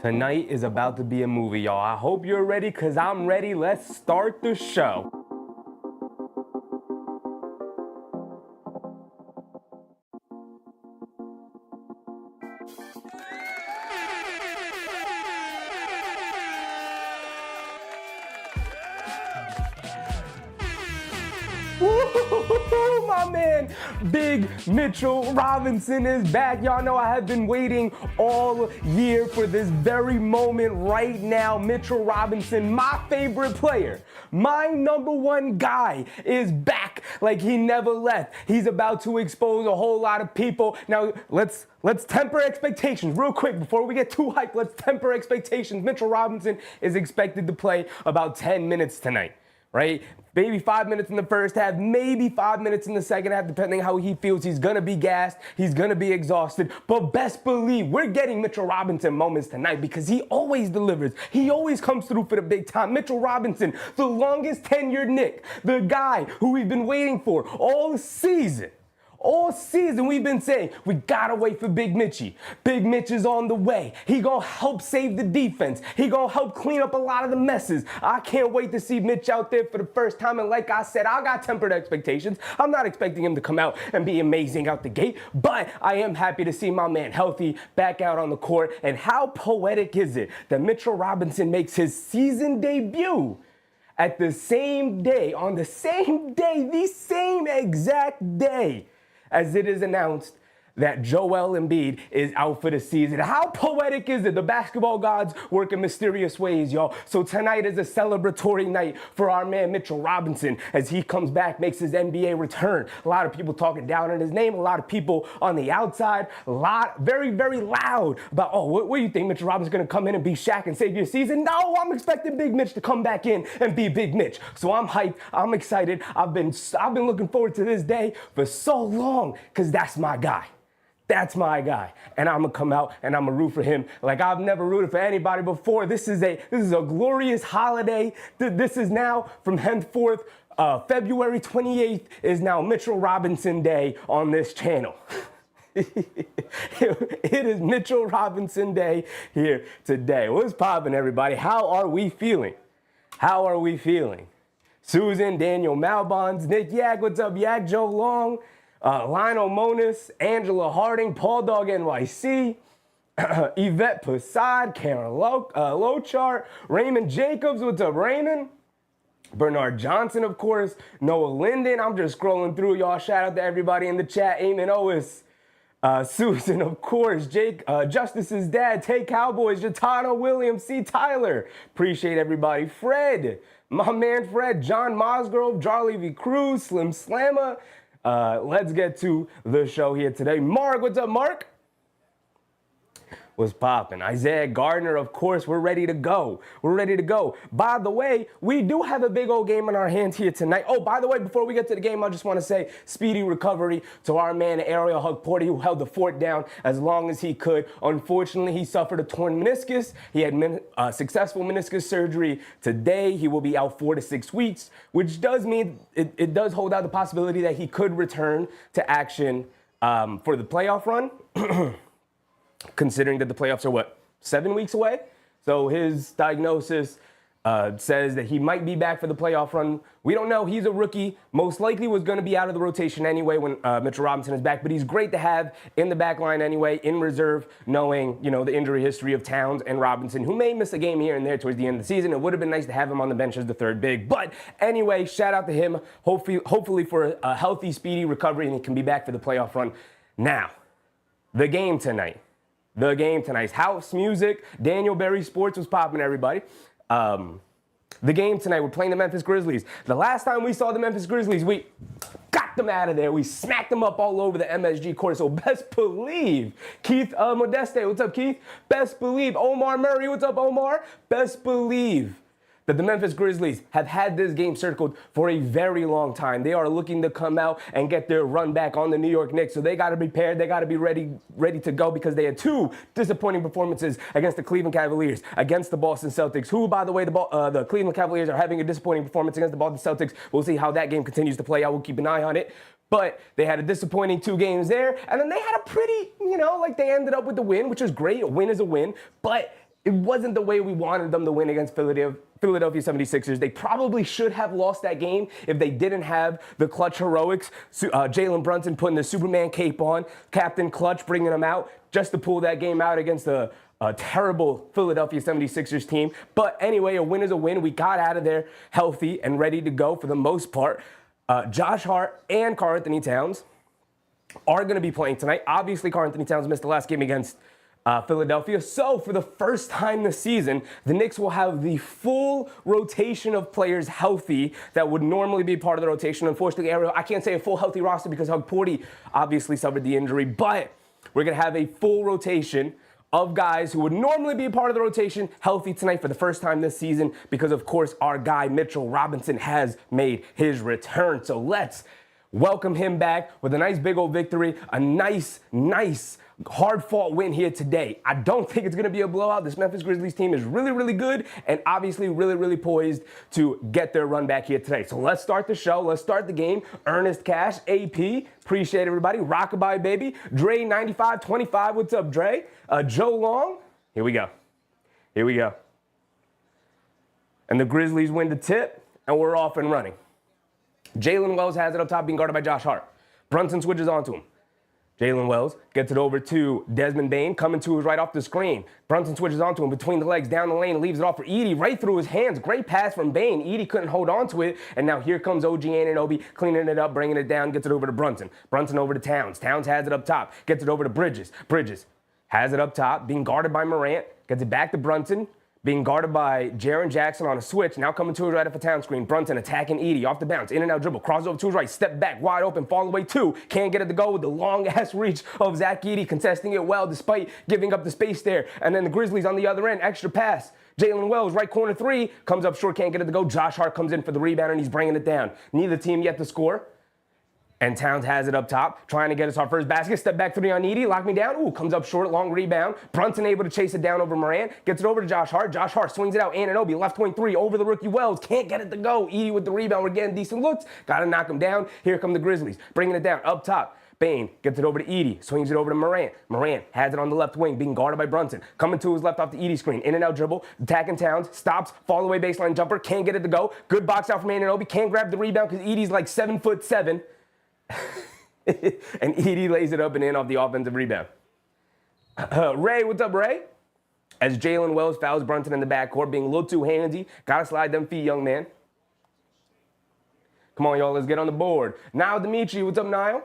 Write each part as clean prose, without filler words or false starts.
Tonight is about to be a movie, y'all. I hope you're ready, because I'm ready. Let's start the show. Woo, my man, Big Mitchell Robinson is back. Y'all know I have been waiting all year for this very moment right now. Mitchell Robinson, my favorite player, my number one guy, is back like he never left. He's about to expose a whole lot of people. Now, let's temper expectations real quick before we get too hyped. Let's temper expectations. Mitchell Robinson is expected to play about 10 minutes tonight. Right? Maybe 5 minutes in the first half, maybe 5 minutes in the second half, depending how he feels. He's going to be gassed. He's going to be exhausted. But best believe we're getting Mitchell Robinson moments tonight because he always delivers. He always comes through for the big time. Mitchell Robinson, the longest tenured Knick, the guy who we've been waiting for all season. All season we've been saying, we gotta wait for Big Mitchie. Big Mitch is on the way. He gonna help save the defense. He gonna help clean up a lot of the messes. I can't wait to see Mitch out there for the first time. And like I said, I got tempered expectations. I'm not expecting him to come out and be amazing out the gate, but I am happy to see my man healthy, back out on the court. And how poetic is it that Mitchell Robinson makes his season debut at the same day, on the same day, the same exact day, as it is announced that Joel Embiid is out for the season. How poetic is it? The basketball gods work in mysterious ways, y'all. So tonight is a celebratory night for our man Mitchell Robinson as he comes back, makes his NBA return. A lot of people talking down on his name, a lot of people on the outside, very, very loud about, oh, what do you think, Mitchell Robinson's gonna come in and be Shaq and save your season? No, I'm expecting Big Mitch to come back in and be Big Mitch. So I'm hyped, I'm excited. I've been looking forward to this day for so long, because that's my guy. That's my guy, and I'm gonna come out and I'm gonna root for him like I've never rooted for anybody before. This is a glorious holiday. This is now from henceforth. February 28th is now Mitchell Robinson Day on this channel. It is Mitchell Robinson Day here today. What's poppin', everybody? How are we feeling? How are we feeling? Susan, Daniel Malbons, Nick Yak, what's up, Yak, Joe Long, Lionel Monis, Angela Harding, Paul Dog NYC, Yvette Passad, Karen Lochart, Raymond Jacobs, what's up, Raymond? Bernard Johnson, of course, Noah Linden. I'm just scrolling through, y'all. Shout out to everybody in the chat. Eamon Owis, Susan, of course, Jake, Justice's dad, Tay Cowboys, Jatano Williams, C. Tyler. Appreciate everybody. Fred, my man Fred, John Mosgrove, Charlie V. Cruz, Slim Slammer. Let's get to the show here today. Mark, what's up, Mark? What's poppin'? Isaiah Gardner, of course, we're ready to go. We're ready to go. By the way, we do have a big old game on our hands here tonight. Oh, by the way, before we get to the game, I just want to say speedy recovery to our man Ariel Hugporty, who held the fort down as long as he could. Unfortunately, he suffered a torn meniscus. He had successful meniscus surgery today. He will be out 4 to 6 weeks, which does mean it does hold out the possibility that he could return to action for the playoff run. Considering that the playoffs are, 7 weeks away? So his diagnosis says that he might be back for the playoff run. We don't know. He's a rookie. Most likely was going to be out of the rotation anyway when Mitchell Robinson is back. But he's great to have in the back line anyway, in reserve, knowing, the injury history of Towns and Robinson, who may miss a game here and there towards the end of the season. It would have been nice to have him on the bench as the third big. But anyway, shout out to him. Hopefully for a healthy, speedy recovery, and he can be back for the playoff run. Now, the game tonight. The game tonight's house music. Daniel Berry Sports was popping, everybody. The game tonight, we're playing the Memphis Grizzlies. The last time we saw the Memphis Grizzlies, we got them out of there. We smacked them up all over the MSG court. So best believe, Keith Modeste, what's up, Keith? Best believe, Omar Murray, what's up, Omar? Best believe that the Memphis Grizzlies have had this game circled for a very long time. They are looking to come out and get their run back on the New York Knicks. So they got to be prepared. They got to be ready to go, because they had 2 disappointing performances against the Cleveland Cavaliers, against the Boston Celtics, who, by the way, the Cleveland Cavaliers are having a disappointing performance against the Boston Celtics. We'll see how that game continues to play out. We'll keep an eye on it. But they had a disappointing 2 games there. And then they had a pretty, like they ended up with the win, which is great. A win is a win. But it wasn't the way we wanted them to win against Philadelphia 76ers. They probably should have lost that game if they didn't have the clutch heroics. Jalen Brunson putting the Superman cape on, Captain Clutch bringing them out just to pull that game out against a terrible Philadelphia 76ers team. But anyway, a win is a win. We got out of there healthy and ready to go for the most part. Josh Hart and Karl-Anthony Towns are going to be playing tonight. Obviously, Karl-Anthony Towns missed the last game against Philadelphia. So for the first time this season, the Knicks will have the full rotation of players healthy that would normally be part of the rotation. Unfortunately, Ariel, I can't say a full healthy roster because Hug Porty obviously suffered the injury, but we're going to have a full rotation of guys who would normally be a part of the rotation healthy tonight for the first time this season because, of course, our guy Mitchell Robinson has made his return. So let's welcome him back with a nice big old victory, a nice hard-fought win here today. I don't think it's going to be a blowout. This Memphis Grizzlies team is really, really good and obviously really, really poised to get their run back here today. So let's start the show. Let's start the game. Ernest Cash, AP, appreciate everybody. Rockabye, baby. Dre, 9525, what's up, Dre? Joe Long, here we go. Here we go. And the Grizzlies win the tip, and we're off and running. Jalen Wells has it up top, being guarded by Josh Hart. Brunson switches onto him. Jalen Wells gets it over to Desmond Bane, coming to his right off the screen. Brunson switches onto him between the legs, down the lane, leaves it off for Edey, right through his hands. Great pass from Bane. Edey couldn't hold on to it, and now here comes OG Anunoby, cleaning it up, bringing it down, gets it over to Brunson. Brunson over to Towns. Towns has it up top, gets it over to Bridges. Bridges has it up top, being guarded by Morant, gets it back to Brunson, being guarded by Jaren Jackson on a switch, now coming to his right off the Town screen. Brunson attacking Edey, off the bounce, in and out dribble, cross over to his right, step back, wide open, fall away two, can't get it to go with the long-ass reach of Zach Edey, contesting it well despite giving up the space there. And then the Grizzlies on the other end, extra pass. Jalen Wells, right corner three, comes up short, can't get it to go. Josh Hart comes in for the rebound, and he's bringing it down. Neither team yet to score. And Towns has it up top, trying to get us our first basket. Step back three on Edey, lock me down. Ooh, comes up short, long rebound. Brunson able to chase it down over Morant. Gets it over to Josh Hart. Josh Hart swings it out. Anunoby, left wing three, over the rookie Wells. Can't get it to go. Edey with the rebound. We're getting decent looks. Got to knock him down. Here come the Grizzlies, bringing it down up top. Bane gets it over to Edey, swings it over to Morant. Morant has it on the left wing, being guarded by Brunson. Coming to his left off the Edey screen, in and out dribble, attacking Towns, stops, fall away baseline jumper, can't get it to go. Good box out from Anunoby, can't grab the rebound because Edey's like 7'7". And Edey lays it up and in off the offensive rebound. Ray, what's up, Ray? As Jalen Wells fouls Brunson in the backcourt, being a little too handsy. Gotta slide them feet, young man. Come on, y'all, let's get on the board. Niall Dimitri, what's up, Niall?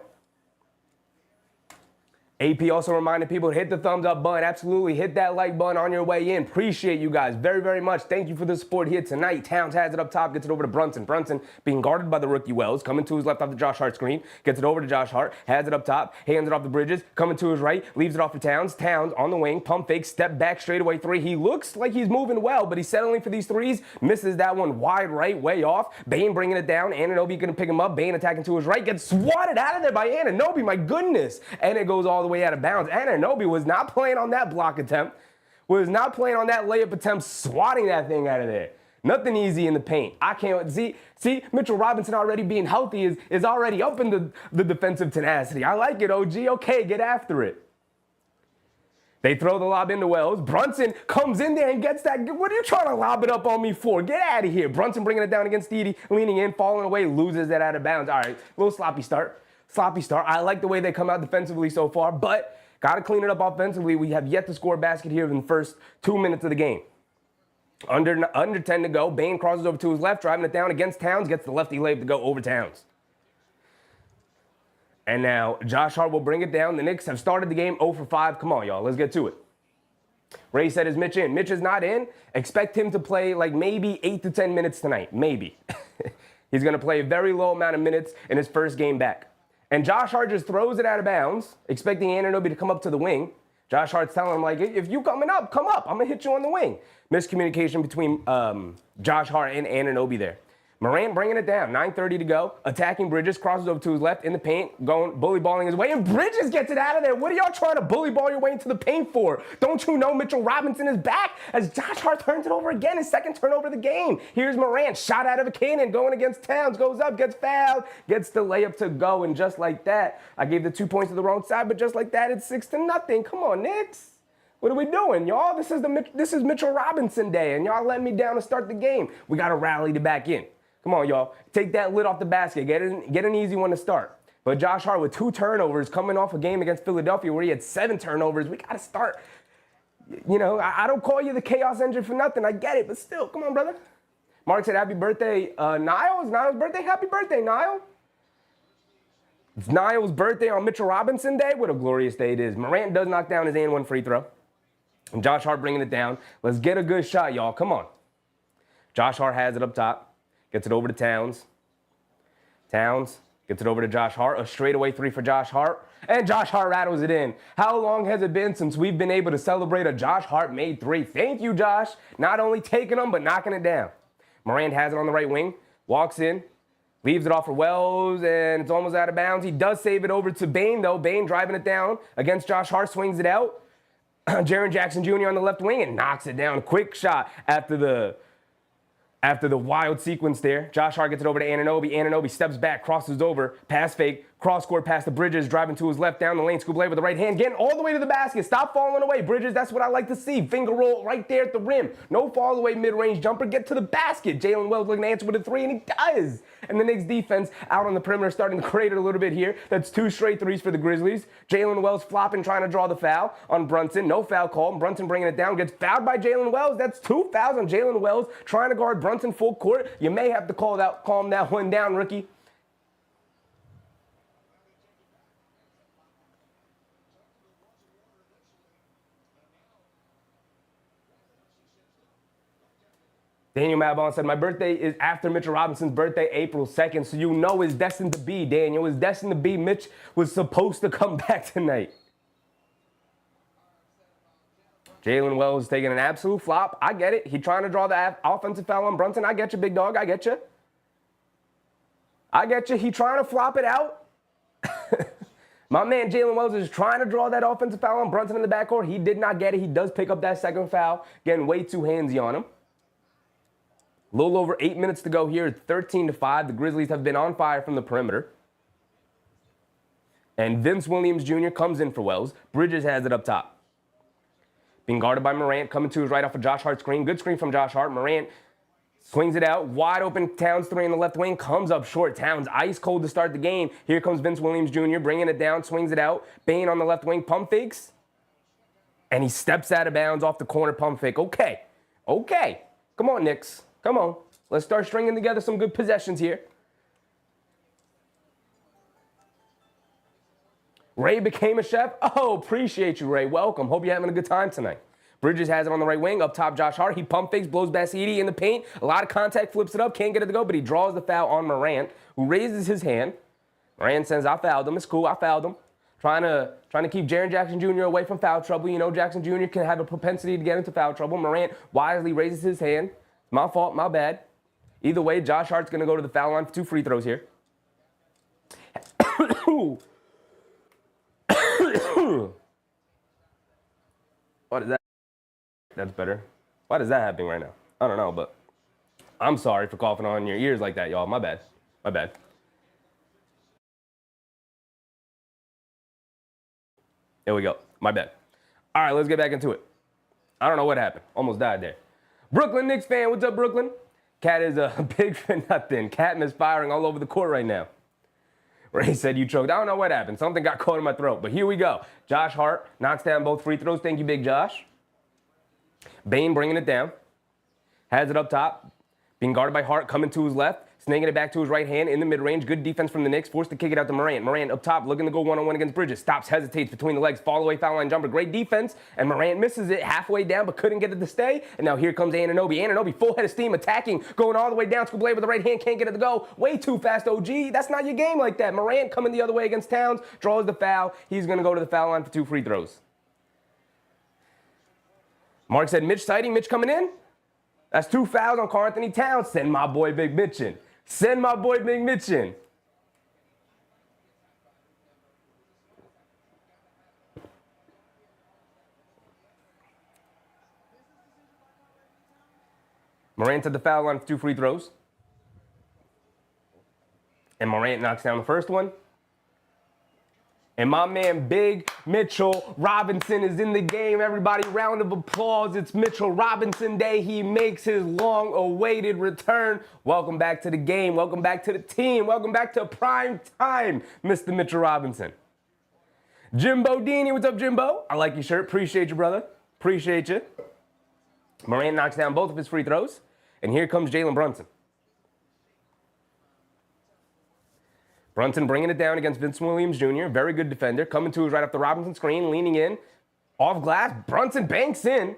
AP also reminded people to hit the thumbs up button. Absolutely, hit that like button on your way in. Appreciate you guys very, very much. Thank you for the support here tonight. Towns has it up top, gets it over to Brunson. Brunson being guarded by the rookie Wells, coming to his left off the Josh Hart screen, gets it over to Josh Hart, has it up top, hands it off the Bridges, coming to his right, leaves it off for Towns. Towns on the wing, pump fake, step back, straightaway three. He looks like he's moving well, but he's settling for these threes. Misses that one wide right, way off. Bane bringing it down. Anunoby gonna pick him up. Bane attacking to his right, gets swatted out of there by Anunoby. My goodness. And it goes all the way out of bounds. Anunoby was not playing on that block attempt, was not playing on that layup attempt, swatting that thing out of there. Nothing easy in the paint. I can't see Mitchell Robinson already being healthy is already up in the defensive tenacity. I like it, OG. Okay, get after it. They throw the lob into Wells. Brunson comes in there and gets that. What are you trying to lob it up on me for? Get out of here. Brunson bringing it down against Edey, leaning in, falling away, loses it out of bounds. All right, little sloppy start. Sloppy start. I like the way they come out defensively so far, but got to clean it up offensively. We have yet to score a basket here in the first 2 minutes of the game. Under 10 to go. Bane crosses over to his left, driving it down against Towns, gets the lefty layup to go over Towns. And now Josh Hart will bring it down. The Knicks have started the game 0 for 5. Come on, y'all. Let's get to it. Ray said, is Mitch in? Mitch is not in. Expect him to play like maybe 8 to 10 minutes tonight. Maybe. He's going to play a very low amount of minutes in his first game back. And Josh Hart just throws it out of bounds, expecting Anunoby to come up to the wing. Josh Hart's telling him, like, if you coming up, come up. I'm going to hit you on the wing. Miscommunication between Josh Hart and Anunoby there. Morant bringing it down, 9:30 to go, attacking Bridges, crosses over to his left in the paint, going bully balling his way, and Bridges gets it out of there. What are y'all trying to bully ball your way into the paint for? Don't you know Mitchell Robinson is back? As Josh Hart turns it over again, his second turnover of the game. Here's Morant, shot out of a cannon, going against Towns, goes up, gets fouled, gets the layup to go, and just like that, I gave the 2 points to the wrong side, but just like that, it's 6-0. Come on, Knicks. What are we doing, y'all? This is Mitchell Robinson Day, and y'all let me down to start the game. We got to rally to back in. Come on, y'all. Take that lid off the basket. Get an easy one to start. But Josh Hart with 2 turnovers coming off a game against Philadelphia where he had 7 turnovers. We got to start. You know, I don't call you the chaos engine for nothing. I get it, but still, come on, brother. Mark said, happy birthday, Niall. It's Niall's birthday. Happy birthday, Niall. It's Niall's birthday on Mitchell Robinson Day. What a glorious day it is. Morant does knock down his and one free throw. And Josh Hart bringing it down. Let's get a good shot, y'all. Come on. Josh Hart has it up top. Gets it over to Towns. Towns gets it over to Josh Hart. A straightaway 3 for Josh Hart. And Josh Hart rattles it in. How long has it been since we've been able to celebrate a Josh Hart made 3? Thank you, Josh. Not only taking them, but knocking it down. Morant has it on the right wing. Walks in. Leaves it off for Wells, and it's almost out of bounds. He does save it over to Bane, though. Bane driving it down against Josh Hart, swings it out. Jaren Jackson Jr. on the left wing and knocks it down. Quick shot after the wild sequence there. Josh Hart gets it over to Anunoby. Anunoby steps back, crosses over, pass fake, cross-court past the Bridges, driving to his left, down the lane, scoop away with the right hand, getting all the way to the basket. Stop falling away, Bridges. That's what I like to see. Finger roll right there at the rim. No fall away mid-range jumper. Get to the basket. Jalen Wells looking to answer with a 3, and he does. And the Knicks defense out on the perimeter starting to create it a little bit here. That's 2 straight 3s for the Grizzlies. Jalen Wells flopping, trying to draw the foul on Brunson. No foul call. Brunson bringing it down. Gets fouled by Jalen Wells. That's 2 fouls on Jalen Wells trying to guard Brunson full court. You may have to calm that one down, rookie. Daniel Mabon said, my birthday is after Mitchell Robinson's birthday, April 2nd, so you know it's destined to be, Daniel. It's destined to be. Mitch was supposed to come back tonight. Jalen Wells taking an absolute flop. I get it. He trying to draw the offensive foul on Brunson. I get you, big dog. I get you. I get you. He trying to flop it out. My man Jalen Wells is trying to draw that offensive foul on Brunson in the backcourt. He did not get it. He does pick up that second foul, getting way too handsy on him. A little over 8 minutes to go here, 13-5. The Grizzlies have been on fire from the perimeter. And Vince Williams Jr. comes in for Wells. Bridges has it up top. Being guarded by Morant, coming to his right off of Josh Hart's screen. Good screen from Josh Hart. Morant swings it out. Wide open, Towns 3 in the left wing. Comes up short. Towns ice cold to start the game. Here comes Vince Williams Jr. bringing it down, swings it out. Bane on the left wing, pump fakes. And he steps out of bounds off the corner pump fake. Okay. Come on, Knicks. Come on. Let's start stringing together some good possessions here. Ray became a chef. Oh, appreciate you, Ray. Welcome. Hope you're having a good time tonight. Bridges has it on the right wing. Up top, Josh Hart. He pump fakes, blows Bassidi in the paint. A lot of contact, flips it up. Can't get it to go, but he draws the foul on Morant, who raises his hand. Morant says, I fouled him. It's cool. I fouled him. Trying to keep Jaren Jackson Jr. away from foul trouble. You know, Jackson Jr. can have a propensity to get into foul trouble. Morant wisely raises his hand. My fault, my bad. Either way, Josh Hart's going to go to the foul line for 2 free throws here. What is that? That's better. Why is that happening right now? I don't know, but I'm sorry for coughing on your ears like that, y'all. My bad. My bad. There we go. My bad. All right, let's get back into it. I don't know what happened. Almost died there. Brooklyn Knicks fan, what's up, Brooklyn? Cat is a big for nothing. Cat misfiring all over the court right now. Ray said you choked. I don't know what happened. Something got caught in my throat, but here we go. Josh Hart knocks down both free throws. Thank you, big Josh. Bane bringing it down. Has it up top. Being guarded by Hart, coming to his left. Snaking it back to his right hand in the mid-range. Good defense from the Knicks. Forced to kick it out to Morant. Morant up top, looking to go one-on-one against Bridges. Stops, hesitates between the legs. Fall-away foul line jumper. Great defense. And Morant misses it halfway down, but couldn't get it to stay. And now here comes Anunoby. Anunoby, full head of steam, attacking. Going all the way down. Scoop with the right hand. Can't get it to go. Way too fast, OG. That's not your game like that. Morant coming the other way against Towns. Draws the foul. He's going to go to the foul line for 2 free throws. Mark said, Mitch sighting. Mitch coming in. That's 2 fouls on Karl Anthony Towns. Send my boy Big Mitch in. Send my boy Big Mitch in. Morant at the foul line for 2 free throws. And Morant knocks down the first one. And my man, Big Mitchell Robinson, is in the game. Everybody, round of applause. It's Mitchell Robinson Day. He makes his long-awaited return. Welcome back to the game. Welcome back to the team. Welcome back to prime time, Mr. Mitchell Robinson. Jimbo Dini, what's up, Jimbo? I like your shirt. Appreciate you, brother. Appreciate you. Morant knocks down both of his free throws. And here comes Jalen Brunson. Brunson bringing it down against Vince Williams Jr., very good defender, coming to his right off the Robinson screen, leaning in, off glass. Brunson banks in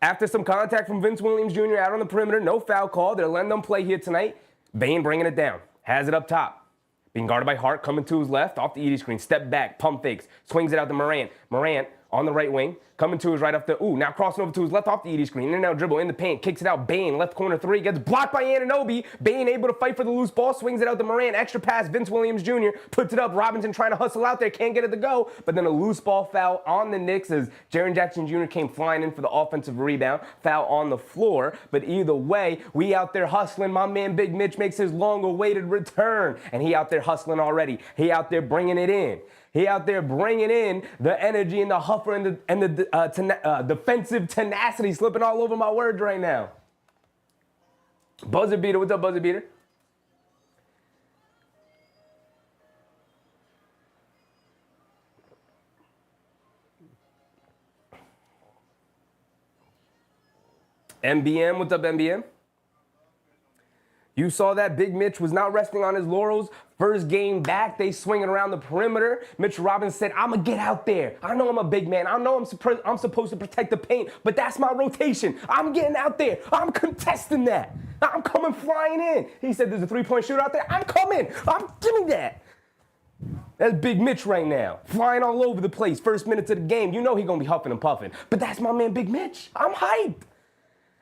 after some contact from Vince Williams Jr. out on the perimeter. No foul call. They're letting them play here tonight. Bane bringing it down, has it up top. Being guarded by Hart, coming to his left, off the Edie screen, step back, pump fakes, swings it out to Morant. Morant on the right wing, coming to his right off the, now crossing over to his left off the Edie screen, in and out dribble in the paint, kicks it out, Bane, left corner three, gets blocked by Anunoby. Bane able to fight for the loose ball, swings it out to Morant, extra pass, Vince Williams Jr. puts it up, Robinson trying to hustle out there, can't get it to go, but then a loose ball foul on the Knicks as Jaren Jackson Jr. came flying in for the offensive rebound, foul on the floor, but either way, we out there hustling. My man Big Mitch makes his long-awaited return, and he out there hustling already. He out there bringing it in. He out there bringing in the energy and the huffer and the defensive tenacity. Slipping all over my words right now. Buzzer beater, what's up, buzzer beater? MBM, what's up, MBM? You saw that Big Mitch was not resting on his laurels. First game back, they swinging around the perimeter. Mitch Robinson said, I'm going to get out there. I know I'm a big man. I know I'm supposed to protect the paint, but that's my rotation. I'm getting out there. I'm contesting that. I'm coming flying in. He said, there's a three-point shooter out there. I'm coming. Give me that. That's Big Mitch right now. Flying all over the place. First minutes of the game. You know he's going to be huffing and puffing. But that's my man, Big Mitch. I'm hyped.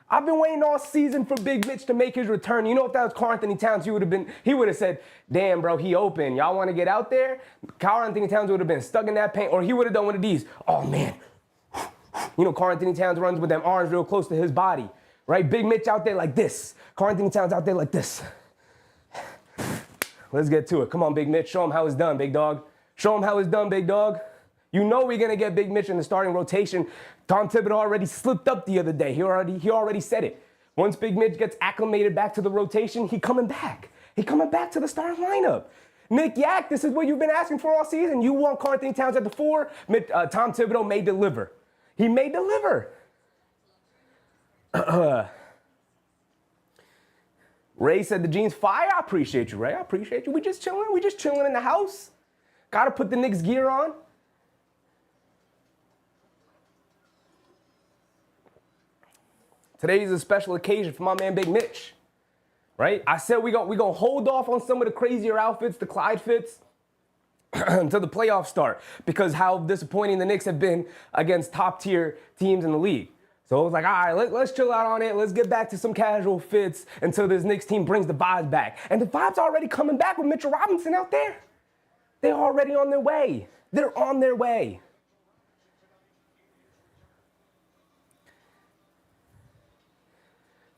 I've been waiting all season for Big Mitch to make his return. You know, if that was Karl-Anthony Towns, he would have said, damn, bro, he open. Y'all want to get out there? Karl-Anthony Towns would have been stuck in that paint, or he would have done one of these. Oh, man. You know, Karl-Anthony Towns runs with them arms real close to his body, right? Big Mitch out there like this. Karl-Anthony Towns out there like this. Let's get to it. Come on, Big Mitch. Show him how it's done, big dog. Show him how it's done, big dog. You know we're going to get Big Mitch in the starting rotation. Tom Thibodeau already slipped up the other day. He already said it. Once Big Mitch gets acclimated back to the rotation, he coming back. He coming back to the starting lineup. Nick Yak, this is what you've been asking for all season. You want Karl-Anthony Towns at the 4. Tom Thibodeau may deliver. He may deliver. Ray said the jeans fire. I appreciate you, Ray. I appreciate you. We just chilling. We just chilling in the house. Got to put the Knicks gear on. Today is a special occasion for my man Big Mitch, right? I said we gonna hold off on some of the crazier outfits, the Clyde fits, until the playoffs start because how disappointing the Knicks have been against top-tier teams in the league. So it was like, all right, let's chill out on it. Let's get back to some casual fits until this Knicks team brings the vibes back. And the vibes already coming back with Mitchell Robinson out there. They're already on their way. They're on their way.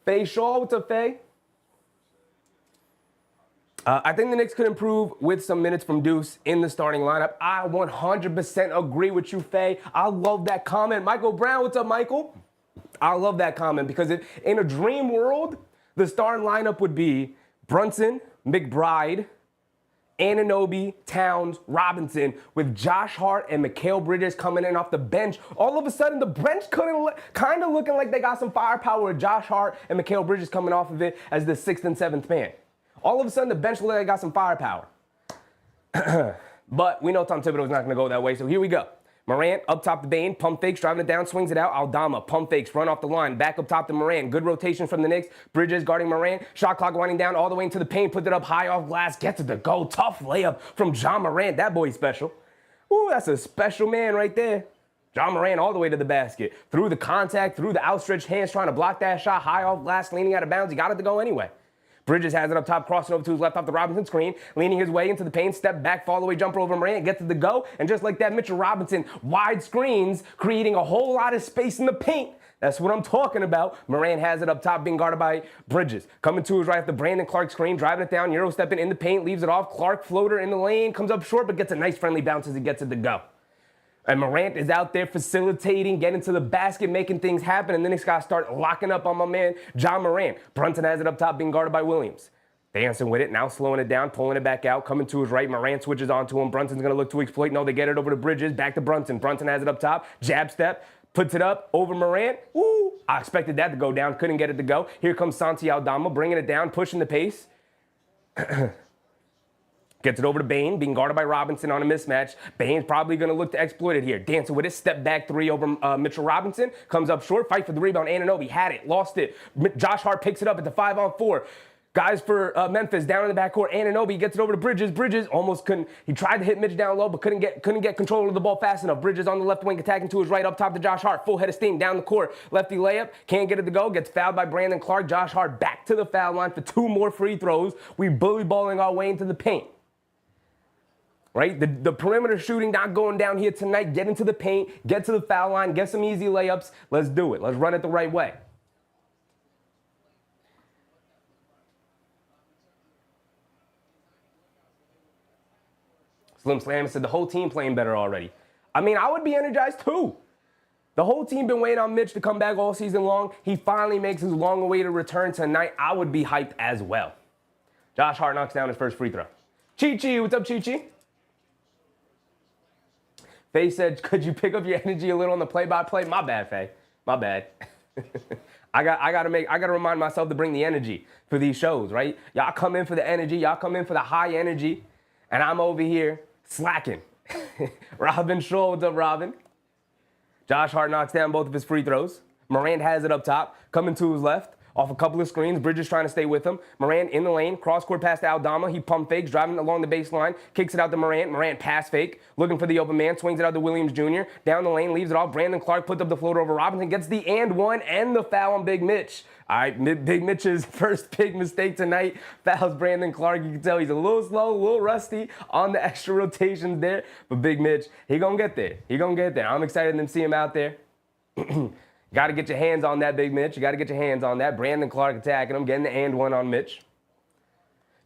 Faye Shaw, what's up, Faye? I think the Knicks could improve with some minutes from Deuce in the starting lineup. I 100% agree with you, Faye. I love that comment. Michael Brown, what's up, Michael? I love that comment because in a dream world, the starting lineup would be Brunson, McBride, Anunoby, Towns, Robinson, with Josh Hart and Mikal Bridges coming in off the bench. All of a sudden, the bench kind of looking like they got some firepower with Josh Hart and Mikal Bridges coming off of it as the 6th and 7th man. All of a sudden, the bench looked like they got some firepower. But we know Tom Thibodeau's not going to go that way, so here we go. Morant up top to Bane, pump fakes, driving it down, swings it out. Aldama, pump fakes, run off the line, back up top to Morant. Good rotation from the Knicks. Bridges guarding Morant. Shot clock winding down all the way into the paint, puts it up high off glass, gets it to go. Tough layup from Ja Morant. That boy's special. Ooh, that's a special man right there. Ja Morant all the way to the basket. Through the contact, through the outstretched hands, trying to block that shot, high off glass, leaning out of bounds. He got it to go anyway. Bridges has it up top, crossing over to his left off the Robinson screen, leaning his way into the paint, step back, fall away, jumper over Morant, gets it to go, and just like that, Mitchell Robinson, wide screens, creating a whole lot of space in the paint. That's what I'm talking about. Morant has it up top, being guarded by Bridges. Coming to his right after Brandon Clark screen, driving it down, Euro stepping in the paint, leaves it off. Clark floater in the lane, comes up short, but gets a nice friendly bounce as he gets it to go. And Morant is out there facilitating, getting to the basket, making things happen, and then he's got to start locking up on my man, Ja Morant. Brunson has it up top, being guarded by Williams. Dancing with it, now slowing it down, pulling it back out, coming to his right. Morant switches onto him. Brunson's going to look to exploit. No, they get it over to Bridges, back to Brunson. Brunson has it up top, jab step, puts it up over Morant. Woo! I expected that to go down, couldn't get it to go. Here comes Santi Aldama, bringing it down, pushing the pace. Gets it over to Bane, being guarded by Robinson on a mismatch. Bane's probably going to look to exploit it here. Dancing with it, step back three over Mitchell Robinson. Comes up short, fight for the rebound. Anunoby had it, lost it. Josh Hart picks it up at the 5-on-4. Guys for Memphis down in the backcourt. Anunoby gets it over to Bridges. Bridges almost couldn't. He tried to hit Mitch down low, but couldn't get control of the ball fast enough. Bridges on the left wing attacking to his right, up top to Josh Hart. Full head of steam down the court. Lefty layup. Can't get it to go. Gets fouled by Brandon Clark. Josh Hart back to the foul line for 2 more free throws. We bully balling our way into the paint. Right? The perimeter shooting not going down here tonight. Get into the paint. Get to the foul line. Get some easy layups. Let's do it. Let's run it the right way. Slim Slam said the whole team playing better already. I mean, I would be energized too. The whole team been waiting on Mitch to come back all season long. He finally makes his long-awaited return tonight. I would be hyped as well. Josh Hart knocks down his first free throw. Chi-Chi, what's up, Chi-Chi? Faye said, could you pick up your energy a little on the play-by-play? My bad, Faye. My bad. I gotta remind myself to bring the energy for these shows, right? Y'all come in for the energy. Y'all come in for the high energy. And I'm over here slacking. Robin Shaw, what's up, Robin? Josh Hart knocks down both of his free throws. Morant has it up top, coming to his left. Off a couple of screens, Bridges trying to stay with him. Morant in the lane, cross-court pass to Aldama. He pump fakes, driving along the baseline, kicks it out to Morant. Morant pass fake, looking for the open man, swings it out to Williams Jr. Down the lane, leaves it off. Brandon Clark puts up the floater over Robinson, gets the and one and the foul on Big Mitch. All right, Big Mitch's first big mistake tonight fouls Brandon Clark. You can tell he's a little slow, a little rusty on the extra rotations there. But Big Mitch, he gonna get there. He gonna get there. I'm excited to see him out there. Got to get your hands on that, Big Mitch. You got to get your hands on that. Brandon Clark attacking him, getting the and one on Mitch.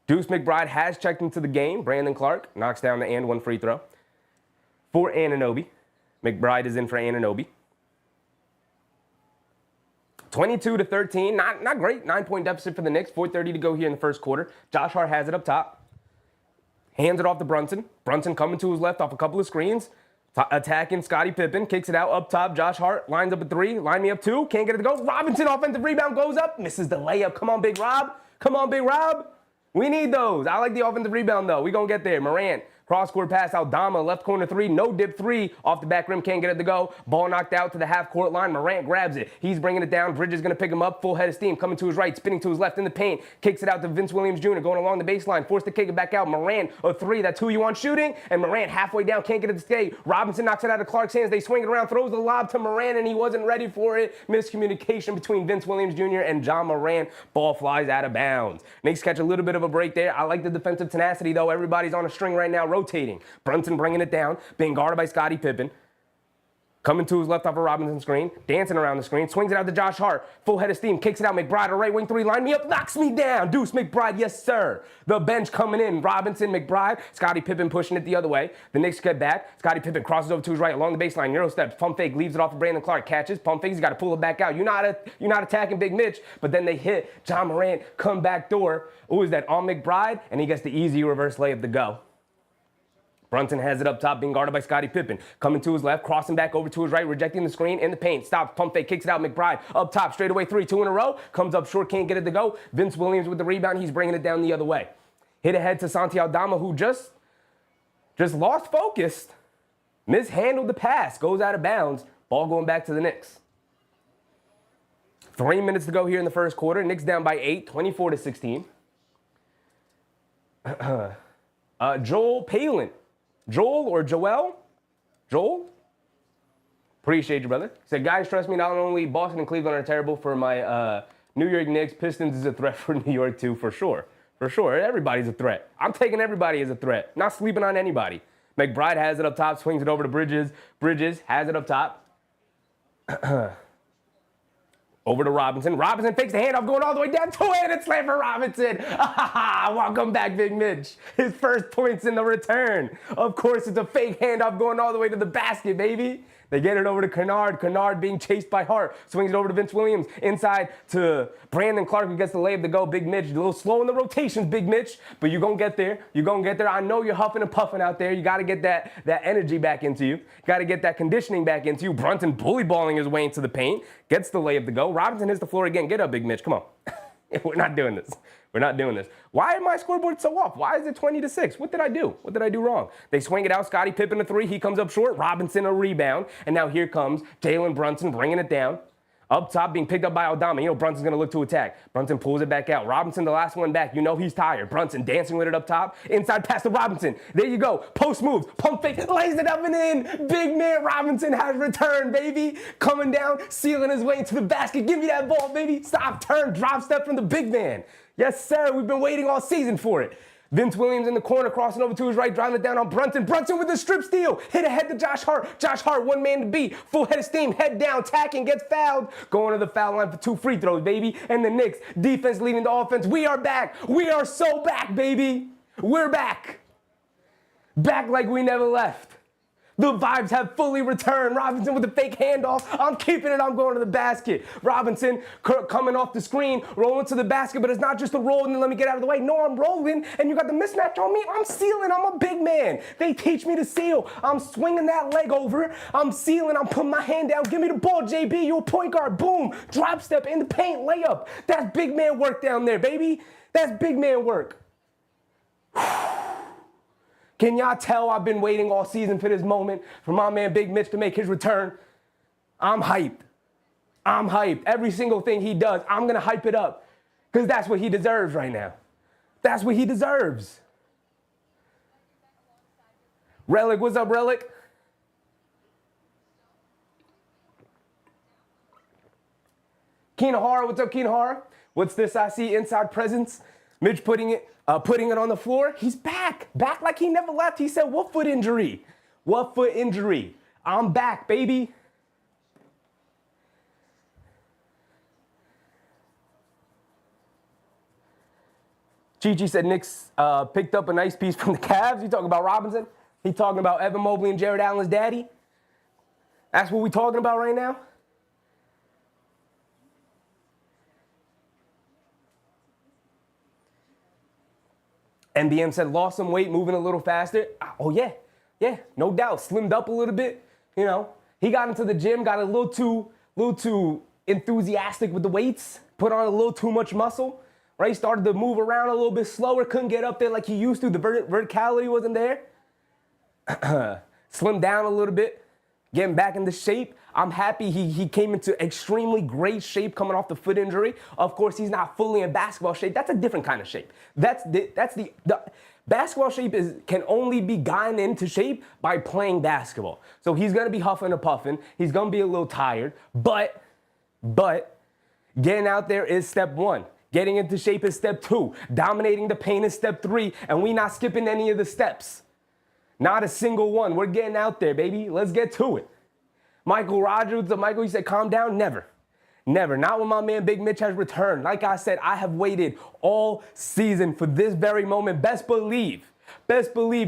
Deuce McBride has checked into the game. Brandon Clark knocks down the and one free throw for Anunoby. McBride is in for Anunoby. 22-13, not great. 9-point deficit for the Knicks. 4:30 to go here in the first quarter. Josh Hart has it up top. Hands it off to Brunson. Brunson coming to his left off a couple of screens. Attacking Scottie Pippen, kicks it out up top. Josh Hart lines up a 3, line me up 2, can't get it to go. Robinson, offensive rebound, goes up, misses the layup. Come on, Big Rob. Come on, Big Rob. We need those. I like the offensive rebound, though. We gonna get there. Morant, cross-court pass, Aldama, left corner 3, no dip 3, off the back rim, can't get it to go. Ball knocked out to the half-court line. Morant grabs it. He's bringing it down. Bridges gonna pick him up, full head of steam, coming to his right, spinning to his left in the paint, kicks it out to Vince Williams Jr., going along the baseline, forced to kick it back out. Morant, a 3, that's who you want shooting, and Morant halfway down, can't get it to stay. Robinson knocks it out of Clark's hands. They swing it around, throws the lob to Morant, and he wasn't ready for it. Miscommunication between Vince Williams Jr. and Ja Morant. Ball flies out of bounds. Knicks catch a little bit of a break there. I like the defensive tenacity, though. Everybody's on a string right now, rotating. Brunson bringing it down, being guarded by Scottie Pippen. Coming to his left off a Robinson screen, dancing around the screen, swings it out to Josh Hart. Full head of steam, kicks it out. McBride, a right wing 3, line me up, knocks me down. Deuce McBride, yes, sir. The bench coming in. Robinson, McBride, Scottie Pippen pushing it the other way. The Knicks get back. Scottie Pippen crosses over to his right along the baseline. Euro steps, pump fake, leaves it off of Brandon Clark. Catches, pump fake, he's got to pull it back out. You're not attacking Big Mitch, but then they hit Ja Morant, come back door. Ooh, is that on McBride? And he gets the easy reverse layup to go. Brunson has it up top, being guarded by Scottie Pippen. Coming to his left, crossing back over to his right, rejecting the screen in the paint. Stops, pump fake, kicks it out. McBride up top, straightaway 3, 2 in a row. Comes up short, can't get it to go. Vince Williams with the rebound. He's bringing it down the other way. Hit ahead to Santi Aldama, who just lost focus. Mishandled the pass, goes out of bounds. Ball going back to the Knicks. 3 minutes to go here in the first quarter. Knicks down by 8, 24-16. Joel Palin. Joel or Joel? Joel? Appreciate you, brother. Said, guys, trust me, not only Boston and Cleveland are terrible for my New York Knicks, Pistons is a threat for New York, too, for sure. For sure. Everybody's a threat. I'm taking everybody as a threat. Not sleeping on anybody. McBride has it up top, swings it over to Bridges. Bridges has it up top. Over to Robinson. Robinson fakes the handoff, going all the way down. Two-handed slam for Robinson. Welcome back, Big Mitch. His first points in the return. Of course, it's a fake handoff going all the way to the basket, baby. They get it over to Kennard. Kennard being chased by Hart. Swings it over to Vince Williams. Inside to Brandon Clark, who gets the layup to go. Big Mitch. A little slow in the rotations, Big Mitch. But you're going to get there. You're going to get there. I know you're huffing and puffing out there. You got to get that energy back into you. Got to get that conditioning back into you. Brunson bully balling his way into the paint. Gets the layup to go. Robinson hits the floor again. Get up, Big Mitch. Come on. We're not doing this. We're not doing this. Why is my scoreboard so off? Why is it 20-6? What did I do? What did I do wrong? They swing it out. Scottie Pippen a three. He comes up short. Robinson a rebound. And now here comes Jalen Brunson bringing it down. Up top, being picked up by Aldama. You know Brunson's going to look to attack. Brunson pulls it back out. Robinson, the last one back. You know he's tired. Brunson dancing with it up top. Inside pass to Robinson. There you go. Post moves. Pump fake. Lays it up and in. Big man Robinson has returned, baby. Coming down, sealing his way into the basket. Give me that ball, baby. Stop, turn, drop step from the big man. Yes, sir. We've been waiting all season for it. Vince Williams in the corner, crossing over to his right, driving it down on Brunson. Brunson with the strip steal. Hit ahead to Josh Hart. Josh Hart, one man to beat. Full head of steam, head down, tacking, gets fouled. Going to the foul line for 2 free throws, baby. And the Knicks, defense leading the offense. We are back. We are so back, baby. We're back. Back like we never left. The vibes have fully returned. Robinson with the fake handoff. I'm keeping it. I'm going to the basket. Robinson coming off the screen, rolling to the basket, but it's not just a roll and then let me get out of the way. No, I'm rolling, and you got the mismatch on me. I'm sealing. I'm a big man. They teach me to seal. I'm swinging that leg over. I'm sealing. I'm putting my hand down. Give me the ball, JB. You a point guard. Boom. Drop step in the paint. Layup. That's big man work down there, baby. That's big man work. Can y'all tell I've been waiting all season for this moment for my man Big Mitch to make his return? I'm hyped. I'm hyped. Every single thing he does, I'm going to hype it up because that's what he deserves right now. That's what he deserves. Relic, what's up, Relic? Keenan Hara, what's up, Keenan Hara? What's this I see? Inside presence. Mitch putting it on the floor. He's back. Back like he never left. He said, what foot injury? What foot injury? I'm back, baby. Chi said Knicks picked up a nice piece from the Cavs. You talking about Robinson? He talking about Evan Mobley and Jared Allen's daddy? That's what we talking about right now? NBM said lost some weight, moving a little faster. Oh, yeah, no doubt. Slimmed up a little bit. You know, he got into the gym, got a little too enthusiastic with the weights, put on a little too much muscle, right? Started to move around a little bit slower, couldn't get up there like he used to. The verticality wasn't there. Slimmed down a little bit, getting back into shape. I'm happy he came into extremely great shape coming off the foot injury. Of course, he's not fully in basketball shape. That's a different kind of shape. That's the basketball shape can only be gotten into shape by playing basketball. So he's going to be huffing and puffing. He's going to be a little tired. But getting out there is step 1. Getting into shape is step 2. Dominating the paint is step 3. And we not skipping any of the steps. Not a single one. We're getting out there, baby. Let's get to it. Michael Rogers, Michael, he said, calm down. Never. Not when my man Big Mitch has returned. Like I said, I have waited all season for this very moment. Best believe,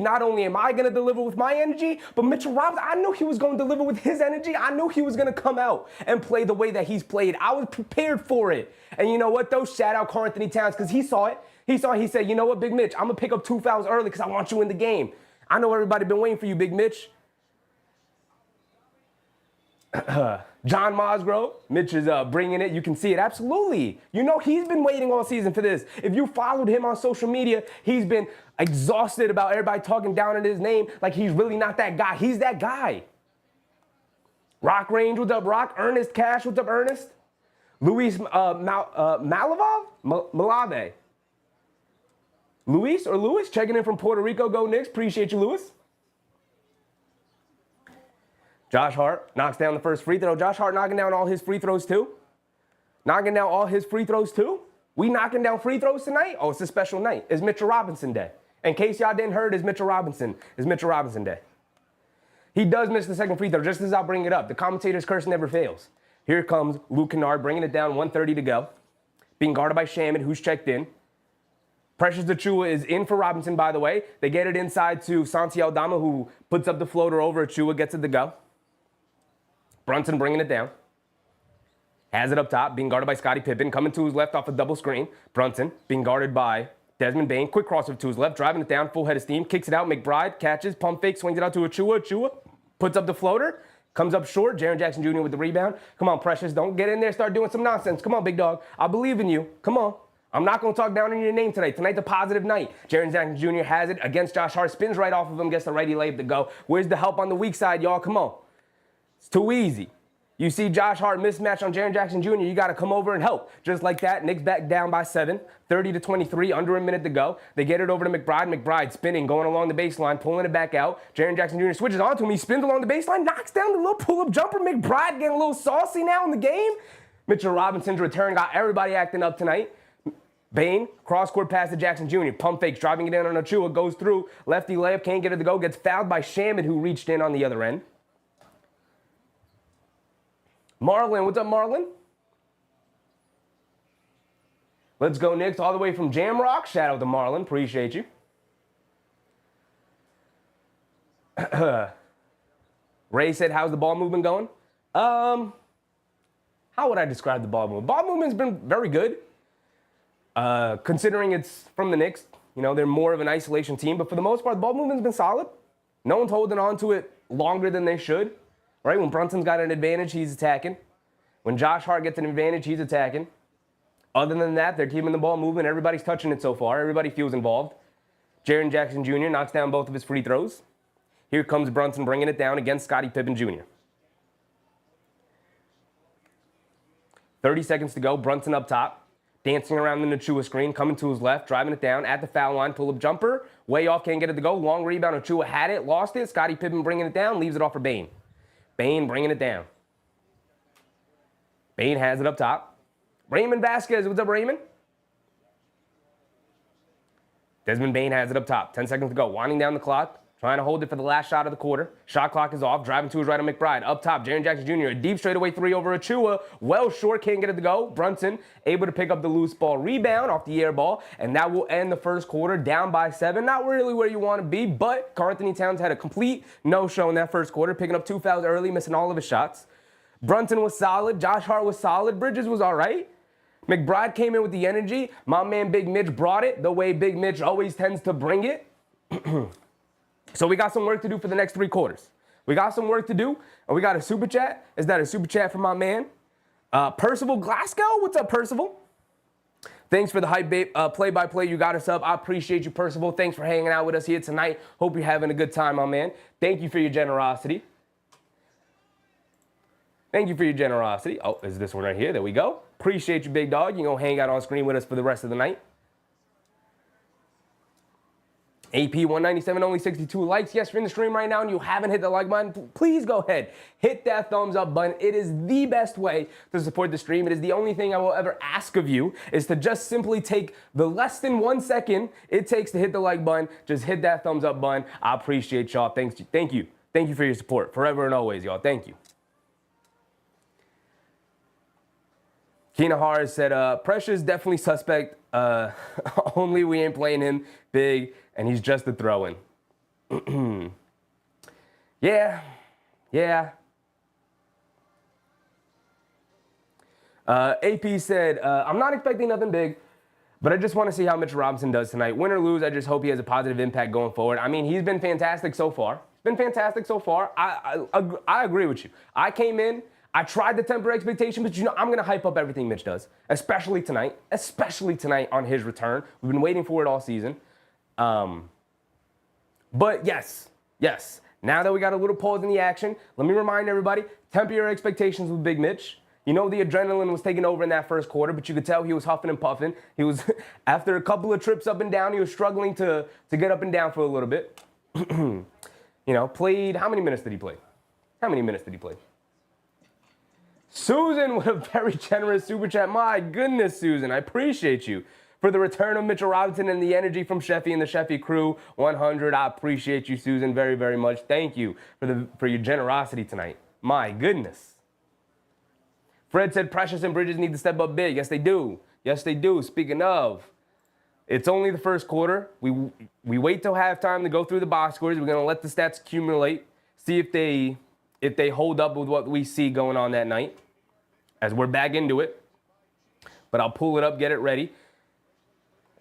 not only am I going to deliver with my energy, but Mitchell Robinson, I knew he was going to deliver with his energy. I knew he was going to come out and play the way that he's played. I was prepared for it. And you know what, though? Shout out Karl Anthony Towns because he saw it. He said, you know what, Big Mitch, I'm going to pick up 2 fouls early because I want you in the game. I know everybody been waiting for you, Big Mitch. John Mosgrove, Mitch is bringing it. You can see it. Absolutely. You know, he's been waiting all season for this. If you followed him on social media, he's been exhausted about everybody talking down in his name like he's really not that guy. He's that guy. Rock Range, what's up, Rock? Ernest Cash, what's up, Ernest? Luis Malave. Luis checking in from Puerto Rico. Go Knicks. Appreciate you, Luis. Josh Hart knocks down the first free throw. Josh Hart knocking down all his free throws too. We knocking down free throws tonight? Oh, it's a special night. It's Mitchell Robinson Day. In case y'all didn't heard, it's Mitchell Robinson Day. He does miss the second free throw, just as I'll bring it up. The commentator's curse never fails. Here comes Luke Kennard bringing it down, 1:30 to go. Being guarded by Shaman, who's checked in. Precious Achiuwa is in for Robinson, by the way. They get it inside to Santi Aldama, who puts up the floater over Achiuwa, gets it to go. Brunson bringing it down. Has it up top, being guarded by Scottie Pippen. Coming to his left off a double screen. Brunson being guarded by Desmond Bane. Quick crossover to his left, driving it down, full head of steam. Kicks it out, McBride catches, pump fake, swings it out to Achiuwa. Achiuwa puts up the floater. Comes up short. Jaren Jackson Jr. with the rebound. Come on, Precious. Don't get in there. Start doing some nonsense. Come on, big dog. I believe in you. Come on. I'm not going to talk down on your name tonight. Tonight's a positive night. Jaren Jackson Jr. has it against Josh Hart. Spins right off of him. Gets the righty layup to go. Where's the help on the weak side, y'all? Come on. It's too easy. You see Josh Hart mismatch on Jaren Jackson Jr., you got to come over and help. Just like that, Knicks back down by 7, 30-23, under a minute to go. They get it over to McBride. McBride spinning, going along the baseline, pulling it back out. Jaren Jackson Jr. switches onto him. He spins along the baseline, knocks down the little pull-up jumper. McBride getting a little saucy now in the game. Mitchell Robinson's return got everybody acting up tonight. Bane, cross-court pass to Jackson Jr. Pump fakes, driving it in on Achiuwa, goes through. Lefty layup, can't get it to go. Gets fouled by Shaman, who reached in on the other end. Marlon, what's up, Marlon? Let's go, Knicks, all the way from Jamrock. Shout out to Marlon. Appreciate you. Ray said, how's the ball movement going? How would I describe the ball movement? Ball movement's been very good. Considering it's from the Knicks, you know, they're more of an isolation team. But for the most part, the ball movement's been solid. No one's holding on to it longer than they should. Right? When Brunson's got an advantage, he's attacking. When Josh Hart gets an advantage, he's attacking. Other than that, they're keeping the ball moving. Everybody's touching it so far. Everybody feels involved. Jaren Jackson Jr. knocks down both of his free throws. Here comes Brunson bringing it down against Scottie Pippen Jr. 30 seconds to go. Brunson up top. Dancing around the Achiuwa screen. Coming to his left. Driving it down at the foul line. Pull-up jumper. Way off. Can't get it to go. Long rebound. Achiuwa had it. Lost it. Scottie Pippen bringing it down. Leaves it off for Bane. Bane bringing it down. Bane has it up top. Raymond Vasquez, what's up, Raymond? Desmond Bane has it up top. 10 seconds to go. Winding down the clock. Trying to hold it for the last shot of the quarter. Shot clock is off. Driving to his right on McBride. Up top, Jaren Jackson Jr. A deep straightaway three over Achiuwa. Well short, can't get it to go. Brunson able to pick up the loose ball rebound off the air ball. And that will end the first quarter down by 7. Not really where you want to be, but Karl-Anthony Towns had a complete no-show in that first quarter, picking up 2 fouls early, missing all of his shots. Brunson was solid. Josh Hart was solid. Bridges was all right. McBride came in with the energy. My man Big Mitch brought it the way Big Mitch always tends to bring it. So we got some work to do for the next 3 quarters. We got some work to do, and we got a super chat. Is that a super chat from my man? Percival Glasgow? What's up, Percival? Thanks for the hype, babe. Play-by-play, you got us up. I appreciate you, Percival. Thanks for hanging out with us here tonight. Hope you're having a good time, my man. Thank you for your generosity. Thank you for your generosity. Oh, is this one right here? There we go. Appreciate you, big dog. You're going to hang out on screen with us for the rest of the night. AP 197, only 62 likes. Yes, you're in the stream right now and you haven't hit the like button, please go ahead. Hit that thumbs up button. It is the best way to support the stream. It is the only thing I will ever ask of you is to just simply take the less than 1 second it takes to hit the like button. Just hit that thumbs up button. I appreciate y'all. Thank you. Thank you for your support forever and always, y'all. Thank you. Keena Harris said, Precious definitely suspect. Only we ain't playing him big, and he's just a throw-in. Yeah. AP said, I'm not expecting nothing big, but I just want to see how Mitchell Robinson does tonight. Win or lose, I just hope he has a positive impact going forward. I mean, he's been fantastic so far. I agree with you. I came in. I tried to temper expectation, but you know, I'm going to hype up everything Mitch does, especially tonight on his return. We've been waiting for it all season. But yes, now that we got a little pause in the action, let me remind everybody, temper your expectations with Big Mitch. You know, the adrenaline was taking over in that first quarter, but you could tell he was huffing and puffing. He was, after a couple of trips up and down, he was struggling to get up and down for a little bit. You know, played, how many minutes did he play? Susan with a very generous super chat. My goodness, Susan, I appreciate you. For the return of Mitchell Robinson and the energy from Sheffy and the Sheffy crew, 100. I appreciate you, Susan, very, very much. Thank you for your generosity tonight. My goodness. Fred said Precious and Bridges need to step up big. Yes, they do. Yes, they do. Speaking of, it's only the first quarter. We wait till halftime to go through the box scores. We're going to let the stats accumulate, see if they hold up with what we see going on that night as we're back into it. But I'll pull it up, get it ready.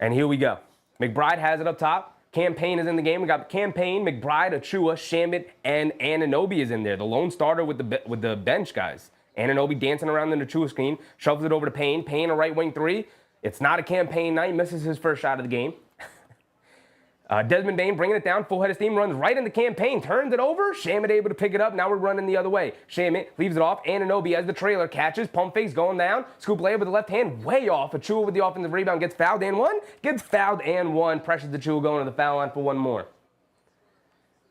And here we go. McBride has it up top. Campaign is in the game. We got Campaign, McBride, Achua, Shamit, and Anunoby is in there. The lone starter with the bench guys. Anunoby dancing around in the Achua screen, shovels it over to Payne. Payne, a right wing three. It's not a Campaign night. Misses his first shot of the game. Desmond Bane bringing it down, full head of steam, runs right in the Campaign, turns it over. Shamit able to pick it up. Now we're running the other way. Shamit leaves it off. Anunoby as the trailer catches, pump fakes going down. Scoop layup with the left hand, way off. Achua with the offensive rebound gets fouled and one. Gets fouled and one. Pressures Achua going to the foul line for one more.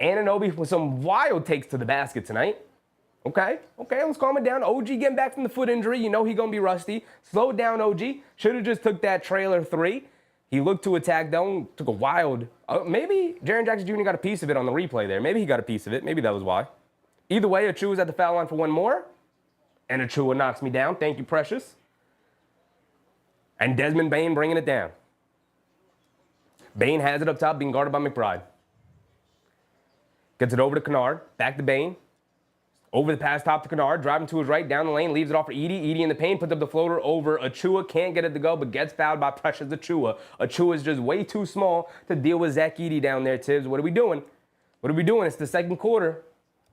Anunoby with some wild takes to the basket tonight. Okay, let's calm it down. OG getting back from the foot injury. You know he's going to be rusty. Slow it down, OG. Should have just took that trailer three. He looked to attack down, took a wild. Maybe Jaren Jackson Jr. got a piece of it on the replay there. Maybe he got a piece of it. Maybe that was why. Either way, Achua's at the foul line for one more. And Achua knocks me down. Thank you, Precious. And Desmond Bane bringing it down. Bane has it up top, being guarded by McBride. Gets it over to Kennard. Back to Bane. Over the pass, top to Kennard, driving to his right, down the lane, leaves it off for Edie. Edie in the paint, puts up the floater over Achua. Can't get it to go, but gets fouled by Precious Achua. Achua is just way too small to deal with Zach Edie down there, Tibbs. What are we doing? What are we doing? It's the second quarter.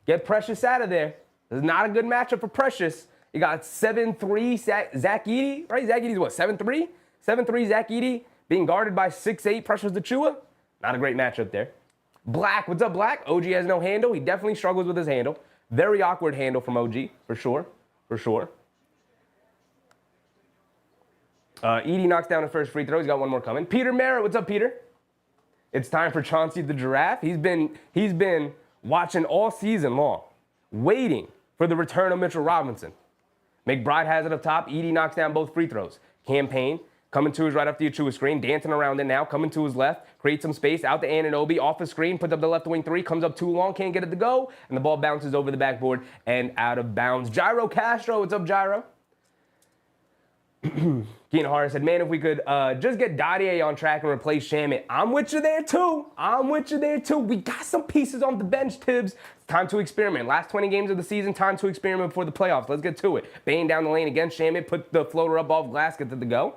Get Precious out of there. This is not a good matchup for Precious. You got 7'3" Zach Edie, right? Zach Edie's what, 7'3"? 7'3" Zach Edie being guarded by 6'8" Precious Achua. Not a great matchup there. Black, what's up, Black? OG has no handle. He definitely struggles with his handle. Very awkward handle from OG, for sure. Edie knocks down his first free throw. He's got one more coming. Peter Merritt, what's up, Peter? It's time for Chauncey the Giraffe. He's been watching all season long, waiting for the return of Mitchell Robinson. McBride has it up top. Edie knocks down both free throws. Campaign coming to his right off the Achua screen, dancing around it now, coming to his left, creates some space, out to Anunoby, off the screen, puts up the left wing three, comes up too long, can't get it to go, and the ball bounces over the backboard and out of bounds. Gyro Castro, what's up, Gyro? Keenan Hart said, man, if we could just get Dadier on track and replace Shamit. I'm with you there, too. We got some pieces on the bench, Tibbs. It's time to experiment. Last 20 games of the season, time to experiment before the playoffs. Let's get to it. Bane down the lane against Shamit, put the floater up off glass, gets it to go.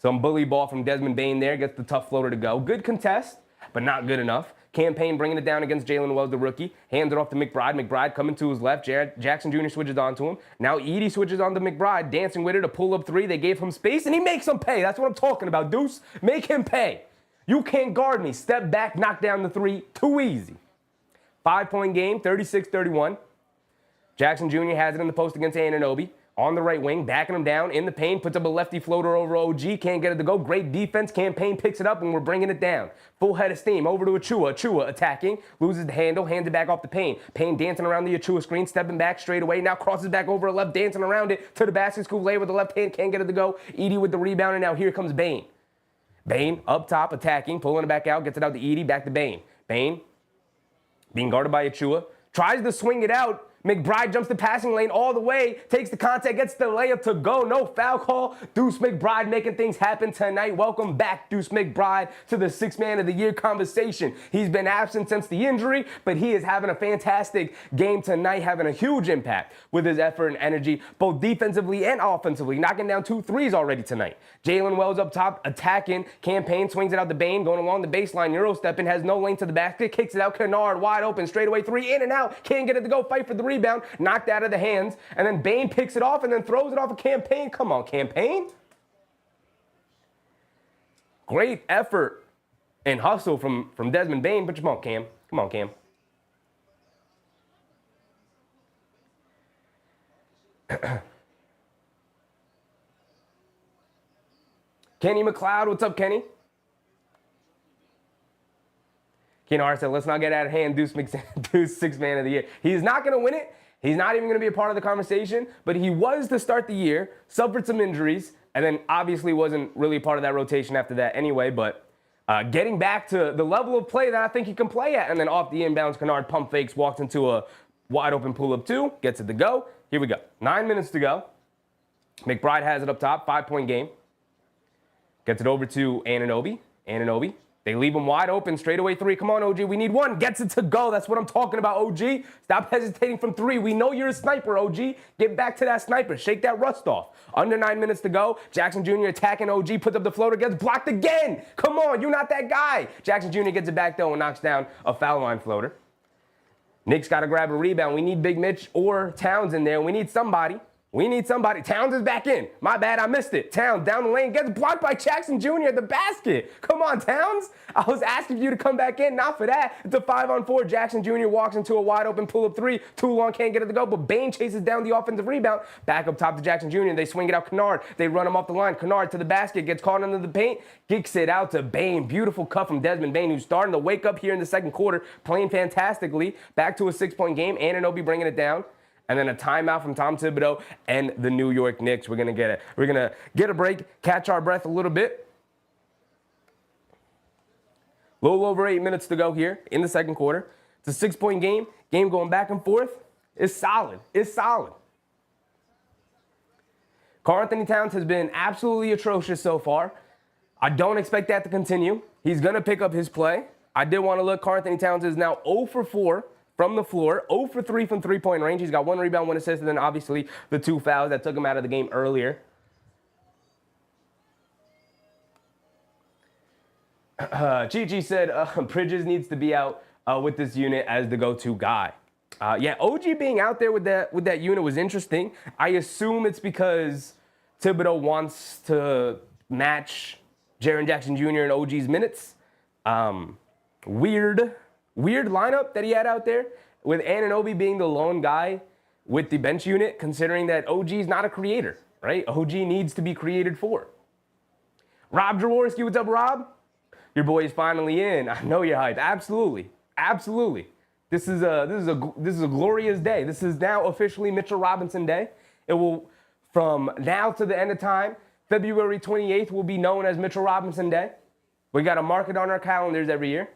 Some bully ball from Desmond Bane there, gets the tough floater to go. Good contest, but not good enough. Campaign bringing it down against Jalen Wells, the rookie. Hands it off to McBride. McBride coming to his left. Jackson Jr. switches on to him. Now Edie switches on to McBride, dancing with it, a pull-up three. They gave him space, and he makes him pay. That's what I'm talking about, Deuce. Make him pay. You can't guard me. Step back, knock down the three. Too easy. 5-point game, 36-31. Jackson Jr. has it in the post against Anunoby. On the right wing, backing him down in the paint, puts up a lefty floater over OG, can't get it to go. Great defense. Campaign picks it up, and we're bringing it down. Full head of steam over to Achua. Achua attacking, loses the handle, hands it back off the Payne. Payne dancing around the Achua screen, stepping back straight away. Now crosses back over a left, dancing around it to the basket. Scoop lay with the left hand, can't get it to go. Edie with the rebound, and now here comes Bane. Bane up top, attacking, pulling it back out, gets it out to Edie, back to Bane. Bane being guarded by Achua, tries to swing it out. McBride jumps the passing lane all the way, takes the contact, gets the layup to go. No foul call. Deuce McBride making things happen tonight. Welcome back, Deuce McBride, to the Sixth Man of the Year conversation. He's been absent since the injury, but he is having a fantastic game tonight, having a huge impact with his effort and energy, both defensively and offensively, knocking down 2 threes already tonight. Jalen Wells up top, attacking. Campaign swings it out the Bane, going along the baseline, Euro stepping, has no lane to the basket, kicks it out. Kennard wide open, straightaway three, in and out. Can't get it to go, fight for the rebound, knocked out of the hands, and then Bane picks it off and then throws it off a Campaign. Come on, Campaign. Great effort and hustle from Desmond Bane, but come on, Cam. Come on, Cam. Kenny McLeod, what's up, Kenny? Keenan Hart said, let's not get out of hand, Deuce Sixth Man of the Year. He's not going to win it. He's not even going to be a part of the conversation, but he was to start the year, suffered some injuries, and then obviously wasn't really a part of that rotation after that anyway, but getting back to the level of play that I think he can play at, and then off the inbounds, Kennard pump fakes, walks into a wide open pull-up 2, gets it to go. Here we go. 9 minutes to go. McBride has it up top, 5-point game. Gets it over to Anunoby. Anunoby. They leave him wide open, straightaway three. Come on, OG, we need one. Gets it to go. That's what I'm talking about, OG. Stop hesitating from three. We know you're a sniper, OG. Get back to that sniper. Shake that rust off. Under 9 minutes to go. Jackson Jr. attacking OG, puts up the floater, gets blocked again. Come on, you're not that guy. Jackson Jr. gets it back, though, and knocks down a foul line floater. Knicks got to grab a rebound. We need Big Mitch or Towns in there. We need somebody. We need somebody. Towns is back in. My bad, I missed it. Towns down the lane, gets blocked by Jackson Jr. at the basket. Come on, Towns. I was asking you to come back in. Not for that. It's a 5-on-4. Jackson Jr. walks into a wide open pull-up three. Too long, can't get it to go, but Bane chases down the offensive rebound. Back up top to Jackson Jr. They swing it out Kennard. They run him off the line. Kennard to the basket, gets caught under the paint, kicks it out to Bane. Beautiful cut from Desmond Bane, who's starting to wake up here in the second quarter, playing fantastically. Back to a 6-point game. Anunoby bringing it down. And then a timeout from Tom Thibodeau and the New York Knicks. We're gonna get a break, catch our breath a little bit. A little over 8 minutes to go here in the second quarter. It's a 6-point game. Game going back and forth. It's solid. It's solid. Karl-Anthony Towns has been absolutely atrocious so far. I don't expect that to continue. He's gonna pick up his play. I did want to look. Karl-Anthony Towns is now 0 for 4. From the floor, 0 for 3 from three-point range. He's got 1 rebound, 1 assist, and then obviously the 2 fouls that took him out of the game earlier. Chi said Bridges needs to be out with this unit as the go-to guy. Yeah, OG being out there with that unit was interesting. I assume it's because Thibodeau wants to match Jaren Jackson Jr. and OG's minutes. Weird lineup that he had out there with Anunoby being the lone guy with the bench unit, considering that OG is not a creator, right? OG needs to be created for. Rob Jaworski, what's up, Rob? Your boy is finally in. I know you're hyped. Absolutely. Absolutely. This is a glorious day. This is now officially Mitchell Robinson Day. It will, from now to the end of time, February 28th will be known as Mitchell Robinson Day. We got to mark it on our calendars every year.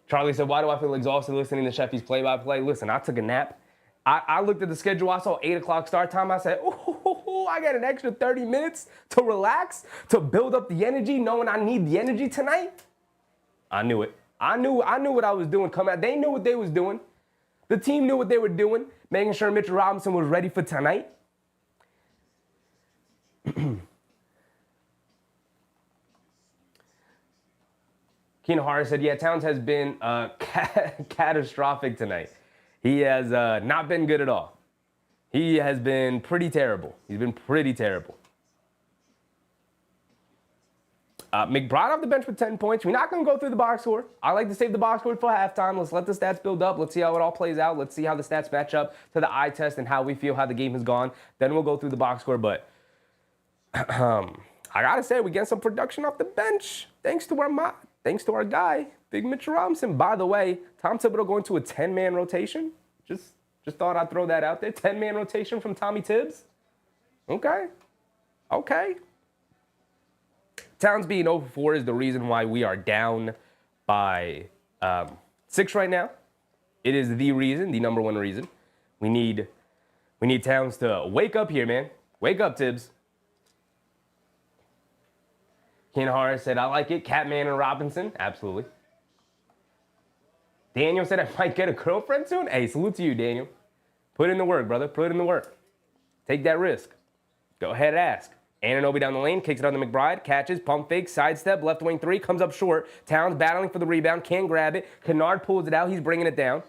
Charlie said, why do I feel exhausted listening to Sheffy's play-by-play? Listen, I took a nap. I looked at the schedule. I saw 8 o'clock start time. I said, ooh, I got an extra 30 minutes to relax, to build up the energy, knowing I need the energy tonight. I knew it. I knew what I was doing coming out. They knew what they was doing. The team knew what they were doing, making sure Mitchell Robinson was ready for tonight. Keenan Hart said, yeah, Towns has been catastrophic tonight. He has not been good at all. He has been pretty terrible. He's been pretty terrible. McBride off the bench with 10 points. We're not going to go through the box score. I like to save the box score for halftime. Let's let the stats build up. Let's see how it all plays out. Let's see how the stats match up to the eye test and how we feel how the game has gone. Then we'll go through the box score. But I got to say, we get some production off the bench thanks to our guy, Big Mitchell Robinson. By the way, Tom Thibodeau going to a 10-man rotation. Just thought I'd throw that out there. 10-man rotation from Tommy Tibbs. Okay. Towns being 0 for 4 is the reason why we are down by 6 right now. It is the reason, the number one reason. We need Towns to wake up here, man. Wake up, Tibbs. Ken Harris said, I like it. Catman and Robinson. Absolutely. Daniel said, I might get a girlfriend soon. Hey, salute to you, Daniel. Put in the work, brother. Put in the work. Take that risk. Go ahead and ask. Anunoby down the lane, kicks it on to McBride, catches, pump fake, sidestep, left wing 3, comes up short. Towns battling for the rebound, can't grab it. Kennard pulls it out. He's bringing it down.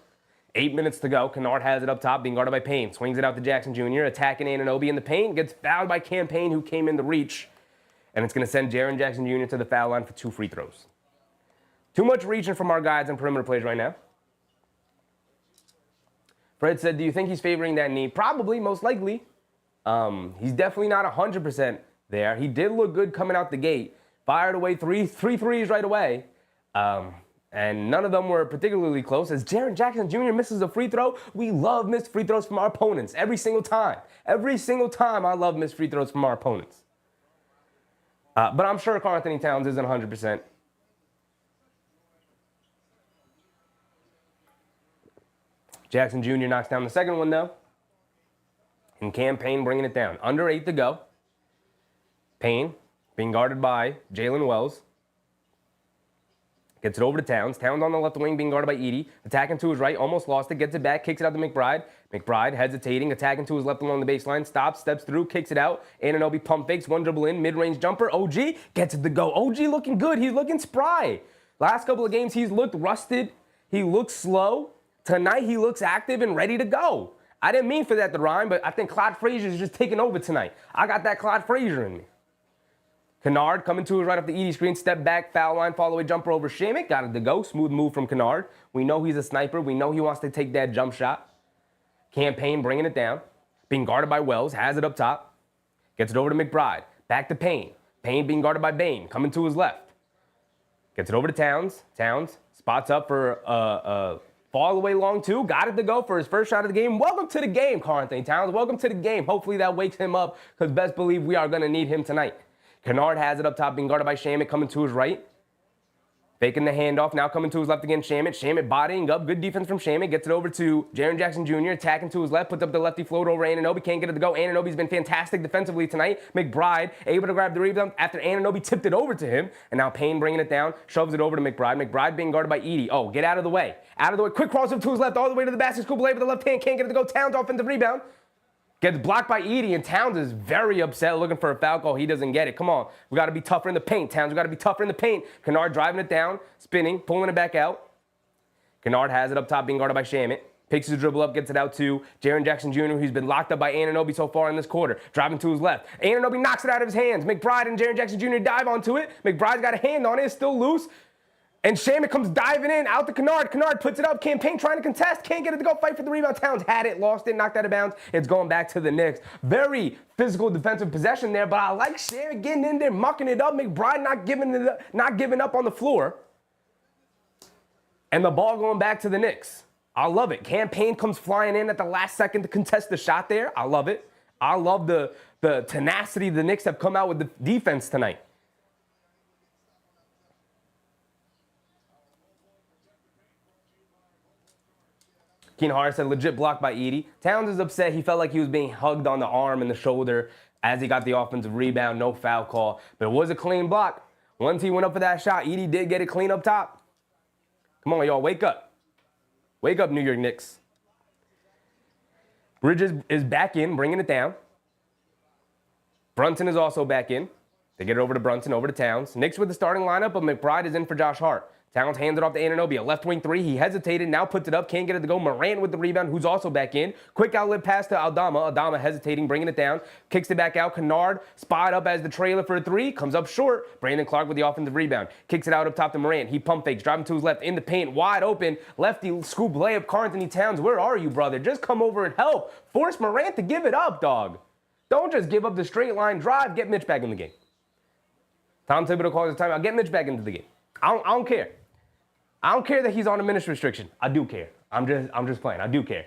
8 minutes to go. Kennard has it up top, being guarded by Payne. Swings it out to Jackson Jr., attacking Anunoby in the paint. Gets fouled by Cam Payne, who came in the reach. And it's going to send Jaren Jackson Jr. to the foul line for 2 free throws. Too much reaching from our guys and perimeter plays right now. Fred said, do you think he's favoring that knee? Probably, most likely. He's definitely not 100% there. He did look good coming out the gate. Fired away three threes right away. And none of them were particularly close. As Jaren Jackson Jr. misses a free throw, we love missed free throws from our opponents every single time. Every single time I love missed free throws from our opponents. But I'm sure Karl-Anthony Towns isn't 100%. Jackson Jr. knocks down the second one, though. And Payne bringing it down. Under 8 to go. Payne being guarded by Jalen Wells. Gets it over to Towns. Towns on the left wing being guarded by Edey. Attacking to his right. Almost lost it. Gets it back. Kicks it out to McBride. McBride hesitating. Attacking to his left along the baseline. Stops. Steps through. Kicks it out. Anunoby pump fakes. One dribble in. Mid-range jumper. OG gets it to go. OG looking good. He's looking spry. Last couple of games he's looked rusted. He looks slow. Tonight he looks active and ready to go. I didn't mean for that to rhyme, but I think Clyde Frazier is just taking over tonight. I got that Clyde Frazier in me. Kennard coming to his right off the Edey screen, step back, foul line, follow away jumper over Shamet. Got it to go. Smooth move from Kennard. We know he's a sniper. We know he wants to take that jump shot. Payne bringing it down. Being guarded by Wells. Has it up top. Gets it over to McBride. Back to Payne. Payne being guarded by Bane. Coming to his left. Gets it over to Towns. Towns spots up for fall away long two. Got it to go for his first shot of the game. Welcome to the game, Karl-Anthony Towns. Welcome to the game. Hopefully that wakes him up because best believe we are going to need him tonight. Kennard has it up top, being guarded by Shamet, coming to his right. Faking the handoff, now coming to his left again, Shamet. Shamet bodying up, good defense from Shamet. Gets it over to Jaren Jackson Jr., attacking to his left, puts up the lefty float over Anunoby. Can't get it to go. Anunoby's been fantastic defensively tonight. McBride able to grab the rebound after Anunoby tipped it over to him. And now Payne bringing it down, shoves it over to McBride. McBride being guarded by Edey. Oh, get out of the way. Out of the way. Quick crossover to his left, all the way to the basket. Scoop lay with the left hand. Can't get it to go. Towns offensive rebound. Gets blocked by Edey, and Towns is very upset looking for a foul call. He doesn't get it. Come on. We got to be tougher in the paint. Towns, we got to be tougher in the paint. Kennard driving it down, spinning, pulling it back out. Kennard has it up top, being guarded by Shamet. Picks his dribble up, gets it out to Jaren Jackson Jr., who's been locked up by Anunoby so far in this quarter. Driving to his left. Anunoby knocks it out of his hands. McBride and Jaren Jackson Jr. dive onto it. McBride's got a hand on it. It's still loose. And Shamet comes diving in, out to Kennard. Kennard puts it up. Payne trying to contest. Can't get it to go. Fight for the rebound. Towns had it, lost it, knocked out of bounds. It's going back to the Knicks. Very physical defensive possession there, but I like Shamet getting in there, mucking it up. McBride not giving up on the floor. And the ball going back to the Knicks. I love it. Payne comes flying in at the last second to contest the shot there. I love it. I love the tenacity the Knicks have come out with the defense tonight. Hart said legit blocked by Edey. Towns is upset. He felt like he was being hugged on the arm and the shoulder as he got the offensive rebound. No foul call. But it was a clean block. Once he went up for that shot, Edey did get it clean up top. Come on, y'all. Wake up. Wake up, New York Knicks. Bridges is back in, bringing it down. Brunson is also back in. They get it over to Brunson, over to Towns. Knicks with the starting lineup, but McBride is in for Josh Hart. Towns hands it off to Anunoby, a left wing three. He hesitated, now puts it up, can't get it to go. Morant with the rebound, who's also back in. Quick outlet pass to Aldama. Aldama hesitating, bringing it down. Kicks it back out. Kennard spot up as the trailer for a three. Comes up short. Brandon Clark with the offensive rebound. Kicks it out up top to Morant. He pump fakes, driving to his left, in the paint, wide open. Lefty scoop layup. Karl-Anthony Towns, where are you, brother? Just come over and help. Force Morant to give it up, dog. Don't just give up the straight line drive. Get Mitch back in the game. Tom Thibodeau calls the timeout. Get Mitch back into the game. I don't care. I don't care that he's on a minutes restriction. I do care. I'm just playing. I do care.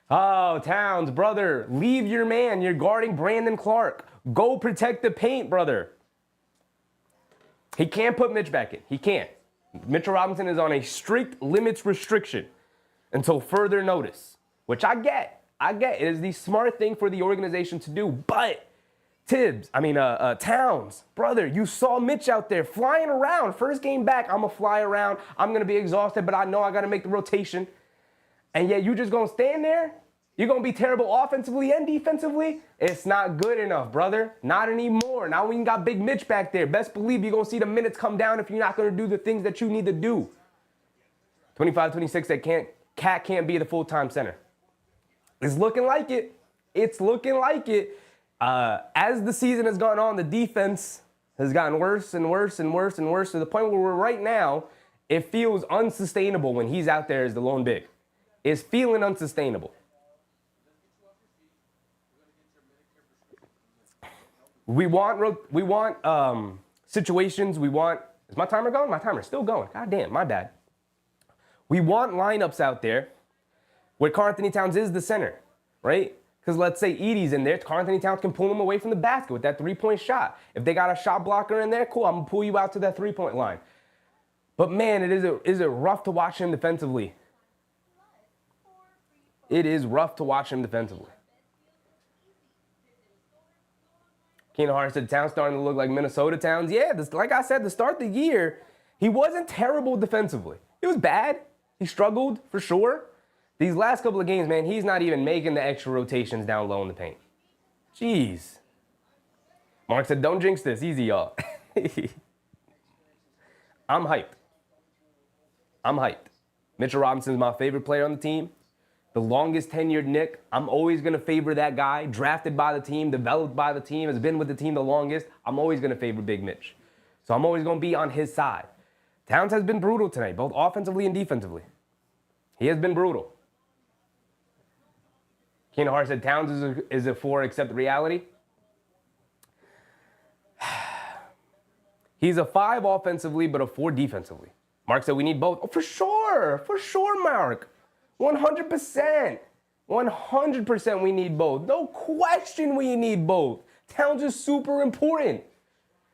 Oh, Towns, brother, leave your man. You're guarding Brandon Clark. Go protect the paint, brother. He can't put Mitch back in. He can't. Mitchell Robinson is on a strict limits restriction until further notice, which I get. It is the smart thing for the organization to do, but Towns, brother, you saw Mitch out there flying around. First game back, I'm going to fly around. I'm going to be exhausted, but I know I got to make the rotation. And yet you just going to stand there? You're going to be terrible offensively and defensively? It's not good enough, brother. Not anymore. Now we got Big Mitch back there. Best believe you're going to see the minutes come down if you're not going to do the things that you need to do. 25-26, that Cat can't be the full-time center. It's looking like it. It's looking like it. As the season has gone on, the defense has gotten worse and worse and worse and worse to the point where we're right now, it feels unsustainable when he's out there as the lone big. It's feeling unsustainable. We want situations. Is my timer going? My timer's still going. God damn, my bad. We want lineups out there where Karl-Anthony Towns is the center, right? Because let's say Edey's in there, Karl-Anthony Towns can pull him away from the basket with that three-point shot. If they got a shot blocker in there, cool, I'm going to pull you out to that three-point line. But man, is it rough to watch him defensively. It is rough to watch him defensively. Keenan Hart said Towns starting to look like Minnesota Towns. Yeah, like I said, to start the year, he wasn't terrible defensively. He was bad. He struggled for sure. These last couple of games, man, he's not even making the extra rotations down low in the paint. Jeez. Mark said, don't jinx this. Easy, y'all. I'm hyped. I'm hyped. Mitchell Robinson's my favorite player on the team. The longest tenured Knick. I'm always going to favor that guy. Drafted by the team, developed by the team, has been with the team the longest. I'm always going to favor Big Mitch. So I'm always going to be on his side. Towns has been brutal tonight, both offensively and defensively. He has been brutal. Keenan Hart said Towns is a 4 except reality. He's a 5 offensively, but a 4 defensively. Mark said we need both. Oh, for sure, Mark. 100%. 100% we need both. No question we need both. Towns is super important.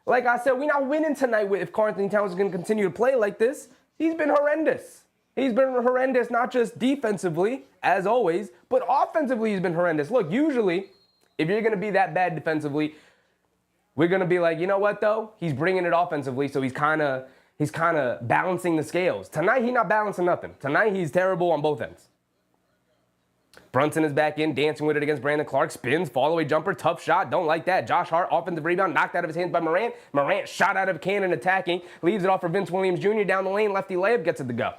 Like I said, we're not winning tonight if Karl-Anthony Towns is going to continue to play like this. He's been horrendous. He's been horrendous, not just defensively, as always, but offensively he's been horrendous. Look, usually, if you're going to be that bad defensively, we're going to be like, you know what, though? He's bringing it offensively, so he's kind of balancing the scales. Tonight, he's not balancing nothing. Tonight, he's terrible on both ends. Brunson is back in, dancing with it against Brandon Clark. Spins, fall-away jumper, tough shot. Don't like that. Josh Hart, offensive rebound, knocked out of his hands by Morant. Morant shot out of a cannon, attacking. Leaves it off for Vince Williams Jr. down the lane. Lefty layup, gets it to go.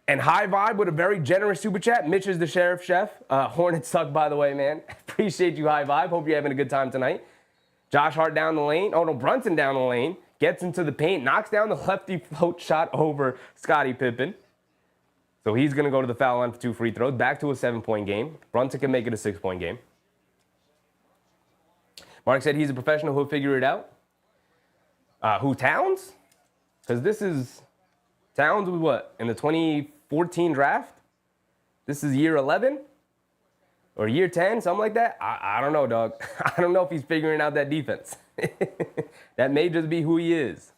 And High Vibe with a very generous super chat. Mitch is the sheriff chef. Hornets suck, by the way, man. Appreciate you, High Vibe. Hope you're having a good time tonight. Josh Hart down the lane. Oh, no, Brunson down the lane. Gets into the paint, knocks down the lefty float shot over Scottie Pippen. So he's going to go to the foul line for 2 free throws. Back to a 7-point game. Brunson can make it a 6-point game. Mark said he's a professional who'll figure it out. Who, Towns? Because this is... Towns was what? In the 2014 draft? This is year 11? Or year 10? Something like that? I don't know, dog. I don't know if he's figuring out that defense. That may just be who he is.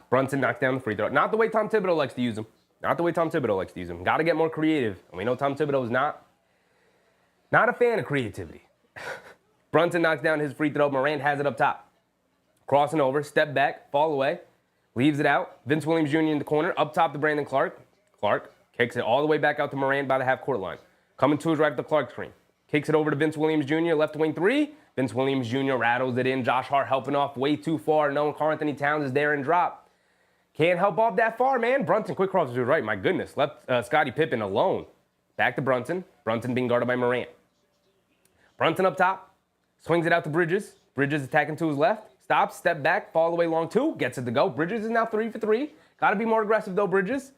Brunson knocked down the free throw. Not the way Tom Thibodeau likes to use him. Not the way Tom Thibodeau likes to use him. Got to get more creative. And we know Tom Thibodeau is not a fan of creativity. Brunson knocks down his free throw. Morant has it up top. Crossing over, step back, fall away. Leaves it out. Vince Williams Jr. in the corner. Up top to Brandon Clark. Clark kicks it all the way back out to Morant by the half-court line. Coming to his right at the Clark screen. Kicks it over to Vince Williams Jr., left wing 3. Vince Williams Jr. rattles it in. Josh Hart helping off way too far. Knowing Karl-Anthony Towns is there and drop. Can't help off that far, man. Brunson, quick cross to the right. My goodness. Left Scottie Pippen alone. Back to Brunson. Brunson being guarded by Morant. Brunson up top. Swings it out to Bridges. Bridges attacking to his left. Stops, step back, fall away long 2. Gets it to go. Bridges is now 3 for 3. Got to be more aggressive, though, Bridges.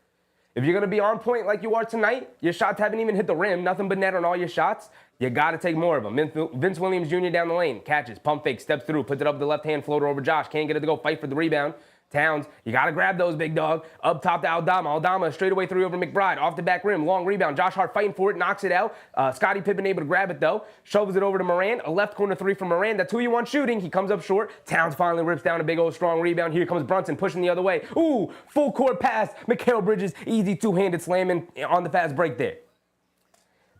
If you're going to be on point like you are tonight, your shots haven't even hit the rim. Nothing but net on all your shots. You got to take more of them. Vince Williams Jr. down the lane. Catches, pump fake, steps through, puts it up the left-hand floater over Josh. Can't get it to go. Fight for the rebound. Towns, you got to grab those, big dog. Up top to Aldama. Aldama straightaway 3 over McBride. Off the back rim. Long rebound. Josh Hart fighting for it. Knocks it out. Scottie Pippen able to grab it, though. Shoves it over to Morant. A left corner 3 from Morant. That's who you want shooting. He comes up short. Towns finally rips down a big old strong rebound. Here comes Brunson pushing the other way. Ooh, full court pass. Mikal Bridges, easy 2-handed slamming on the fast break there.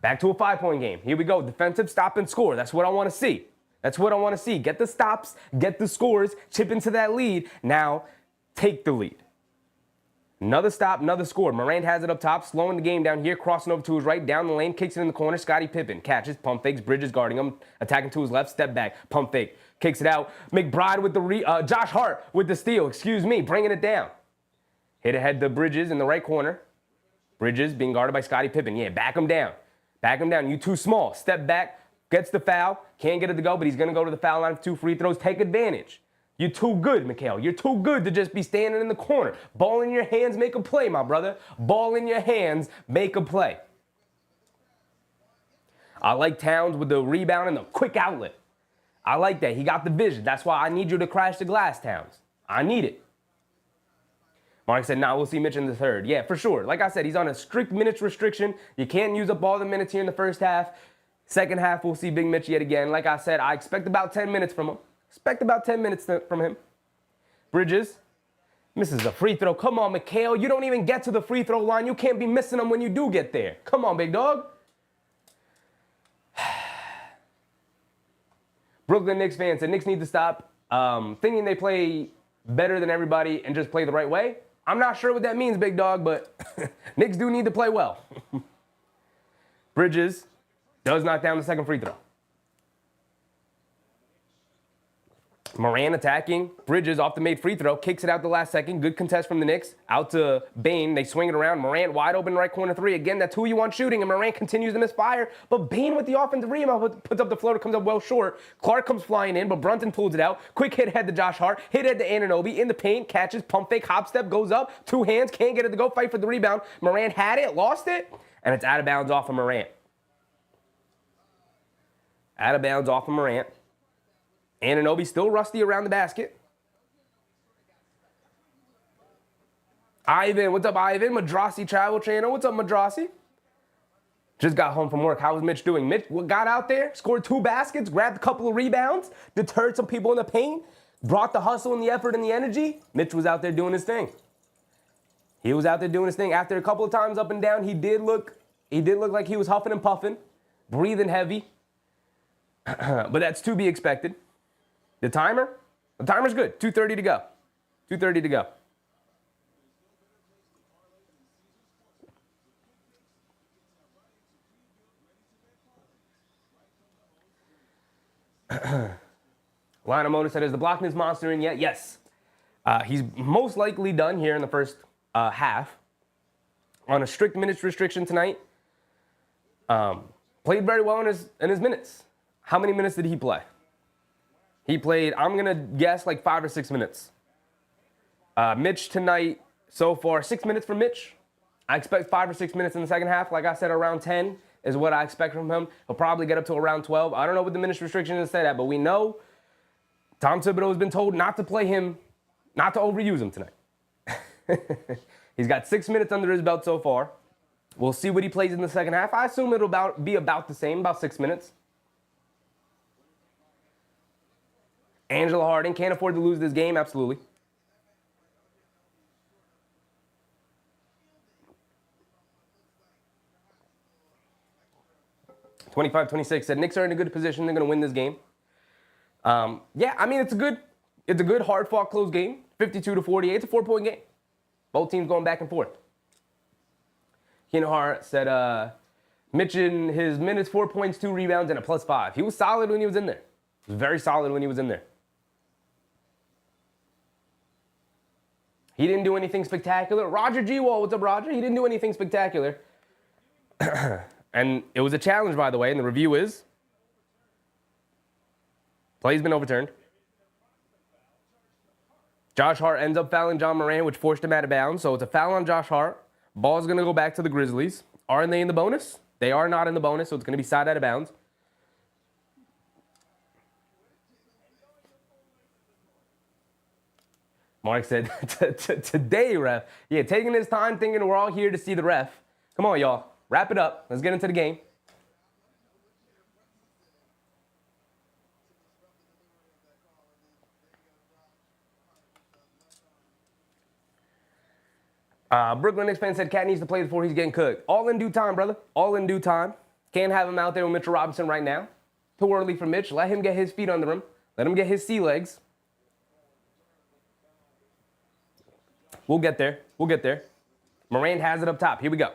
Back to a 5-point game. Here we go. Defensive stop and score. That's what I want to see. That's what I want to see. Get the stops. Get the scores. Chip into that lead. Now, take the lead. Another stop, another score. Morant has it up top, slowing the game down here, crossing over to his right, down the lane, kicks it in the corner. Scottie Pippen catches, pump fakes, Bridges guarding him, attacking to his left, step back, pump fake, kicks it out. McBride with the Josh Hart with the steal, bringing it down. Hit ahead to Bridges in the right corner. Bridges being guarded by Scottie Pippen. Yeah, back him down. Back him down. You too small. Step back, gets the foul, can't get it to go, but he's going to go to the foul line for 2 free throws. Take advantage. You're too good, Mikal. You're too good to just be standing in the corner. Ball in your hands, make a play, my brother. Ball in your hands, make a play. I like Towns with the rebound and the quick outlet. I like that. He got the vision. That's why I need you to crash the glass, Towns. I need it. Mark said, we'll see Mitch in the third. Yeah, for sure. Like I said, he's on a strict minutes restriction. You can't use up all the minutes here in the first half. Second half, we'll see Big Mitch yet again. Like I said, I expect about 10 minutes from him. Expect about 10 minutes from him. Bridges Misses a free throw. Come on, Mikhail. You don't even get to the free throw line. You can't be missing them when you do get there. Come on, big dog. Brooklyn Knicks fans said Knicks need to stop thinking they play better than everybody and just play the right way. I'm not sure what that means, big dog, but Knicks do need to play well. Bridges does knock down the second free throw. Morant attacking. Bridges off the made free throw. Kicks it out the last second. Good contest from the Knicks. Out to Bane. They swing it around. Morant wide open right corner three. Again, that's who you want shooting. And Morant continues to misfire. But Bane with the offensive rebound puts up the floater. Comes up well short. Clark comes flying in, but Brunson pulls it out. Quick hit head to Josh Hart. Hit head to Anunoby. In the paint. Catches. Pump fake. Hop step. Goes up. Two hands. Can't get it to go. Fight for the rebound. Morant had it. Lost it. And it's out of bounds off of Morant. Out of bounds off of Morant. Anunoby still rusty around the basket. Ivan, what's up, Ivan? Madrasi Travel Channel, what's up, Madrasi? Just got home from work. How was Mitch doing? Mitch got out there, scored 2 baskets, grabbed a couple of rebounds, deterred some people in the paint, brought the hustle and the effort and the energy. Mitch was out there doing his thing. He was out there doing his thing. After a couple of times up and down, he did look like he was huffing and puffing, breathing heavy. But that's to be expected. The timer's good. 2:30 to go. 2:30 to go. Lionel Motor said, is the Blockness monster in yet? Yes. He's most likely done here in the first half. On a strict minutes restriction tonight. Played very well in his minutes. How many minutes did he play? He played, I'm going to guess, like 5 or 6 minutes. Mitch tonight, so far, 6 minutes from Mitch. I expect 5 or 6 minutes in the second half. Like I said, around 10 is what I expect from him. He'll probably get up to around 12. I don't know what the minutes restriction is set at, but we know Tom Thibodeau has been told not to play him, not to overuse him tonight. He's got 6 minutes under his belt so far. We'll see what he plays in the second half. I assume it'll be about the same, about 6 minutes. Angela Harding can't afford to lose this game, absolutely. (25-26) said Knicks are in a good position. They're going to win this game. Yeah, I mean it's a good hard-fought close game. 52-48. It's a 4-point game. Both teams going back and forth. Keenan Hart said Mitch in his minutes, 4 points, 2 rebounds, and a +5. He was solid when he was in there. He was very solid when he was in there. He didn't do anything spectacular. Roger G. Wall, what's up, Roger? He didn't do anything spectacular. And it was a challenge, by the way, and the review is play's been overturned. Josh Hart ends up fouling Ja Morant, which forced him out of bounds. So it's a foul on Josh Hart. Ball's going to go back to the Grizzlies. Are they in the bonus? They are not in the bonus, so it's going to be side out of bounds. Mark said, today, ref. Yeah, taking his time, thinking we're all here to see the ref. Come on, y'all. Wrap it up. Let's get into the game. Brooklyn Knicks fan said Cat needs to play before he's getting cooked. All in due time, brother. All in due time. Can't have him out there with Mitchell Robinson right now. Too early for Mitch. Let him get his feet under him. Let him get his sea legs. We'll get there. We'll get there. Morant has it up top. Here we go.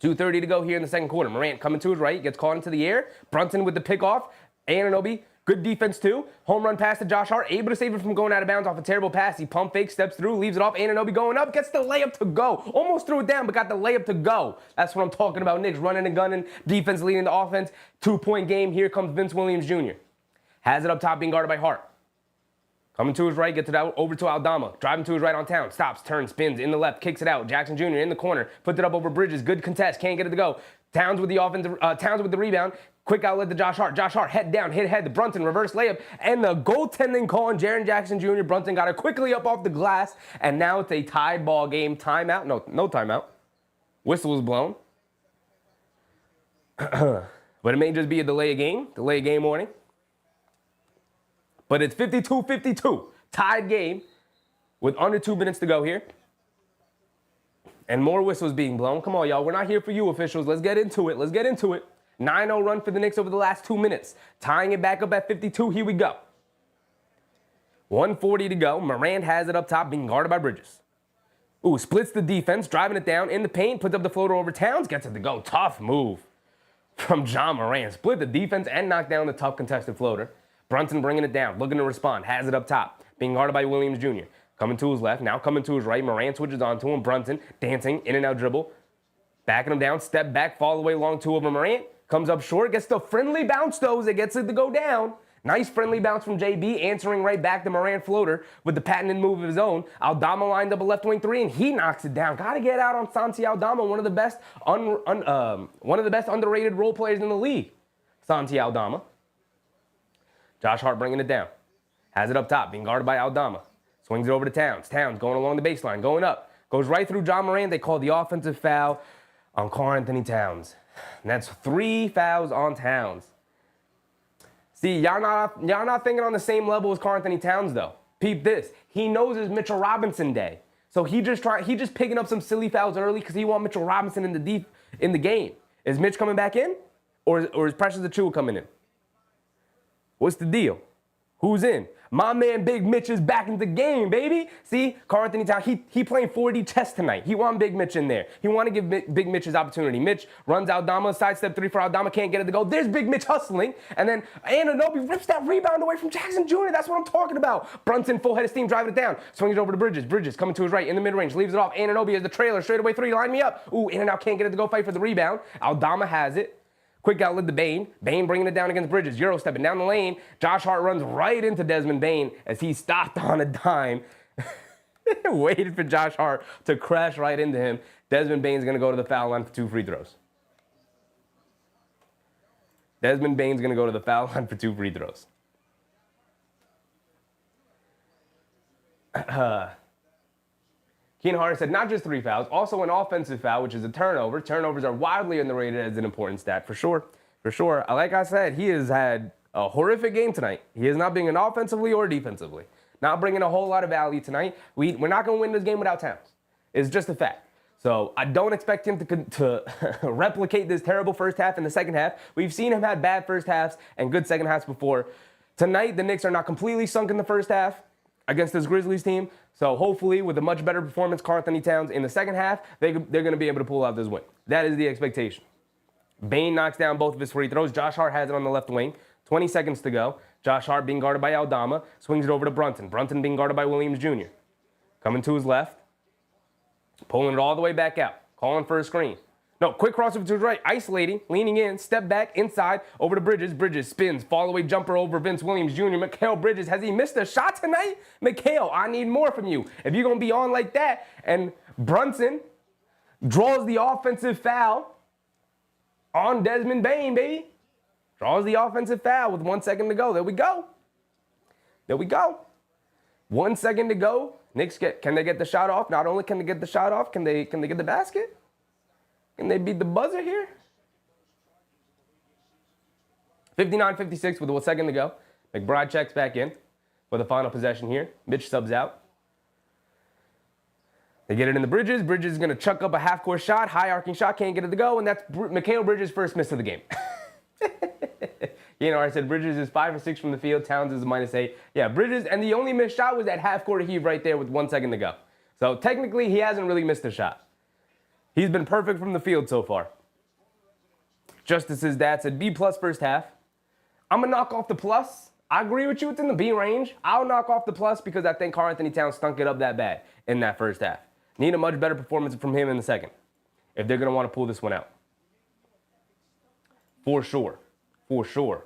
2:30 to go here in the second quarter. Morant coming to his right. Gets caught into the air. Brunson with the pick off. Anunoby. Good defense, too. Home run pass to Josh Hart. Able to save it from going out of bounds off a terrible pass. He pump fake, steps through, leaves it off. Anunoby going up. Gets the layup to go. Almost threw it down, but got the layup to go. That's what I'm talking about. Knicks running and gunning. Defense leading the offense. 2-point game. Here comes Vince Williams Jr. Has it up top, being guarded by Hart. Coming to his right, gets it out over to Aldama. Driving to his right on town. Stops, turns, spins, in the left, kicks it out. Jackson Jr. in the corner. Puts it up over Bridges. Good contest. Can't get it to go. Towns with the offensive. Towns with the rebound. Quick outlet to Josh Hart. Josh Hart head down, hit head to Brunson. Reverse layup. And the goaltending call on Jaren Jackson Jr. Brunson got it quickly up off the glass. And now it's a tied ball game. Timeout. No timeout. Whistle was blown. But it may just be a delay of game. Delay of game warning. But it's 52-52. Tied game. with under 2 minutes to go here. And more whistles being blown. Come on, y'all. We're not here for you, officials. Let's get into it. Let's get into it. 9-0 run for the Knicks over the last 2 minutes. Tying it back up at 52. Here we go. 1:40 to go. Morant has it up top, being guarded by Bridges. Ooh, splits the defense, driving it down in the paint, puts up the floater over Towns, gets it to go. Tough move from Ja Morant. Split the defense and knocked down the tough contested floater. Brunson bringing it down, looking to respond, has it up top, being guarded by Williams Jr. Coming to his left, now coming to his right. Morant switches onto him. Brunson dancing, in and out dribble, backing him down, step back, fall away long two over Morant. Comes up short, gets the friendly bounce though as it gets it to go down. Nice friendly bounce from JB, answering right back the Morant floater with the patented move of his own. Aldama lined up a left wing three, and he knocks it down. Got to get out on Santi Aldama, one of the best underrated role players in the league. Santi Aldama. Josh Hart bringing it down. Has it up top, being guarded by Aldama. Swings it over to Towns. Towns going along the baseline, going up. Goes right through Ja Morant. They call the offensive foul on Karl-Anthony Towns. And that's 3 fouls on Towns. See, y'all not thinking on the same level as Karl-Anthony Towns, though. Peep this. He knows it's Mitchell Robinson day. So he just picking up some silly fouls early because he want Mitchell Robinson in the game. Is Mitch coming back in? Or is Precious Achiuwa coming in? What's the deal? Who's in? My man Big Mitch is back in the game, baby. See, Karl-Anthony Towns, he playing 4D chess tonight. He want Big Mitch in there. He want to give Big Mitch his opportunity. Mitch runs Aldama, sidestep three for Aldama, can't get it to go. There's Big Mitch hustling. And then Anunoby rips that rebound away from Jackson Jr. That's what I'm talking about. Brunson, full head of steam, driving it down. Swings it over to Bridges. Bridges coming to his right in the mid-range, leaves it off. Anunoby has the trailer, straight away three, line me up. Ooh, in and out, can't get it to go, fight for the rebound. Aldama has it. Quick outlet to Bane. Bane bringing it down against Bridges. Euro stepping down the lane. Josh Hart runs right into Desmond Bane as he stopped on a dime. Waited for Josh Hart to crash right into him. Desmond Bane's going to go to the foul line for 2 free throws. Desmond Bane's going to go to the foul line for 2 free throws. Keenan Hart said not just 3 fouls, also an offensive foul, which is a turnover. Turnovers are widely underrated as an important stat, for sure. For sure. Like I said, he has had a horrific game tonight. He is not being an offensively or defensively. Not bringing a whole lot of value tonight. We're not going to win this game without Towns. It's just a fact. So I don't expect him to replicate this terrible first half in the second half. We've seen him have bad first halves and good second halves before. Tonight, the Knicks are not completely sunk in the first half against this Grizzlies team. So hopefully, with a much better performance, Karl-Anthony Towns in the second half, they're going to be able to pull out this win. That is the expectation. Bane knocks down both of his free throws. Josh Hart has it on the left wing. 20 seconds to go. Josh Hart being guarded by Aldama. Swings it over to Brunson. Brunson being guarded by Williams Jr. Coming to his left. Pulling it all the way back out. Calling for a screen. No, quick crossover to his right. Isolating. Leaning in. Step back. Inside. Over to Bridges. Bridges spins. Fall away jumper over Vince Williams Jr. Mikal Bridges. Has he missed a shot tonight? Mikal, I need more from you. If you're going to be on like that. And Brunson draws the offensive foul on Desmond Bane, baby. Draws the offensive foul with 1 second to go. There we go. There we go. 1 second to go. Knicks can they get the shot off? Not only can they get the shot off, can they get the basket? Can they beat the buzzer here? 59-56 with 1 second to go. McBride checks back in for the final possession here. Mitch subs out. They get it in the Bridges. Bridges is going to chuck up a half-court shot, high-arcing shot, can't get it to go, and that's Mikal Bridges' first miss of the game. I said Bridges is 5 or 6 from the field. Towns is a -8. Yeah, Bridges, and the only missed shot was that half-court heave right there with 1 second to go. So technically, he hasn't really missed a shot. He's been perfect from the field so far. Justice's dad said B+ first half. I'm going to knock off the plus. I agree with you. It's in the B range. I'll knock off the plus because I think Karl-Anthony Towns stunk it up that bad in that first half. Need a much better performance from him in the second if they're going to want to pull this one out. For sure. For sure.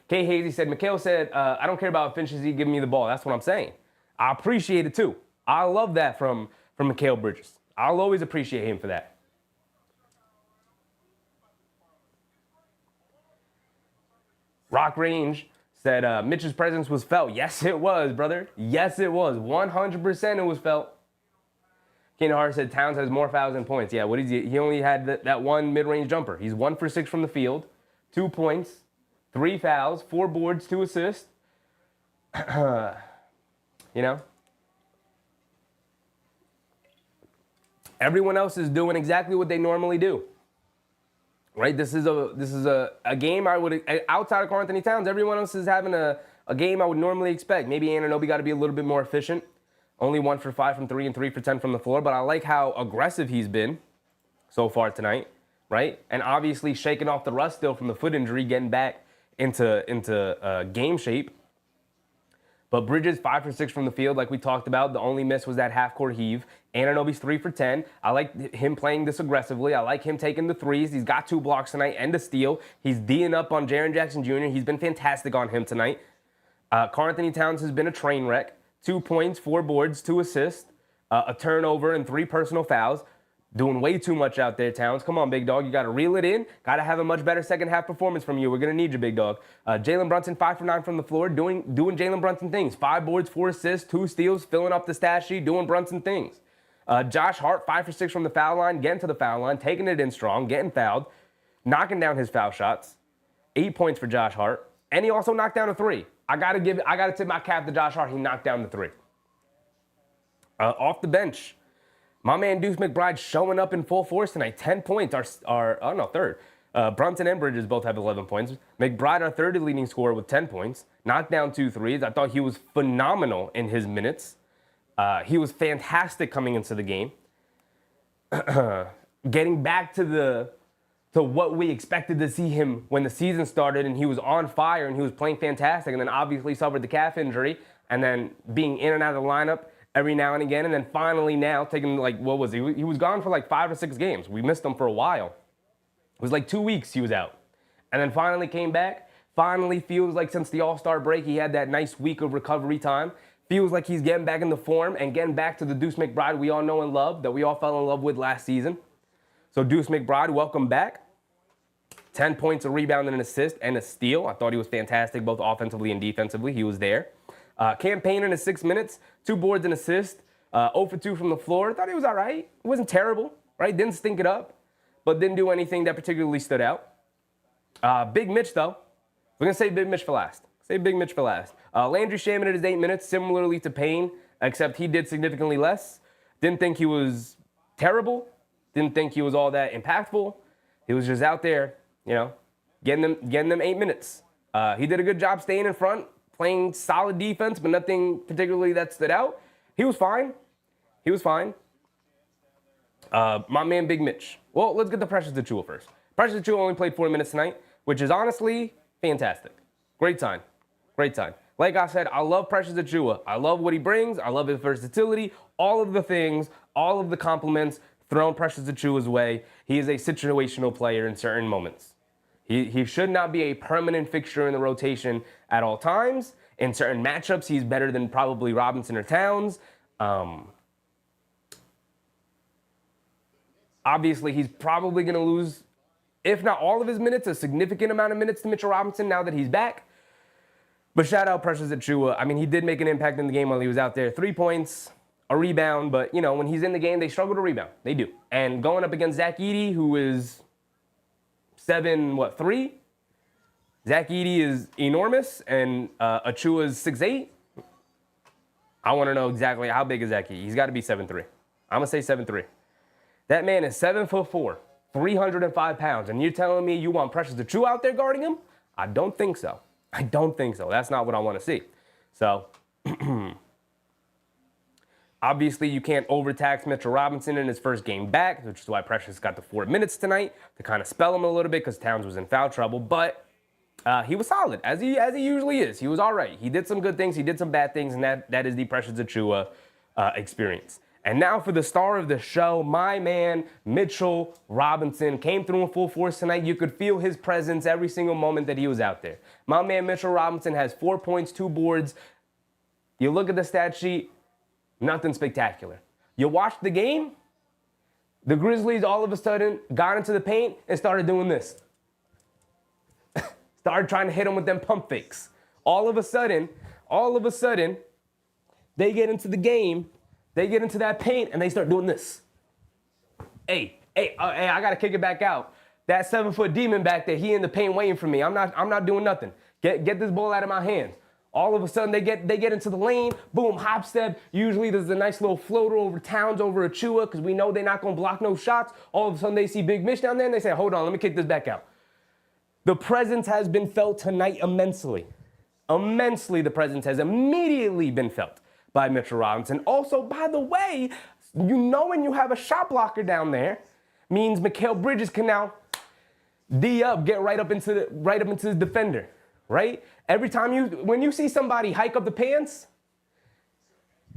K. Hazy said, Mikal said, I don't care about efficiency, give me the ball. That's what I'm saying. I appreciate it too. I love that from Mikal Bridges. I'll always appreciate him for that. Rock Range said Mitch's presence was felt. Yes, it was, brother. Yes, it was. 100% it was felt. Keenan Hart said Towns has more fouls than points. Yeah, what is he? He only had that one mid-range jumper. He's 1 for 6 from the field, 2 points, 3 fouls, 4 boards, 2 assists. Everyone else is doing exactly what they normally do. Right? This is a game I would, outside of Karl Anthony Towns, everyone else is having a game I would normally expect. Maybe Anunoby got to be a little bit more efficient. Only 1 for 5 from 3 and 3 for 10 from the floor, but I like how aggressive he's been so far tonight, right? And obviously shaking off the rust still from the foot injury, getting back into game shape. But Bridges 5 for 6 from the field, like we talked about. The only miss was that half-court heave. Anunoby's 3 for 10. I like him playing this aggressively. I like him taking the threes. He's got 2 blocks tonight and a steal. He's D'ing up on Jaren Jackson Jr. He's been fantastic on him tonight. Karl Anthony Towns has been a train wreck. 2 points, 4 boards, 2 assists, a turnover, and 3 personal fouls. Doing way too much out there, Towns. Come on, big dog. You got to reel it in. Got to have a much better second half performance from you. We're going to need you, big dog. Jalen Brunson, 5 for 9 from the floor, doing Jalen Brunson things. 5 boards, 4 assists, 2 steals, filling up the stat sheet, doing Brunson things. Josh Hart, 5 for 6 from the foul line, getting to the foul line, taking it in strong, getting fouled, knocking down his foul shots. 8 points for Josh Hart. And he also knocked down a 3. I got to tip my cap to Josh Hart. He knocked down the 3. Off the bench, my man Deuce McBride showing up in full force tonight. 10 points, third. Brunson and Bridges both have 11 points. McBride, our third leading scorer with 10 points. Knocked down 2 threes. I thought he was phenomenal in his minutes. He was fantastic coming into the game. Getting back to what we expected to see him when the season started, and he was on fire and he was playing fantastic, and then obviously suffered the calf injury, and then being in and out of the lineup every now and again, and then finally now taking, like, what was he? He was gone for like 5 or 6 games. We missed him for a while. It was like 2 weeks he was out. And then finally came back. Finally feels like since the All-Star break, he had that nice week of recovery time. Feels like he's getting back into form and getting back to the Deuce McBride we all know and love, that we all fell in love with last season. So Deuce McBride, welcome back. 10 points, a rebound, and an assist, and a steal. I thought he was fantastic, both offensively and defensively. He was there. Campaign in his 6 minutes, 2 boards and assist, 0 for 2 from the floor. Thought he was all right. It wasn't terrible, right? Didn't stink it up, but didn't do anything that particularly stood out. Big Mitch, though. We're going to say Big Mitch for last. Landry Shaman at his 8 minutes, similarly to Payne, except he did significantly less. Didn't think he was terrible. Didn't think he was all that impactful. He was just out there, getting them 8 minutes. He did a good job staying in front, playing solid defense, but nothing particularly that stood out. He was fine. My man, Big Mitch. Well, let's get to Precious Achiuwa first. Precious Achiuwa only played 4 minutes tonight, which is honestly fantastic. Great time. Like I said, I love Precious Achiuwa. I love what he brings. I love his versatility. All of the things, all of the compliments thrown Precious Achiuwa's way. He is a situational player in certain moments. He should not be a permanent fixture in the rotation at all times. In certain matchups, he's better than probably Robinson or Towns. Obviously, he's probably going to lose, if not all of his minutes, a significant amount of minutes to Mitchell Robinson now that he's back. But shout out Precious Achiuwa. I mean, he did make an impact in the game while he was out there. 3 points, a rebound, but, when he's in the game, they struggle to rebound. They do. And going up against Zach Edey, who is 7'3"? Zach Edey is enormous, and Achiuwa is 6'8". I want to know exactly how big is Zach Edey. He's got to be 7'3". I'm going to say 7'3". That man is 7'4", 305 pounds, and you're telling me you want Precious Achiuwa out there guarding him? I don't think so. That's not what I want to see. So, obviously, you can't overtax Mitchell Robinson in his first game back, which is why Precious got the 4 minutes tonight to kind of spell him a little bit because Towns was in foul trouble. But he was solid, as he usually is. He was all right. He did some good things. He did some bad things, and that is the Precious Achiuwa experience. And now for the star of the show, my man, Mitchell Robinson, came through in full force tonight. You could feel his presence every single moment that he was out there. My man, Mitchell Robinson, has 4 points, 2 boards. You look at the stat sheet, nothing spectacular. You watch the game, the Grizzlies all of a sudden got into the paint and started doing this. Started trying to hit them with them pump fakes. All of a sudden, they get into the game, they get into that paint, and they start doing this. Hey, I gotta kick it back out. That 7-foot demon back there, he in the paint waiting for me. I'm not doing nothing. Get this ball out of my hands. All of a sudden, they get into the lane, boom, hop step. Usually there's a nice little floater over Towns, over Achua, because we know they're not going to block no shots. All of a sudden, they see Big Mitch down there, and they say, hold on, let me kick this back out. The presence has been felt tonight immensely. Immensely, the presence has immediately been felt by Mitchell Robinson. Also, by the way, you know when you have a shot blocker down there, means Mikal Bridges can now D up, get right up into the defender, right? Every time when you see somebody hike up the pants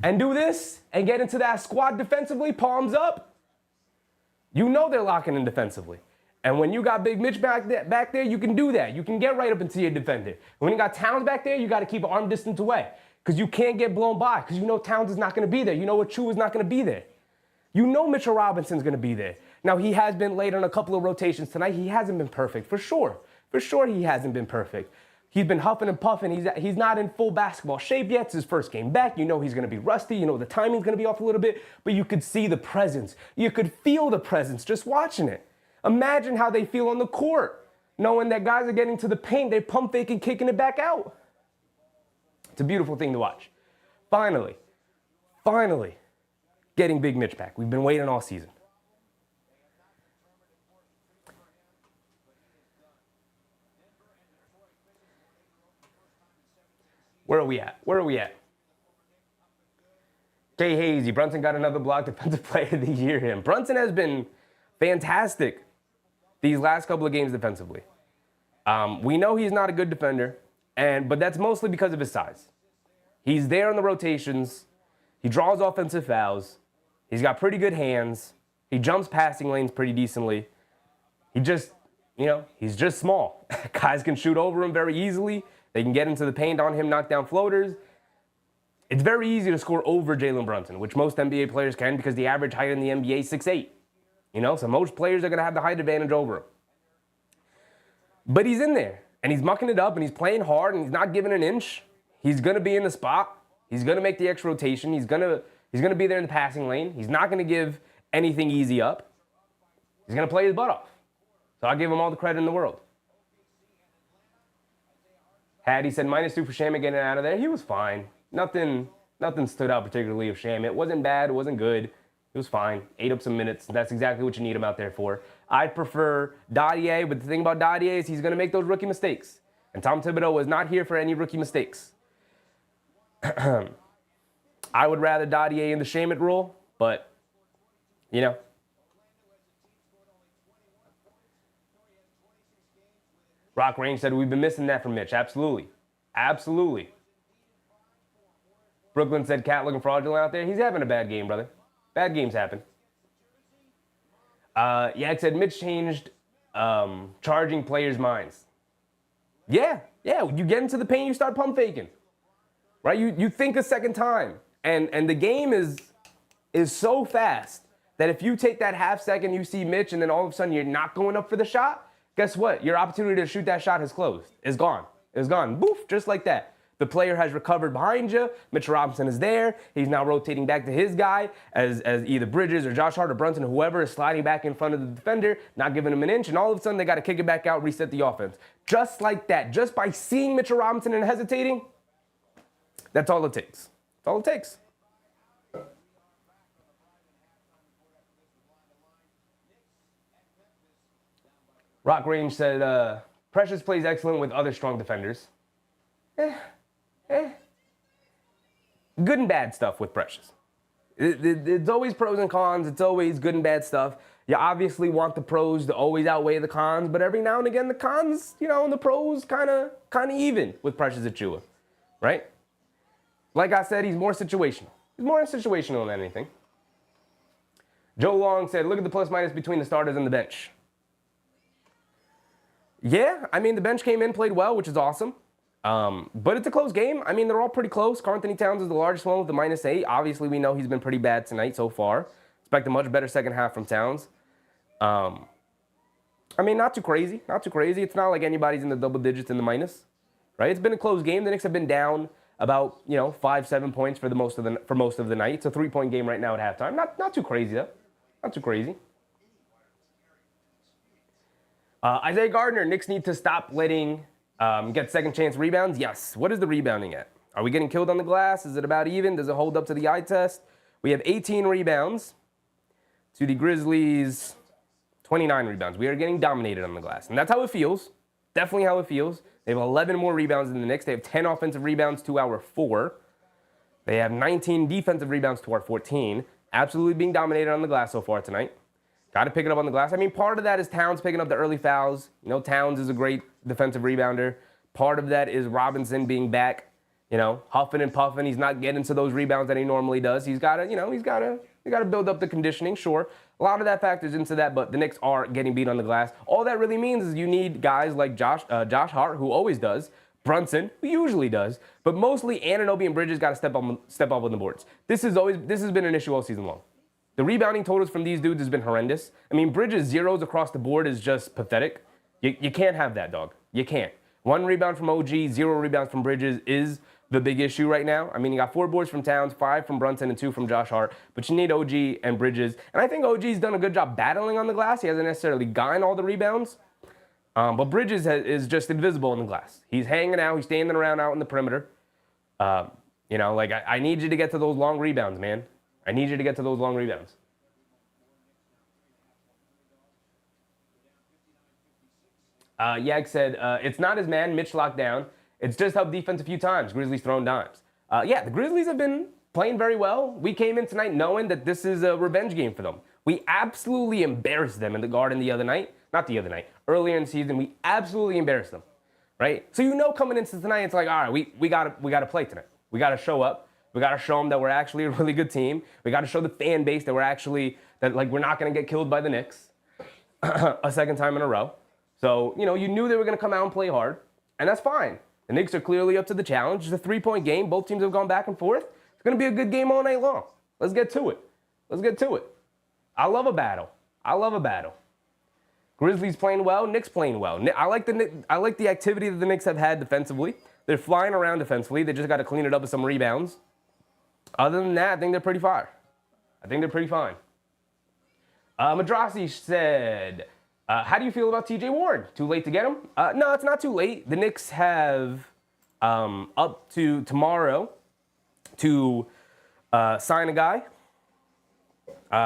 and do this and get into that squat defensively, palms up, you know they're locking in defensively. And when you got Big Mitch back there, you can do that. You can get right up into your defender. When you got Towns back there, you got to keep an arm distance away because you can't get blown by because you know Towns is not going to be there. You know Achua is not going to be there. You know Mitchell Robinson's going to be there. Now, he has been late on a couple of rotations tonight. He hasn't been perfect, for sure. For sure he hasn't been perfect. He's been huffing and puffing. He's not in full basketball shape yet. It's his first game back. You know he's going to be rusty. You know the timing's going to be off a little bit. But you could see the presence. You could feel the presence just watching it. Imagine how they feel on the court, knowing that guys are getting to the paint, they're pump faking, kicking it back out. It's a beautiful thing to watch. Finally, getting Big Mitch back. We've been waiting all season. Where are we at? Jay Hazy, Brunson got another block, defensive player of the year him. Brunson has been fantastic these last couple of games defensively. We know he's not a good defender, but that's mostly because of his size. He's there in the rotations. He draws offensive fouls. He's got pretty good hands. He jumps passing lanes pretty decently. He's just small. Guys can shoot over him very easily. They can get into the paint on him, knock down floaters. It's very easy to score over Jalen Brunson, which most NBA players can because the average height in the NBA is 6'8". So most players are going to have the height advantage over him. But he's in there, and he's mucking it up, and he's playing hard, and he's not giving an inch. He's going to be in the spot. He's going to make the extra rotation. He's going to be there in the passing lane. He's not going to give anything easy up. He's going to play his butt off. So I'll give him all the credit in the world. Hattie said -2 for Shamet getting out of there. He was fine. Nothing stood out particularly of Shamet. It wasn't bad. It wasn't good. It was fine. Ate up some minutes. That's exactly what you need him out there for. I'd prefer Dadier, but the thing about Dadier is he's going to make those rookie mistakes. And Tom Thibodeau was not here for any rookie mistakes. I would rather Dadier in the Shamet role, but, Rock Range said we've been missing that from Mitch. Absolutely. Absolutely. Brooklyn said Cat looking fraudulent out there. He's having a bad game, brother. Bad games happen. Yak said Mitch changed charging players' minds. Yeah. You get into the paint, you start pump faking. Right? You think a second time. And the game is so fast that if you take that half second, you see Mitch, and then all of a sudden you're not going up for the shot, guess what? Your opportunity to shoot that shot has closed. It's gone. It's gone. Boof, just like that. The player has recovered behind you. Mitchell Robinson is there. He's now rotating back to his guy as either Bridges or Josh Hart or Brunson or whoever is sliding back in front of the defender, not giving him an inch, and all of a sudden they got to kick it back out, reset the offense. Just like that. Just by seeing Mitchell Robinson and hesitating, that's all it takes. That's all it takes. Rock Range said, Precious plays excellent with other strong defenders. Good and bad stuff with Precious. It's always pros and cons. It's always good and bad stuff. You obviously want the pros to always outweigh the cons, but every now and again the cons, and the pros kind of even with Precious Achiuwa, right? Like I said, he's more situational. He's more situational than anything. Joe Long said, look at the plus minus between the starters and the bench. Yeah, the bench came in, played well, which is awesome. But it's a close game. They're all pretty close. Karl-Anthony Towns is the largest one with the -8. Obviously, we know he's been pretty bad tonight so far. Expect a much better second half from Towns. Not too crazy. Not too crazy. It's not like anybody's in the double digits in the minus, right? It's been a close game. The Knicks have been down about 5-7 points for most of the night. It's a 3-point game right now at halftime. Not too crazy though. Not too crazy. Isaiah Gardner, Knicks need to stop letting Get second chance rebounds? Yes. What is the rebounding at? Are we getting killed on the glass? Is it about even? Does it hold up to the eye test? We have 18 rebounds to the Grizzlies' 29 rebounds. We are getting dominated on the glass. And that's how it feels. Definitely how it feels. They have 11 more rebounds than the Knicks. They have 10 offensive rebounds to our 4. They have 19 defensive rebounds to our 14. Absolutely being dominated on the glass so far tonight. Got to pick it up on the glass. I mean, part of that is Towns picking up the early fouls. You know, Towns is a great defensive rebounder. Part of that is Robinson being back, you know, huffing and puffing. He's not getting to those rebounds that he normally does. He's got to, you know, he's got to build up the conditioning, sure. A lot of that factors into that, but the Knicks are getting beat on the glass. All that really means is you need guys like Josh Hart, who always does, Brunson, who usually does, but mostly Anunoby and Bridges got to step up on the boards. This has been an issue all season long. The rebounding totals from these dudes has been horrendous. I mean, Bridges' zeros across the board is just pathetic. You can't have that, dog. You can't. 1 rebound from OG, 0 rebounds from Bridges is the big issue right now. I mean, you got 4 boards from Towns, 5 from Brunson, and 2 from Josh Hart, but you need OG and Bridges. And I think OG's done a good job battling on the glass. He hasn't necessarily gotten all the rebounds, but Bridges is just invisible in the glass. He's hanging out. He's standing around out in the perimeter. You know, like, I need you to get to those long rebounds, man. I need you to get to those long rebounds. Yag said, it's not his man, Mitch locked down. It's just helped defense a few times. Grizzlies throwing dimes. Yeah, the Grizzlies have been playing very well. We came in tonight knowing that this is a revenge game for them. We absolutely embarrassed them in the Garden the other night. Not the other night. Earlier in the season, we absolutely embarrassed them, right? So you know coming into tonight, it's like, all right, we gotta play tonight. We got to show up. We got to show them that we're actually a really good team. We got to show the fan base that we're not going to get killed by the Knicks a second time in a row. So, you know, you knew they were going to come out and play hard, and that's fine. The Knicks are clearly up to the challenge. It's a 3-point game. Both teams have gone back and forth. It's going to be a good game all night long. Let's get to it. Let's get to it. I love a battle. I love a battle. Grizzlies playing well. Knicks playing well. I like the activity that the Knicks have had defensively. They're flying around defensively. They just got to clean it up with some rebounds. Other than that, I think they're pretty fire. I think they're pretty fine. Madrasi said, how do you feel about TJ Warren? Too late to get him? No, it's not too late. The Knicks have up to tomorrow to sign a guy,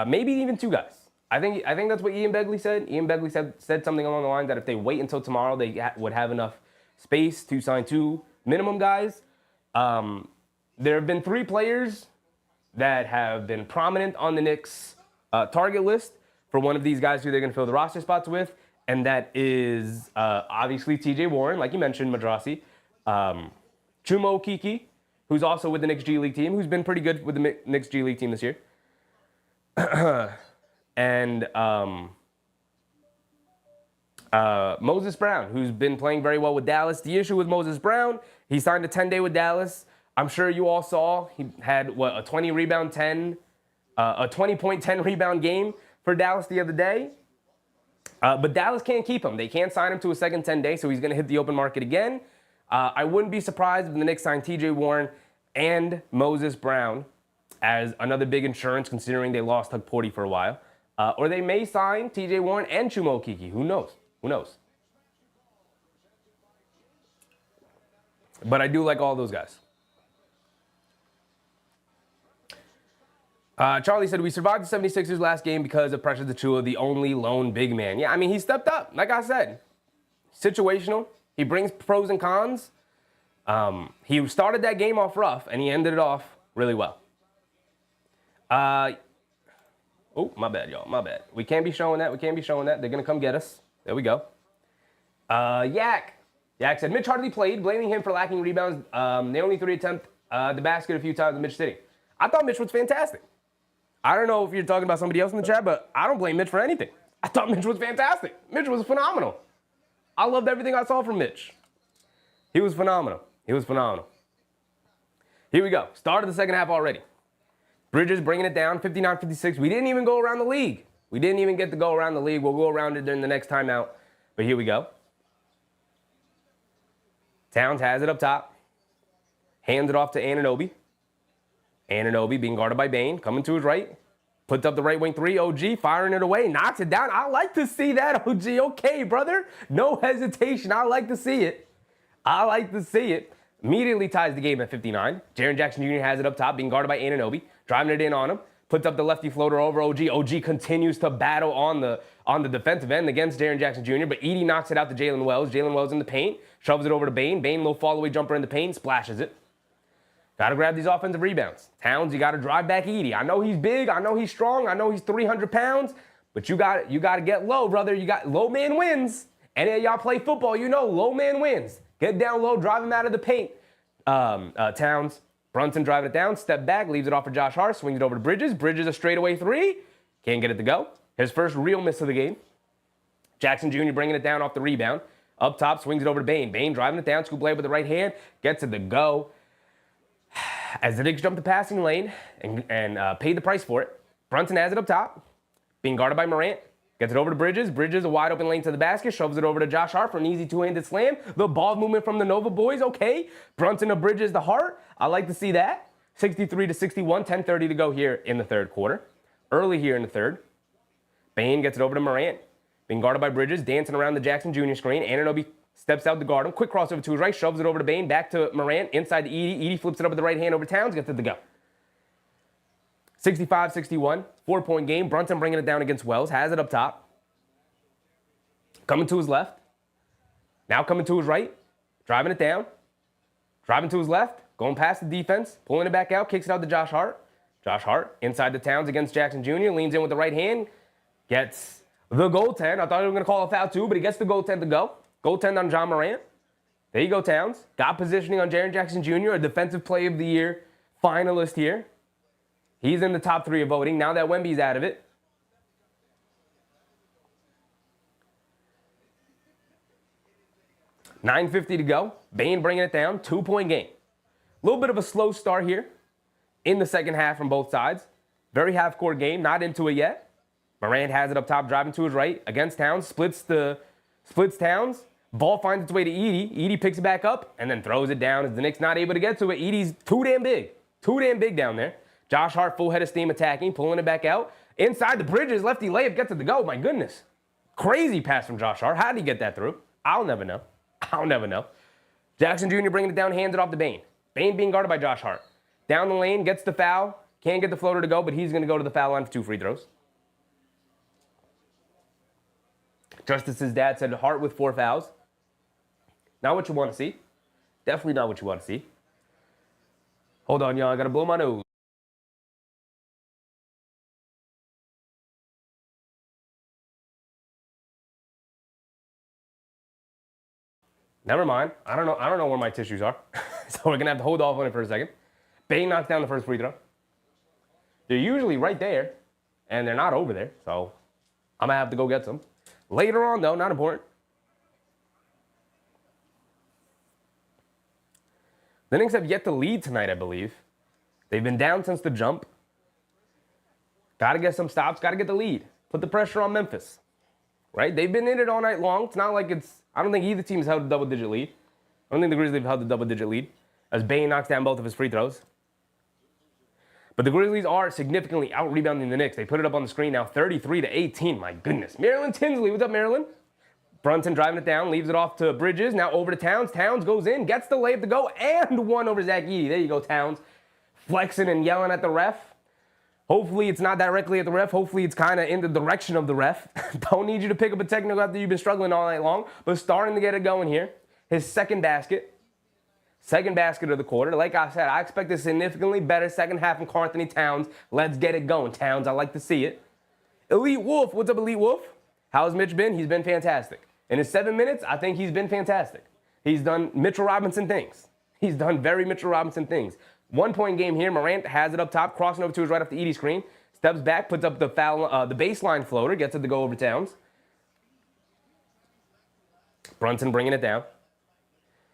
maybe even 2 guys. I think that's what Ian Begley said. Ian Begley said something along the lines that if they wait until tomorrow, they would have enough space to sign 2 minimum guys. There have been 3 players that have been prominent on the Knicks target list for one of these guys who they're going to fill the roster spots with, and that is obviously TJ Warren, like you mentioned, Madrasi. Chumo Kiki, who's also with the Knicks G League team, who's been pretty good with the Knicks G League team this year. And Moses Brown, who's been playing very well with Dallas. The issue with Moses Brown, he signed a 10-day with Dallas. I'm sure you all saw he had, a 20-point 10-rebound game for Dallas the other day. But Dallas can't keep him. They can't sign him to a second 10-day, so he's going to hit the open market again. I wouldn't be surprised if the Knicks signed TJ Warren and Moses Brown as another big insurance, considering they lost Hug Porty for a while. Or they may sign TJ Warren and Chumo Kiki. Who knows? Who knows? But I do like all those guys. Charlie said, we survived the 76ers last game because of Precious Achiuwa, the only lone big man. Yeah, I mean, he stepped up. Like I said, situational. He brings pros and cons. He started that game off rough, and he ended it off really well. Oh, my bad, y'all. My bad. We can't be showing that. We can't be showing that. They're going to come get us. There we go. Yak said, Mitch hardly played, blaming him for lacking rebounds. They only 3 attempt the basket a few times with Mitch sitting. I thought Mitch was fantastic. I don't know if you're talking about somebody else in the chat, but I don't blame Mitch for anything. I thought Mitch was fantastic. Mitch was phenomenal. I loved everything I saw from Mitch. He was phenomenal. He was phenomenal. Here we go. Start of the second half already. Bridges bringing it down, 59-56. We didn't even go around the league. We didn't even get to go around the league. We'll go around it during the next timeout. But here we go. Towns has it up top. Hands it off to Anunoby. Anunoby being guarded by Bane, coming to his right. Puts up the right wing 3. OG firing it away, knocks it down. I like to see that, OG. Okay, brother. No hesitation. I like to see it. I like to see it. Immediately ties the game at 59. Jaren Jackson Jr. has it up top, being guarded by Anunoby, driving it in on him. Puts up the lefty floater over OG. OG continues to battle on the defensive end against Jaren Jackson Jr., but Edey knocks it out to Jalen Wells. Jalen Wells in the paint, shoves it over to Bane. Bane, little fall-away jumper in the paint, splashes it. Got to grab these offensive rebounds. Towns, you got to drive back Edey. I know he's big. I know he's strong. I know he's 300 pounds, but you got to get low, brother. You got low man wins. Any of y'all play football, you know low man wins. Get down low, drive him out of the paint. Towns, Brunson driving it down, step back, leaves it off for Josh Hart, swings it over to Bridges. Bridges a straightaway three. Can't get it to go. His first real miss of the game. Jackson Jr. bringing it down off the rebound. Up top, swings it over to Bane. Bane driving it down, scoop layup with the right hand, gets it to go. As the Knicks jump the passing lane and paid the price for it, Brunson has it up top, being guarded by Morant. Gets it over to Bridges. Bridges, a wide open lane to the basket, shoves it over to Josh Hart for an easy two-handed slam. The ball movement from the Nova boys, okay. Brunson to Bridges to Hart. I like to see that. 63-61, 10:30 to go here in the third quarter. Early here in the third. Bane gets it over to Morant, being guarded by Bridges, dancing around the Jackson Jr. screen. Anunoby steps out to guard him. Quick crossover to his right, shoves it over to Bane, back to Morant, inside to Edey. Edey flips it up with the right hand over Towns, gets it to go. 65-61, 4-point game. Brunson bringing it down against Wells, has it up top. Coming to his left. Now coming to his right, driving it down. Driving to his left, going past the defense, pulling it back out, kicks it out to Josh Hart. Josh Hart inside the Towns against Jackson Jr., leans in with the right hand, gets the goaltend. I thought he was going to call a foul too, but he gets the goaltend to go. Goaltend on Ja Morant. There you go, Towns. Got positioning on Jaren Jackson Jr., a Defensive Player of the Year finalist here. He's in the top 3 of voting now that Wemby's out of it. $9:50 to go. Bane bringing it down. 2-point game. A little bit of a slow start here in the second half from both sides. Very half-court game. Not into it yet. Morant has it up top, driving to his right against Towns. Splits Towns. Ball finds its way to Edey. Edey picks it back up and then throws it down as the Knicks not able to get to it. Edey's too damn big. Too damn big down there. Josh Hart, full head of steam attacking, pulling it back out. Inside the Bridges, lefty layup, gets it to go. My goodness. Crazy pass from Josh Hart. How did he get that through? I'll never know. I'll never know. Jackson Jr. bringing it down, hands it off to Bane. Bane being guarded by Josh Hart. Down the lane, gets the foul. Can't get the floater to go, but he's going to go to the foul line for 2 free throws. Justice's dad said Hart with 4 fouls. Not what you want to see. Definitely not what you want to see. Hold on, y'all. I got to blow my nose. Never mind. I don't know where my tissues are. So we're going to have to hold off on it for a second. Bane knocks down the first free throw. They're usually right there, and they're not over there. So I'm going to have to go get some. Later on, though, not important. The Knicks have yet to lead tonight, I believe. They've been down since the jump. Got to get some stops. Got to get the lead. Put the pressure on Memphis. Right? They've been in it all night long. It's not like it's... I don't think either team has held a double-digit lead. I don't think the Grizzlies have held a double-digit lead as Bane knocks down both of his free throws. But the Grizzlies are significantly out-rebounding the Knicks. They put it up on the screen now, 33-18. My goodness. Maryland Tinsley. What's up, Maryland? Brunson driving it down, leaves it off to Bridges. Now over to Towns. Towns goes in, gets the layup to go, and one over Zach Edey. There you go, Towns. Flexing and yelling at the ref. Hopefully it's not directly at the ref. Hopefully it's kind of in the direction of the ref. Don't need you to pick up a technical after you've been struggling all night long, but starting to get it going here. His second basket. Second basket of the quarter. Like I said, I expect a significantly better second half from Karl-Anthony Towns. Let's get it going, Towns. I like to see it. Elite Wolf. What's up, Elite Wolf? How's Mitch been? He's been fantastic. In his 7 minutes, I think he's been fantastic. He's done Mitchell Robinson things. He's done very Mitchell Robinson things. 1-point game here. Morant has it up top, crossing over to his right off the Edey screen. Steps back, puts up the foul, the baseline floater, gets it to go over Towns. Brunson bringing it down.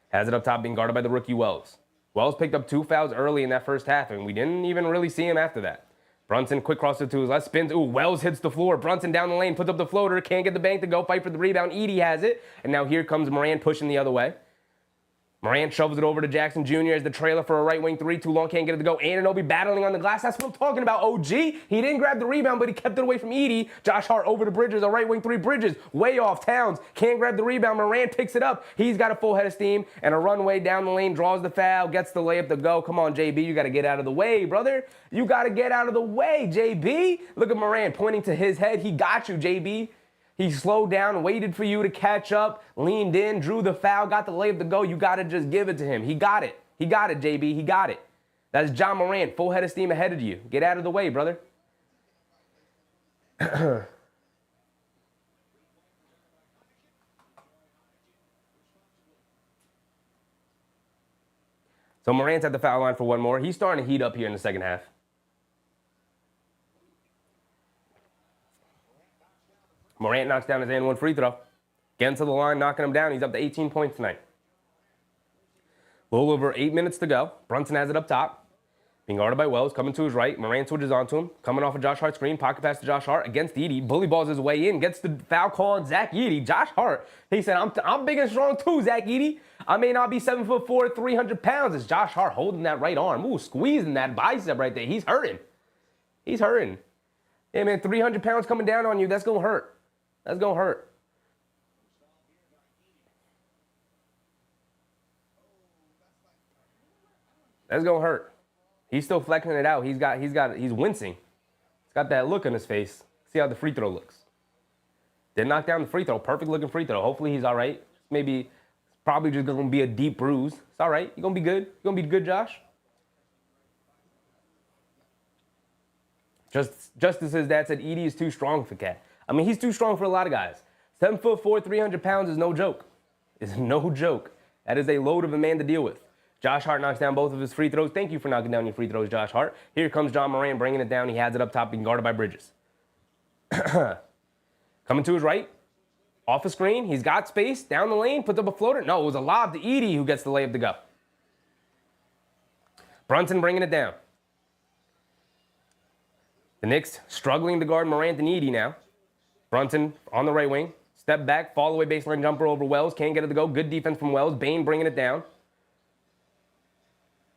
Has it up top, being guarded by the rookie Wells. Wells picked up 2 fouls early in that first half, and we didn't even really see him after that. Brunson, quick crosser to his left, spins. Ooh, Wells hits the floor. Brunson down the lane, puts up the floater, can't get the bank to go, fight for the rebound. Edey has it, and now here comes Morant pushing the other way. Morant shovels it over to Jackson Jr. as the trailer for a right wing three. Too long, can't get it to go. Anunoby battling on the glass. That's what I'm talking about, OG. He didn't grab the rebound, but he kept it away from Edey. Josh Hart over to Bridges, a right wing three. Bridges way off. Towns can't grab the rebound. Morant picks it up. He's got a full head of steam and a runway down the lane, draws the foul, gets the layup to go. Come on, JB, you got to get out of the way, brother. You got to get out of the way, JB. Look at Morant pointing to his head. He got you, JB. He slowed down, waited for you to catch up, leaned in, drew the foul, got the layup to go. You got to just give it to him. He got it. He got it, JB. He got it. That's Ja Morant, full head of steam ahead of you. Get out of the way, brother. So Morant's at the foul line for one more. He's starting to heat up here in the second half. Morant knocks down his and one free throw. Getting to the line, knocking him down. He's up to 18 points tonight. A little over 8 minutes to go. Brunson has it up top. Being guarded by Wells, coming to his right. Morant switches onto him. Coming off a Josh Hart screen. Pocket pass to Josh Hart against Edey. Bully balls his way in. Gets the foul call on Zach Edey. Josh Hart, he said, I'm big and strong too, Zach Edey. I may not be 7'4", 300 pounds. It's Josh Hart holding that right arm. Ooh, squeezing that bicep right there. He's hurting. He's hurting. Yeah, man, 300 pounds coming down on you. That's going to hurt. That's going to hurt. That's going to hurt. He's still flexing it out. He's wincing. He's got that look on his face. See how the free throw looks. Didn't knock down the free throw. Perfect looking free throw. Hopefully he's all right. Maybe probably just going to be a deep bruise. It's all right. You're going to be good. You're going to be good, Josh. Just as his dad said, Edey is too strong for Cat. I mean, he's too strong for a lot of guys. 7'4", 300 pounds is no joke. It's no joke. That is a load of a man to deal with. Josh Hart knocks down both of his free throws. Thank you for knocking down your free throws, Josh Hart. Here comes Ja Morant bringing it down. He has it up top, being guarded by Bridges. Coming to his right. Off the screen. He's got space. Down the lane. Puts up a floater. No, it was a lob to Edey who gets the layup to go. Brunson bringing it down. The Knicks struggling to guard Morant and Edey now. Brunson on the right wing. Step back. Fall away baseline jumper over Wells. Can't get it to go. Good defense from Wells. Bane bringing it down.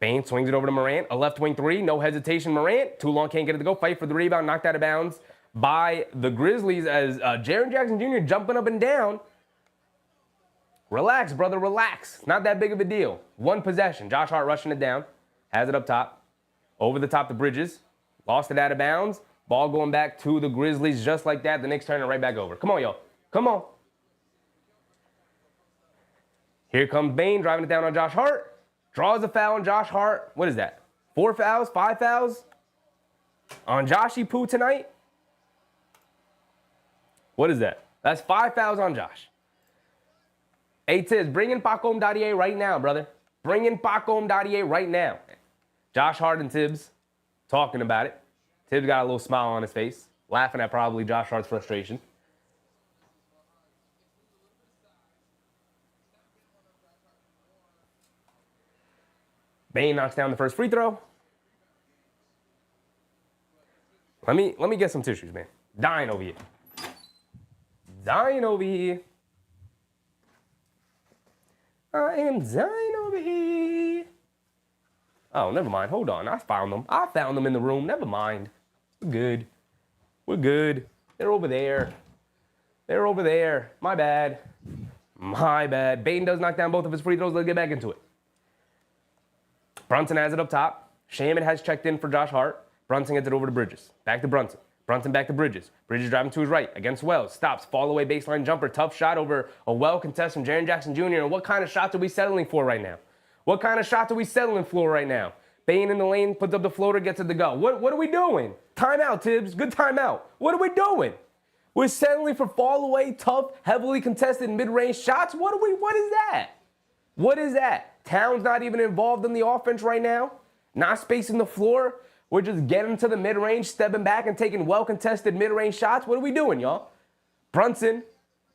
Bane swings it over to Morant. A left wing three. No hesitation, Morant. Too long, can't get it to go. Fight for the rebound. Knocked out of bounds by the Grizzlies as Jaren Jackson Jr. jumping up and down. Relax, brother, relax. Not that big of a deal. One possession. Josh Hart rushing it down. Has it up top. Over the top to Bridges. Lost it out of bounds. Ball going back to the Grizzlies just like that. The Knicks turn it right back over. Come on, y'all. Come on. Here comes Bane driving it down on Josh Hart. Draws a foul on Josh Hart. What is that? 4 fouls? 5 fouls? On Joshy Poo tonight? What is that? That's 5 fouls on Josh. Hey, Tiz, bring in Paco Mdadie right now, brother. Bring in Paco Mdadie right now. Josh Hart and Tibbs talking about it. Tibbs got a little smile on his face, laughing at probably Josh Hart's frustration. Bane knocks down the first free throw. Let me get some tissues, man. Dying over here. Dying over here. I am dying over here. Oh, never mind. Hold on. I found them. I found them in the room. Never mind. We're good. We're good. They're over there. They're over there. My bad. My bad. Bane does knock down both of his free throws. Let's get back into it. Brunson has it up top. Shaman has checked in for Josh Hart. Brunson gets it over to Bridges. Back to Brunson. Brunson back to Bridges. Bridges driving to his right against Wells. Stops. Fall away baseline jumper. Tough shot over a well contest from Jaren Jackson Jr. And what kind of shots are we settling for right now? What kind of shots are we settling for right now? Bane in the lane, puts up the floater, gets it to go. What are we doing? Timeout, Tibbs. Good timeout. What are we doing? We're settling for fall away, tough, heavily contested mid-range shots? What is that? What is that? Towns not even involved in the offense right now. Not spacing the floor. We're just getting to the mid-range, stepping back and taking well-contested mid-range shots. What are we doing, y'all? Brunson,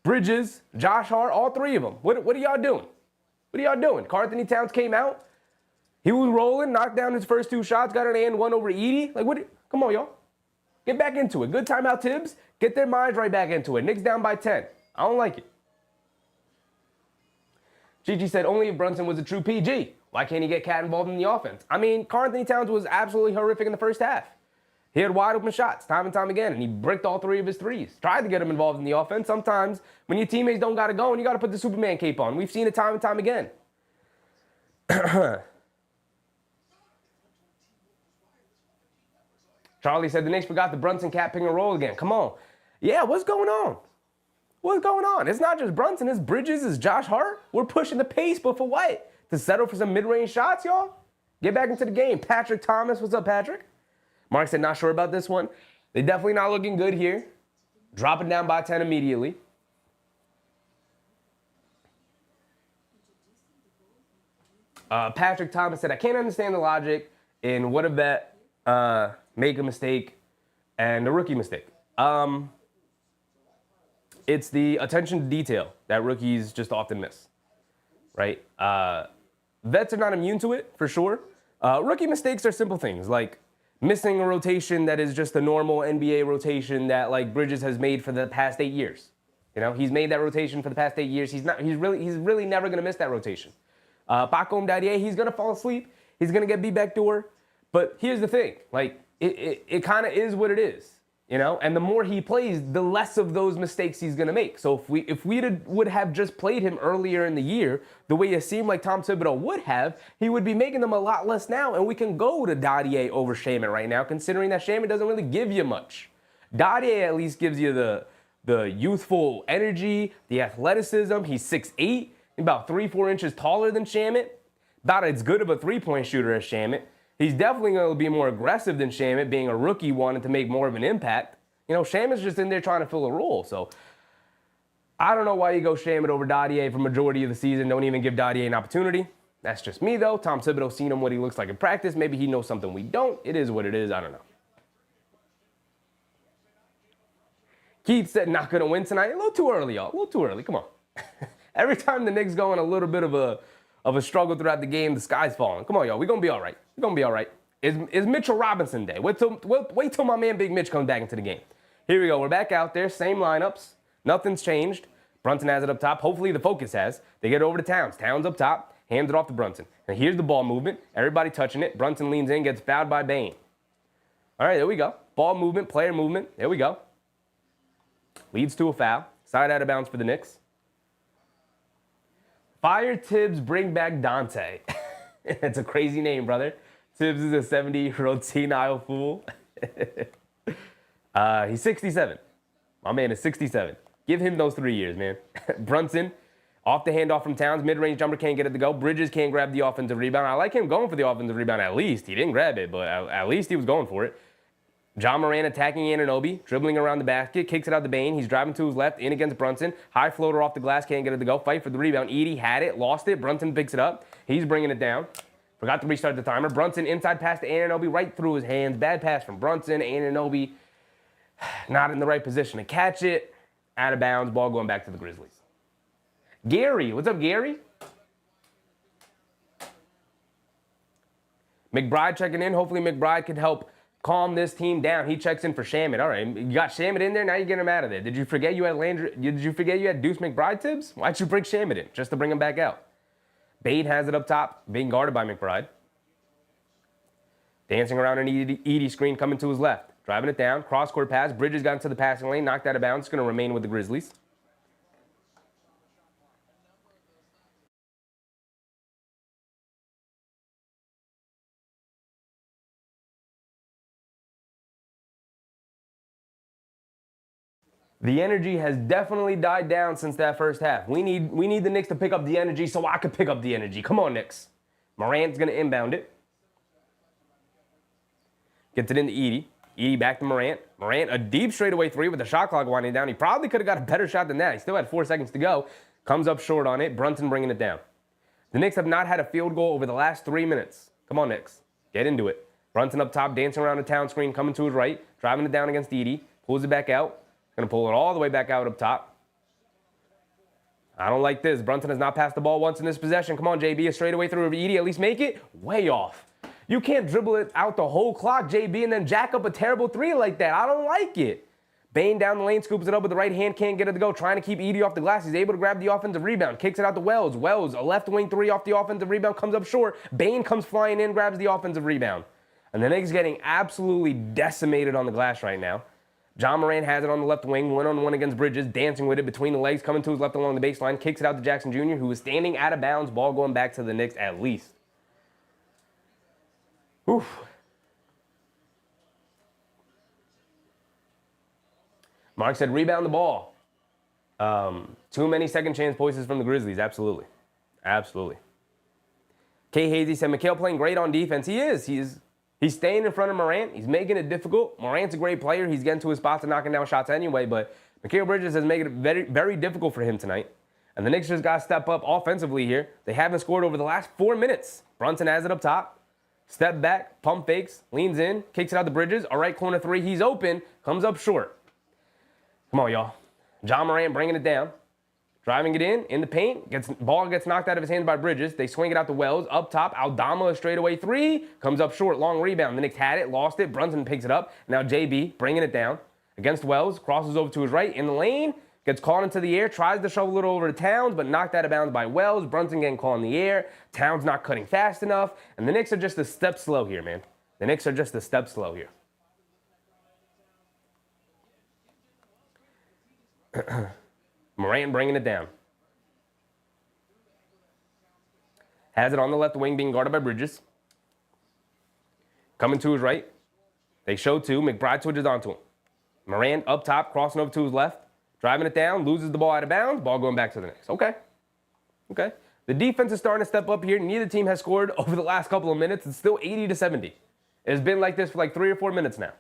Bridges, Josh Hart, all three of them. What are y'all doing? What are y'all doing? Karl-Anthony Towns came out. He was rolling, knocked down his first 2 shots, got an and one over Edey. Like, come on, y'all. Get back into it. Good timeout, Tibbs. Get their minds right back into it. Knicks down by 10. I don't like it. Gigi said only if Brunson was a true PG. Why can't he get Cat involved in the offense? I mean, Karl-Anthony Towns was absolutely horrific in the first half. He had wide open shots time and time again, and he bricked all 3 of his threes. Tried to get him involved in the offense. Sometimes when your teammates don't got to go and you got to put the Superman cape on. We've seen it time and time again. Charlie said the Knicks forgot the Brunson Cat pick and roll again. Come on. Yeah, what's going on? What's going on? It's not just Brunson, it's Bridges, it's Josh Hart. We're pushing the pace, but for what? To settle for some mid-range shots, y'all? Get back into the game. Patrick Thomas, what's up, Patrick? Mark said, not sure about this one. They're definitely not looking good here. Dropping down by 10 immediately. Patrick Thomas said, I can't understand the logic in what a vet make a mistake and a rookie mistake. It's the attention to detail that rookies just often miss, right? Vets are not immune to it, for sure. Rookie mistakes are simple things, like missing a rotation that is just a normal NBA rotation that, like, Bridges has made for the past 8 years. You know, he's made that rotation for the past 8 years. He's really never going to miss that rotation. Paco Dadier, he's going to fall asleep. He's going to get beat back door. But here's the thing, like, it kind of is what it is. You know, and the more he plays, the less of those mistakes he's going to make. So if we would have just played him earlier in the year, the way it seemed like Tom Thibodeau would have, he would be making them a lot less now. And we can go to Dadier over Shamet right now, considering that Shamet doesn't really give you much. Dadier at least gives you the youthful energy, the athleticism. He's 6'8", about 3-4 inches taller than Shamet. About as good of a three-point shooter as Shamet. He's definitely going to be more aggressive than Shamet, being a rookie wanting to make more of an impact. You know, Shamet's just in there trying to fill a role. So I don't know why you go Shamet over Dadier for majority of the season. Don't even give Dadier an opportunity. That's just me, though. Tom Thibodeau's seen him what he looks like in practice. Maybe he knows something we don't. It is what it is. I don't know. Keith said not going to win tonight. A little too early, y'all. A little too early. Come on. Every time the Knicks go on a little bit of a struggle throughout the game, the sky's falling. Come on, y'all. We're going to be all right. We're going to be all right. It's Mitchell Robinson Day. Wait till my man Big Mitch comes back into the game. Here we go. We're back out there. Same lineups. Nothing's changed. Brunson has it up top. Hopefully the focus has. They get it over to Towns. Towns up top. Hands it off to Brunson. And here's the ball movement. Everybody touching it. Brunson leans in, gets fouled by Bane. All right, there we go. Ball movement, player movement. There we go. Leads to a foul. Side out of bounds for the Knicks. Fire Tibbs, bring back Dante. It's a crazy name, brother. Tibbs is a 70-year-old senile fool. He's 67. My man is 67. Give him those 3 years, man. Brunson, off the handoff from Towns. Mid-range jumper can't get it to go. Bridges can't grab the offensive rebound. I like him going for the offensive rebound at least. He didn't grab it, but at least he was going for it. Ja Morant attacking Anunoby, dribbling around the basket, kicks it out to Bane. He's driving to his left, in against Brunson. High floater off the glass, can't get it to go. Fight for the rebound. Edie had it, lost it. Brunson picks it up. He's bringing it down. Forgot to restart the timer. Brunson inside pass to Anunoby, right through his hands. Bad pass from Brunson. Anunoby not in the right position to catch it. Out of bounds, ball going back to the Grizzlies. Gary, what's up, Gary? McBride checking in. Hopefully McBride can help calm this team down. He checks in for Shamet. All right, you got Shamet in there, now you get him out of there. Did you forget you had Deuce McBride, Tibbs? Why'd you bring Shamet in? Just to bring him back out. Bade has it up top, being guarded by McBride. Dancing around an Edie screen, coming to his left. Driving it down, cross-court pass. Bridges got into the passing lane, knocked out of bounds. It's going to remain with the Grizzlies. The energy has definitely died down since that first half. We need the Knicks to pick up the energy so I could pick up the energy. Come on, Knicks. Morant's going to inbound it. Gets it into Edie. Edie back to Morant. Morant, a deep straightaway three with the shot clock winding down. He probably could have got a better shot than that. He still had 4 seconds to go. Comes up short on it. Brunson bringing it down. The Knicks have not had a field goal over the last 3 minutes. Come on, Knicks. Get into it. Brunson up top, dancing around the town screen, coming to his right. Driving it down against Edie. Pulls it back out. Going to pull it all the way back out up top. I don't like this. Brunson has not passed the ball once in this possession. Come on, JB. A straightaway through Edie. At least make it. Way off. You can't dribble it out the whole clock, JB, and then jack up a terrible three like that. I don't like it. Bane down the lane, scoops it up with the right hand, can't get it to go. Trying to keep Edey off the glass. He's able to grab the offensive rebound. Kicks it out to Wells. Wells, a left wing three off the offensive rebound, comes up short. Bane comes flying in, grabs the offensive rebound. And the Knicks getting absolutely decimated on the glass right now. Ja Morant has it on the left wing, one-on-one against Bridges, dancing with it between the legs, coming to his left along the baseline, kicks it out to Jackson Jr., who is standing out of bounds, ball going back to the Knicks at least. Oof. Mark said, rebound the ball. Too many second chance points from the Grizzlies. Absolutely. Absolutely. K. Hazy said, Mikal playing great on defense. He is. He's staying in front of Morant. He's making it difficult. Morant's a great player. He's getting to his spots and knocking down shots anyway, but Mikal Bridges has made it very, very difficult for him tonight. And the Knicks just got to step up offensively here. They haven't scored over the last 4 minutes. Brunson has it up top. Step back, pump fakes, leans in, kicks it out to Bridges. All right, corner three. He's open. Comes up short. Come on, y'all. Ja Morant bringing it down. Driving it in the paint. Ball gets knocked out of his hands by Bridges. They swing it out to Wells. Up top, Aldama, a straightaway three. Comes up short, long rebound. The Knicks had it, lost it. Brunson picks it up. Now JB bringing it down against Wells. Crosses over to his right in the lane. Gets caught into the air. Tries to shovel it over to Towns, but knocked out of bounds by Wells. Brunson getting caught in the air. Towns not cutting fast enough. And the Knicks are just a step slow here, man. The Knicks are just a step slow here. Morant bringing it down. Has it on the left wing, being guarded by Bridges. Coming to his right. They show two. McBride switches onto him. Morant up top, crossing over to his left. Driving it down, loses the ball out of bounds. Ball going back to the Knicks. Okay. The defense is starting to step up here. Neither team has scored over the last couple of minutes. It's still 80-70. It's been like this for like 3 or 4 minutes now.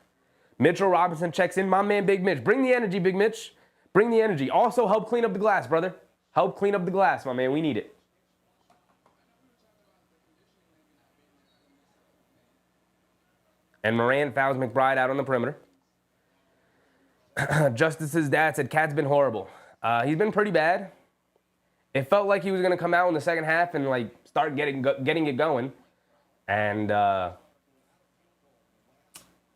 Mitchell Robinson checks in. My man, Big Mitch. Bring the energy, Big Mitch. Bring the energy. Also, help clean up the glass, brother. Help clean up the glass, my man. We need it. And Morant fouls McBride out on the perimeter. Justice's dad said, Cat's been horrible. He's been pretty bad. It felt like he was going to come out in the second half and like start getting it going. And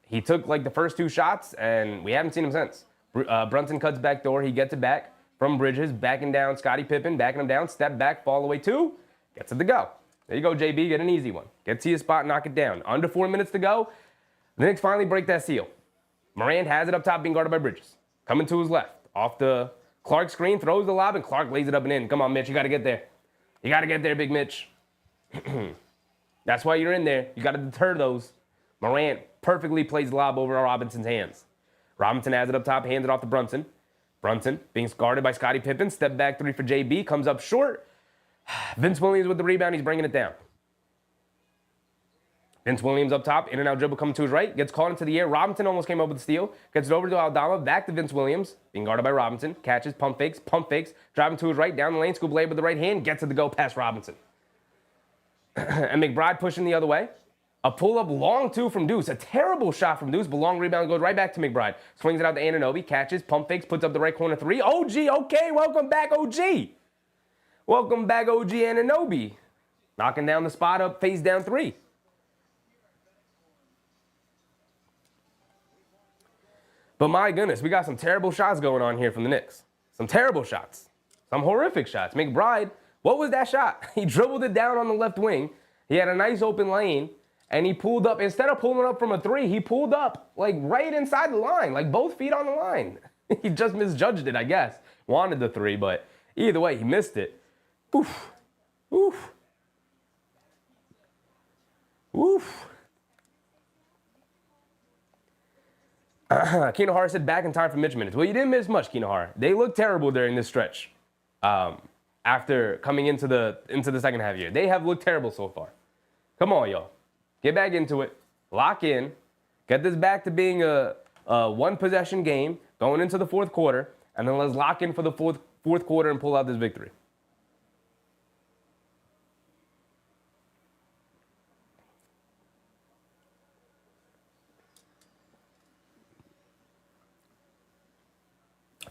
he took like the first 2 shots, and we haven't seen him since. Brunson cuts back door. He gets it back from Bridges, backing down Scottie Pippen, backing him down, step back, fall away 2, gets it to go. There you go, JB, get an easy one. Get to your spot, knock it down. Under 4 minutes to go. The Knicks finally break that seal. Morant has it up top, being guarded by Bridges. Coming to his left. Off the Clark screen, throws the lob, and Clark lays it up and in. Come on, Mitch, you got to get there. You got to get there, Big Mitch. That's why you're in there. You got to deter those. Morant perfectly plays the lob over Robinson's hands. Robinson has it up top, hands it off to Brunson. Brunson being guarded by Scottie Pippen. Step back 3 for JB, comes up short. Vince Williams with the rebound, he's bringing it down. Vince Williams up top, in and out dribble coming to his right, gets caught into the air. Robinson almost came up with the steal, gets it over to Aldama, back to Vince Williams, being guarded by Robinson, catches, pump fakes, driving to his right, down the lane, scoop blade with the right hand, gets it to go past Robinson. And McBride pushing the other way. A pull-up long 2 from Deuce, a terrible shot from Deuce, but long rebound goes right back to McBride. Swings it out to Anunoby, catches, pump fakes, puts up the right corner 3. OG, okay, welcome back, OG. Welcome back, OG Anunoby. Knocking down the spot up, face down 3. But my goodness, we got some terrible shots going on here from the Knicks. Some terrible shots. Some horrific shots. McBride, what was that shot? He dribbled it down on the left wing. He had a nice open lane, and he pulled up. Instead of pulling up from a 3, he pulled up like right inside the line, like both feet on the line. He just misjudged it, I guess. Wanted the 3, but either way, he missed it. Oof. Oof. Oof. Keno Hart said back in time for Mitch minutes. Well, you didn't miss much, Keno Hart. They looked terrible during this stretch. After coming into the second half here, they have looked terrible so far. Come on, y'all, get back into it. Lock in. Get this back to being a 1-possession game going into the 4th quarter, and then let's lock in for the fourth quarter and pull out this victory.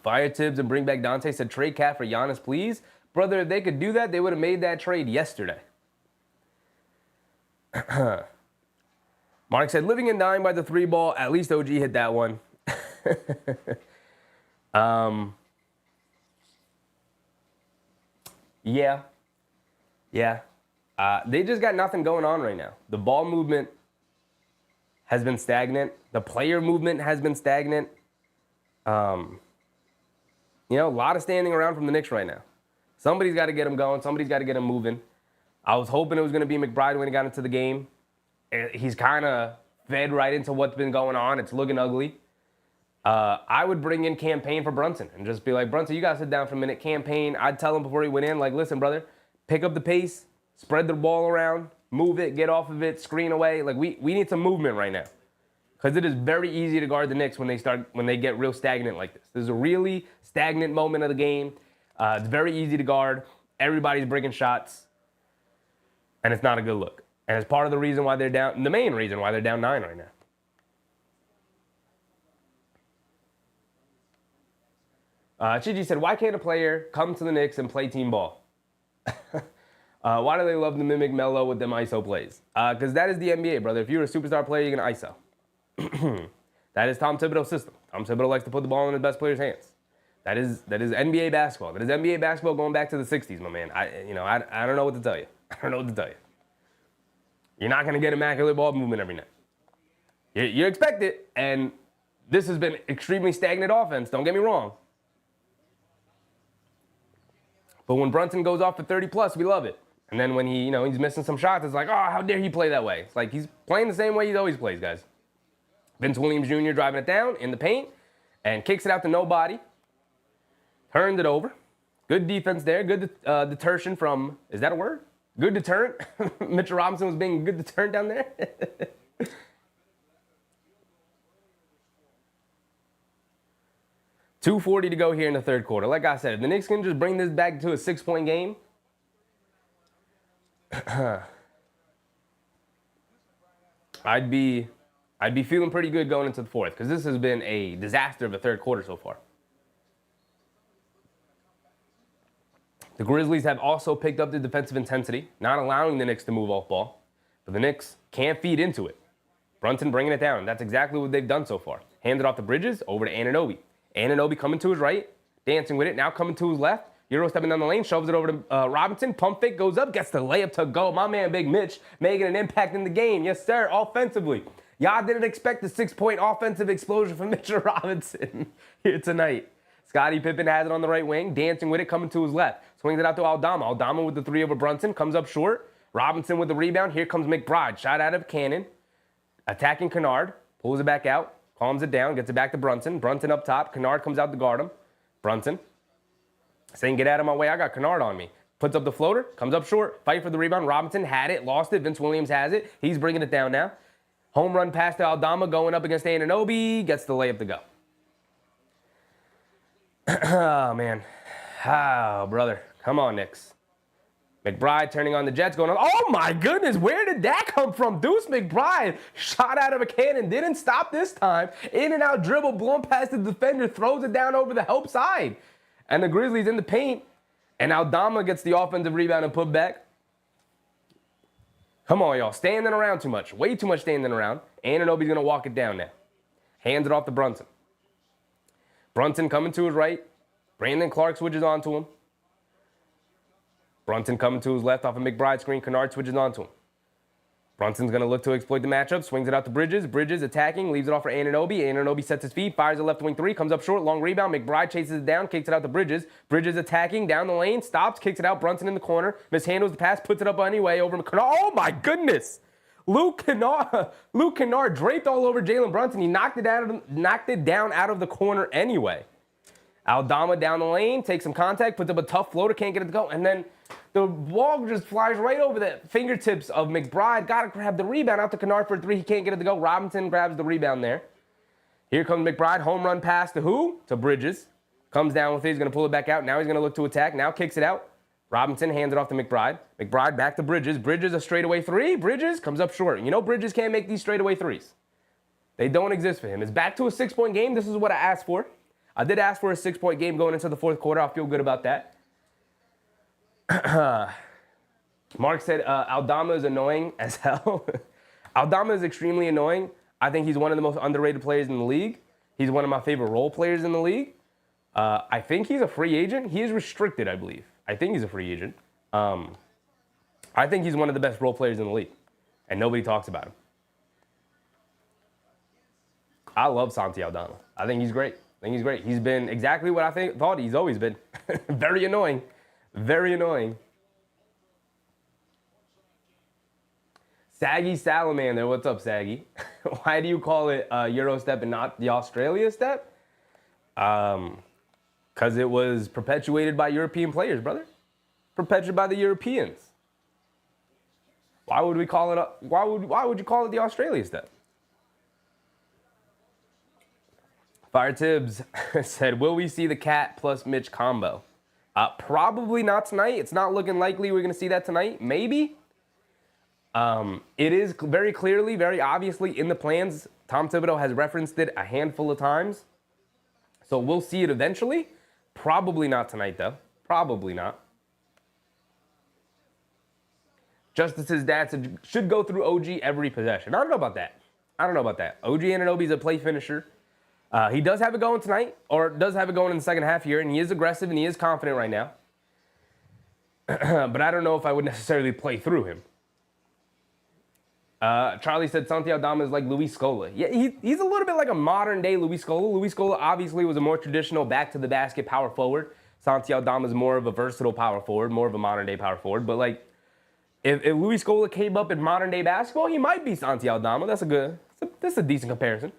Fire Tibbs and bring back Dante said trade Cat for Giannis, please. Brother, if they could do that, they would have made that trade yesterday. Mark said living and dying by the 3 ball. At least OG hit that one. Um, yeah, yeah. They just got nothing going on right now. The ball movement has been stagnant. The player movement has been stagnant. A lot of standing around from the Knicks right now. Somebody's got to get them going. Somebody's got to get them moving. I was hoping it was going to be McBride when he got into the game. He's kind of fed right into what's been going on. It's looking ugly. I would bring in Campaign for Brunson and just be like, Brunson, you got to sit down for a minute. Campaign, I'd tell him before he went in, like, listen, brother, pick up the pace, spread the ball around, move it, get off of it, screen away. Like, we need some movement right now. Because it is very easy to guard the Knicks when they get real stagnant like this. This is a really stagnant moment of the game. It's very easy to guard. Everybody's breaking shots. And it's not a good look. And it's part of the reason why they're down, the main reason why they're down 9 right now. Chiji said, why can't a player come to the Knicks and play team ball? Why do they love to mimic Melo with them ISO plays? Because that is the NBA, brother. If you're a superstar player, you're going to ISO. That is Tom Thibodeau's system. Tom Thibodeau likes to put the ball in his best player's hands. That is NBA basketball. That is NBA basketball going back to the 60s, my man. I don't know what to tell you. I don't know what to tell you. You're not going to get immaculate ball movement every night. You expect it, and this has been extremely stagnant offense. Don't get me wrong. But when Brunson goes off for 30+, we love it. And then when he's missing some shots, it's like, oh, how dare he play that way? It's like he's playing the same way he always plays, guys. Vince Williams Jr. driving it down in the paint and kicks it out to nobody. Turned it over. Good defense there. Good detertion from, is that a word? Good deterrent. Mitchell Robinson was being a good deterrent down there. .240 to go here in the third quarter. Like I said, if the Knicks can just bring this back to a 6-point game, I'd be feeling pretty good going into the fourth because this has been a disaster of a third quarter so far. The Grizzlies have also picked up the defensive intensity, not allowing the Knicks to move off ball. But the Knicks can't feed into it. Brunson bringing it down. That's exactly what they've done so far. Handed off the Bridges over to Anunoby. Anunoby coming to his right, dancing with it. Now coming to his left. Euro stepping down the lane, shoves it over to Robinson. Pump fake goes up, gets the layup to go. My man, Big Mitch, making an impact in the game. Yes, sir, offensively. Y'all didn't expect the 6-point offensive explosion from Mitchell Robinson here tonight. Scottie Pippen has it on the right wing, dancing with it, coming to his left. Swings it out to Aldama. Aldama with the 3 over Brunson, comes up short. Robinson with the rebound. Here comes McBride. Shot out of cannon. Attacking Kennard. Pulls it back out. Calms it down. Gets it back to Brunson. Brunson up top. Kennard comes out to guard him. Brunson saying, get out of my way. I got Kennard on me. Puts up the floater. Comes up short. Fight for the rebound. Robinson had it. Lost it. Vince Williams has it. He's bringing it down now. Home run pass to Aldama going up against Anunoby. Gets the layup to go. Oh, man. Oh, brother. Come on, Knicks. McBride turning on the Jets, going on. Oh, my goodness. Where did that come from? Deuce McBride shot out of a cannon. Didn't stop this time. In and out dribble, blown past the defender, throws it down over the help side. And the Grizzlies in the paint. And Aldama gets the offensive rebound and put back. Come on, y'all. Standing around too much. Way too much standing around. Anunoby's going to walk it down now. Hands it off to Brunson. Brunson coming to his right. Brandon Clark switches onto him. Brunson coming to his left off a McBride screen. Kennard switches onto him. Brunson's going to look to exploit the matchup. Swings it out to Bridges. Bridges attacking. Leaves it off for Anunoby. Anunoby sets his feet. Fires a left wing 3. Comes up short. Long rebound. McBride chases it down. Kicks it out to Bridges. Bridges attacking. Down the lane. Stops. Kicks it out. Brunson in the corner. Mishandles the pass. Puts it up anyway over Kennard. Oh, my goodness. Luke Kennard draped all over Jalen Brunson. He knocked it down out of the corner anyway. Aldama down the lane, takes some contact, puts up a tough floater, can't get it to go. And then the ball just flies right over the fingertips of McBride. Got to grab the rebound out to Kennard for a 3. He can't get it to go. Robinson grabs the rebound there. Here comes McBride. Home run pass to who? To Bridges. Comes down with it. He's going to pull it back out. Now he's going to look to attack. Now kicks it out. Robinson hands it off to McBride. McBride back to Bridges. Bridges a straightaway 3. Bridges comes up short. You know Bridges can't make these straightaway 3s. They don't exist for him. It's back to a 6-point game. This is what I asked for. I did ask for a 6-point game going into the fourth quarter. I feel good about that. Mark said Aldama is annoying as hell. Aldama is extremely annoying. I think he's one of the most underrated players in the league. He's one of my favorite role players in the league. I think he's a free agent. He is restricted, I believe. I think he's a free agent. I think he's one of the best role players in the league, and nobody talks about him. I love Santi Aldama. I think he's great. He's been exactly what I thought he's always been. Very annoying. Very annoying. Saggy Salamander. What's up, Saggy? Why do you call it Euro step and not the Australia step? Because it was perpetuated by European players, brother. Perpetuated by the Europeans. Why would we call it? Why would you call it the Australia step? Fire Tibbs said, "Will we see the Cat plus Mitch combo?" Probably not tonight. It's not looking likely we're going to see that tonight. Maybe. It is very clearly, very obviously in the plans. Tom Thibodeau has referenced it a handful of times. So we'll see it eventually. Probably not tonight, though. Probably not. Justice's dad should go through OG every possession. I don't know about that. OG Anunoby's a play finisher. He does have it going tonight, or does have it going in the second half here, and he is aggressive and he is confident right now. But I don't know if I would necessarily play through him. Charlie said Santi Aldama is like Luis Scola. Yeah, he's a little bit like a modern-day Luis Scola. Luis Scola obviously was a more traditional back-to-the-basket power forward. Santi Aldama is more of a versatile power forward, more of a modern-day power forward. But, like, if Luis Scola came up in modern-day basketball, he might be Santi Aldama. That's a decent comparison.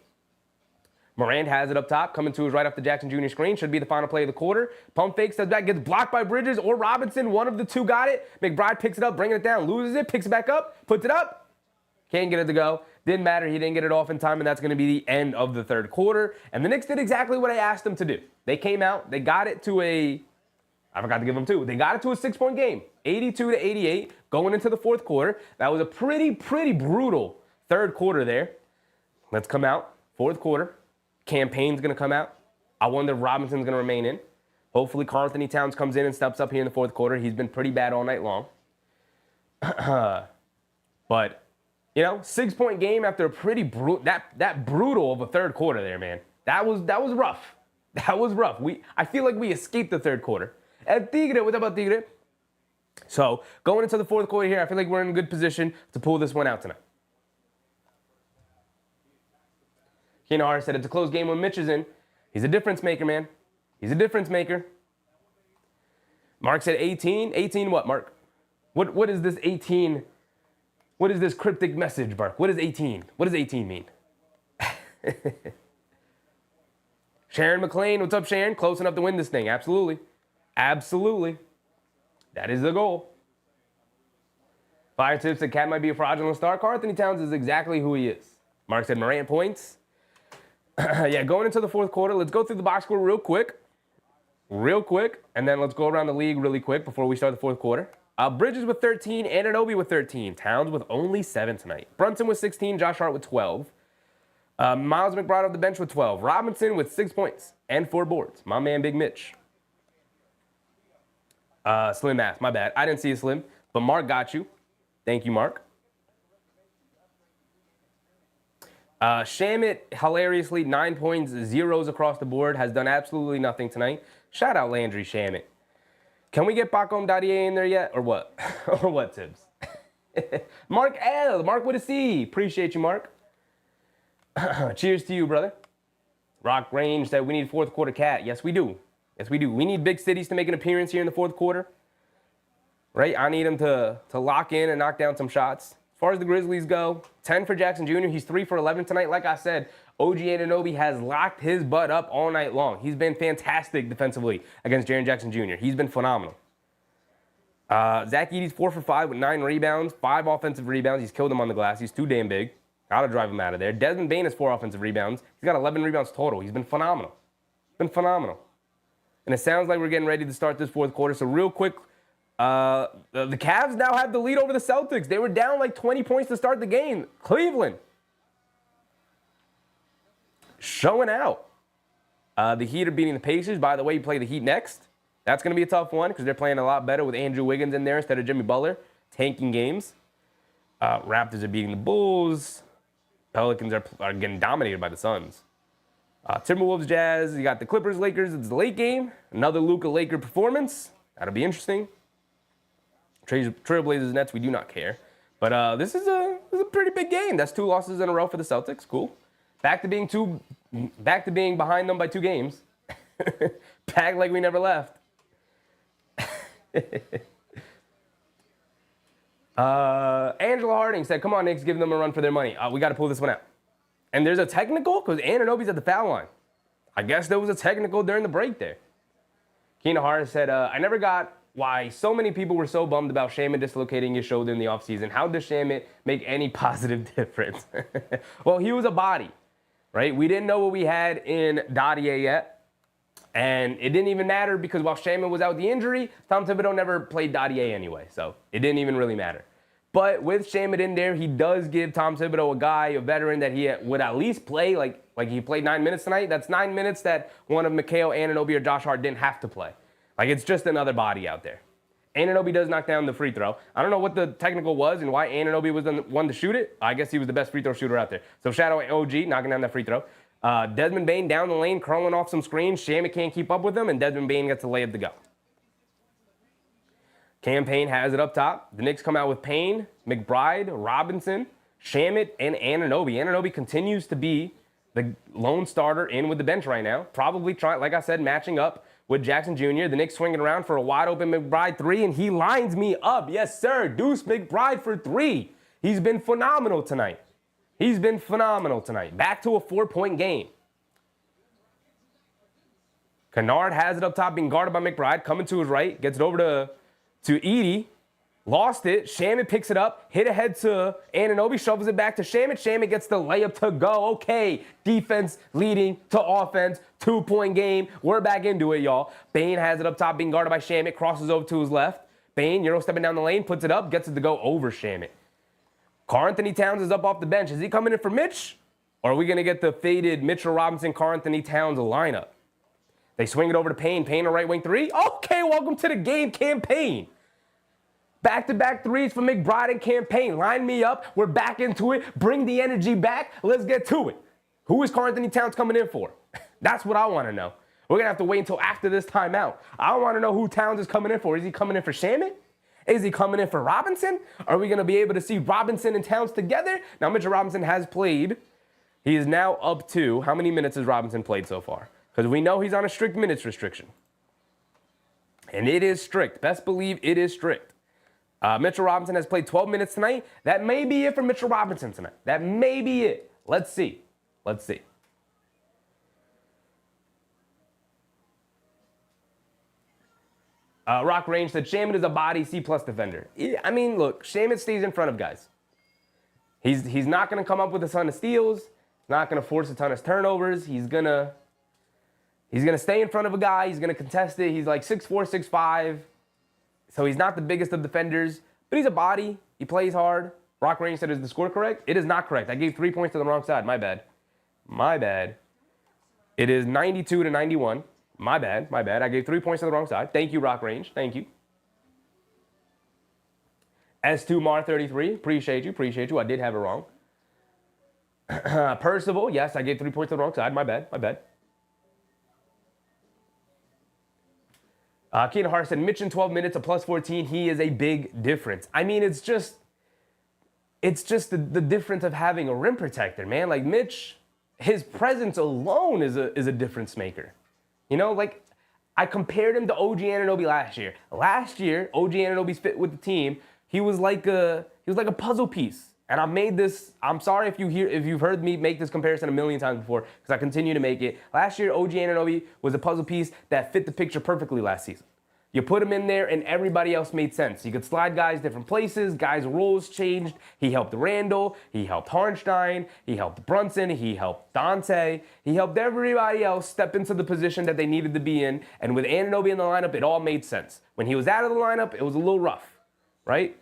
Morant has it up top, coming to his right off the Jackson Jr. screen. Should be the final play of the quarter. Pump fake, steps back, gets blocked by Bridges or Robinson. One of the two got it. McBride picks it up, bringing it down, loses it, picks it back up, puts it up. Can't get it to go. Didn't matter. He didn't get it off in time, and that's going to be the end of the third quarter. And the Knicks did exactly what I asked them to do. They came out. They got it to I forgot to give them two. They got it to a 6-point game, 82-88, going into the fourth quarter. That was a pretty brutal third quarter there. Let's come out. Fourth quarter. Campaign's going to come out. I wonder if Robinson's going to remain in. Hopefully, Karl-Anthony Towns comes in and steps up here in the fourth quarter. He's been pretty bad all night long. But, 6-point game after a pretty that brutal of a third quarter there, man. That was rough. That was rough. I feel like we escaped the third quarter. And Tigre, what about Tigre? So, going into the fourth quarter here, I feel like we're in a good position to pull this one out tonight. Hart said it's a close game when Mitch is in. He's a difference maker, man. He's a difference maker. Mark said 18. 18 what, Mark? What is this 18? What is this cryptic message, Mark? What is 18? What does 18 mean? Sharon McLean, what's up, Sharon? Close enough to win this thing. Absolutely. Absolutely. That is the goal. Fire Tips said Cat might be a fraudulent star. Karl-Anthony Towns is exactly who he is. Mark said Morant points. Yeah, going into the fourth quarter, let's go through the box score real quick, and then let's go around the league really quick before we start the fourth quarter. Bridges with 13, Anunoby with 13, Towns with only 7 tonight. Brunson with 16, Josh Hart with 12. Miles McBride off the bench with 12. Robinson with 6 points and 4 boards. My man, Big Mitch. Slim ass, my bad. I didn't see a Slim, but Mark got you. Thank you, Mark. Shamit, hilariously, 9 points, zeros across the board, has done absolutely nothing tonight. Shout out Landry Shamit. Can we get Bakom Dadier in there yet, or what? Or what, Tibbs? Mark L, Mark with a C. Appreciate you, Mark. Cheers to you, brother. Rock Range said we need fourth quarter Cat. Yes, we do. Yes, we do. We need big cities to make an appearance here in the fourth quarter. Right? I need him to lock in and knock down some shots. As far as the Grizzlies go, 10 for Jackson Jr. He's 3 for 11 tonight. Like I said, OG Anunoby has locked his butt up all night long. He's been fantastic defensively against Jaren Jackson Jr. He's been phenomenal. Zach Edey's 4 for 5 with 9 rebounds, 5 offensive rebounds. He's killed him on the glass. He's too damn big. Gotta drive him out of there. Desmond Bane has 4 offensive rebounds. He's got 11 rebounds total. He's been phenomenal. Been phenomenal. And it sounds like we're getting ready to start this fourth quarter. So real quick, the Cavs now have the lead over the Celtics. They were down like 20 points to start the game. Cleveland showing out. The Heat are beating the Pacers. By the way, you play the Heat next. That's going to be a tough one because they're playing a lot better with Andrew Wiggins in there instead of Jimmy Butler, tanking games. Raptors are beating the Bulls. Pelicans are getting dominated by the Suns. Timberwolves, Jazz. You got the Clippers, Lakers. It's the late game. Another Luka Laker performance. That'll be interesting. Trailblazers, Nets. We do not care. But this is a pretty big game. That's 2 losses in a row for the Celtics. Cool. Back to being behind them by 2 games. Back like we never left. Angela Harding said, "Come on, Knicks, give them a run for their money. We got to pull this one out." And there's a technical because Anunoby's at the foul line. I guess there was a technical during the break there. Keena Hart said, "I never got why so many people were so bummed about Shamet dislocating his shoulder in the offseason. How does Shamet make any positive difference?" Well, he was a body, right? We didn't know what we had in Dadier yet. And it didn't even matter because while Shamet was out with the injury, Tom Thibodeau never played Dadier anyway. So it didn't even really matter. But with Shamet in there, he does give Tom Thibodeau a veteran that he would at least play like he played 9 minutes tonight. That's 9 minutes that one of Mikal, Anunoby, or Josh Hart didn't have to play. Like, it's just another body out there. Anunoby does knock down the free throw. I don't know what the technical was and why Anunoby was the one to shoot it. I guess he was the best free throw shooter out there. So shout out OG knocking down that free throw. Desmond Bane down the lane, curling off some screens. Shamet can't keep up with him, and Desmond Bane gets the layup to go. Cam Payne has it up top. The Knicks come out with Payne, McBride, Robinson, Shamet, and Anunoby. Anunoby continues to be the lone starter in with the bench right now. Probably trying, like I said, matching up with Jackson Jr. The Knicks swinging around for a wide open McBride 3, and he lines me up. Yes, sir. Deuce McBride for 3. He's been phenomenal tonight. Back to a 4-point game. Kennard has it up top, being guarded by McBride. Coming to his right, gets it over to Edey. Lost it. Shamet picks it up. Hit ahead to Anunoby. Shovels it back to Shamet. Shamet gets the layup to go. Okay. Defense leading to offense. 2-point game. We're back into it, y'all. Bane has it up top, being guarded by Shamet. Crosses over to his left. Bane, Euro stepping down the lane. Puts it up. Gets it to go over Shamet. Karl-Anthony Towns is up off the bench. Is he coming in for Mitch? Or are we going to get the faded Mitchell Robinson, Karl-Anthony Towns lineup? They swing it over to Payne. Payne, a right wing 3. Okay, welcome to the game, campaign. Back-to-back 3s for McBride and campaign. Line me up. We're back into it. Bring the energy back. Let's get to it. Who is Karl-Anthony Towns coming in for? That's what I want to know. We're going to have to wait until after this timeout. I want to know who Towns is coming in for. Is he coming in for Shamet? Is he coming in for Robinson? Are we going to be able to see Robinson and Towns together? Now, Mitchell Robinson has played. He is now up to, how many minutes has Robinson played so far? Because we know he's on a strict minutes restriction. And it is strict. Best believe it is strict. Mitchell Robinson has played 12 minutes tonight. That may be it for Mitchell Robinson tonight. That may be it. Let's see. Rock Range said, Shamet is a body C+ defender. I mean, look, Shamet stays in front of guys. He's not going to come up with a ton of steals. He's not going to force a ton of turnovers. He's going to stay in front of a guy. He's going to contest it. He's like 6'4", 6'5". So he's not the biggest of defenders, but he's a body. He plays hard. Rock Range said, is the score correct? It is not correct. I gave 3 points to the wrong side. My bad. It is 92-91. My bad. I gave 3 points to the wrong side. Thank you, Rock Range. Thank you. S2 Mar 33. Appreciate you. I did have it wrong. Percival. Yes, I gave 3 points to the wrong side. My bad. Keenan Hart said, Mitch in 12 minutes, a +14. He is a big difference. I mean, it's just the difference of having a rim protector, man. Like, Mitch, his presence alone is a difference maker. You know, like, I compared him to OG Anunoby last year. Last year, OG Anunoby's fit with the team. He was like a puzzle piece. And I made this, I'm sorry if you've heard me make this comparison a million times before, because I continue to make it. Last year, OG Anunoby was a puzzle piece that fit the picture perfectly last season. You put him in there and everybody else made sense. You could slide guys different places, guys' roles changed. He helped Randall, he helped Harnstein, he helped Brunson, he helped Dante. He helped everybody else step into the position that they needed to be in. And with Anunoby in the lineup, it all made sense. When he was out of the lineup, it was a little rough, right?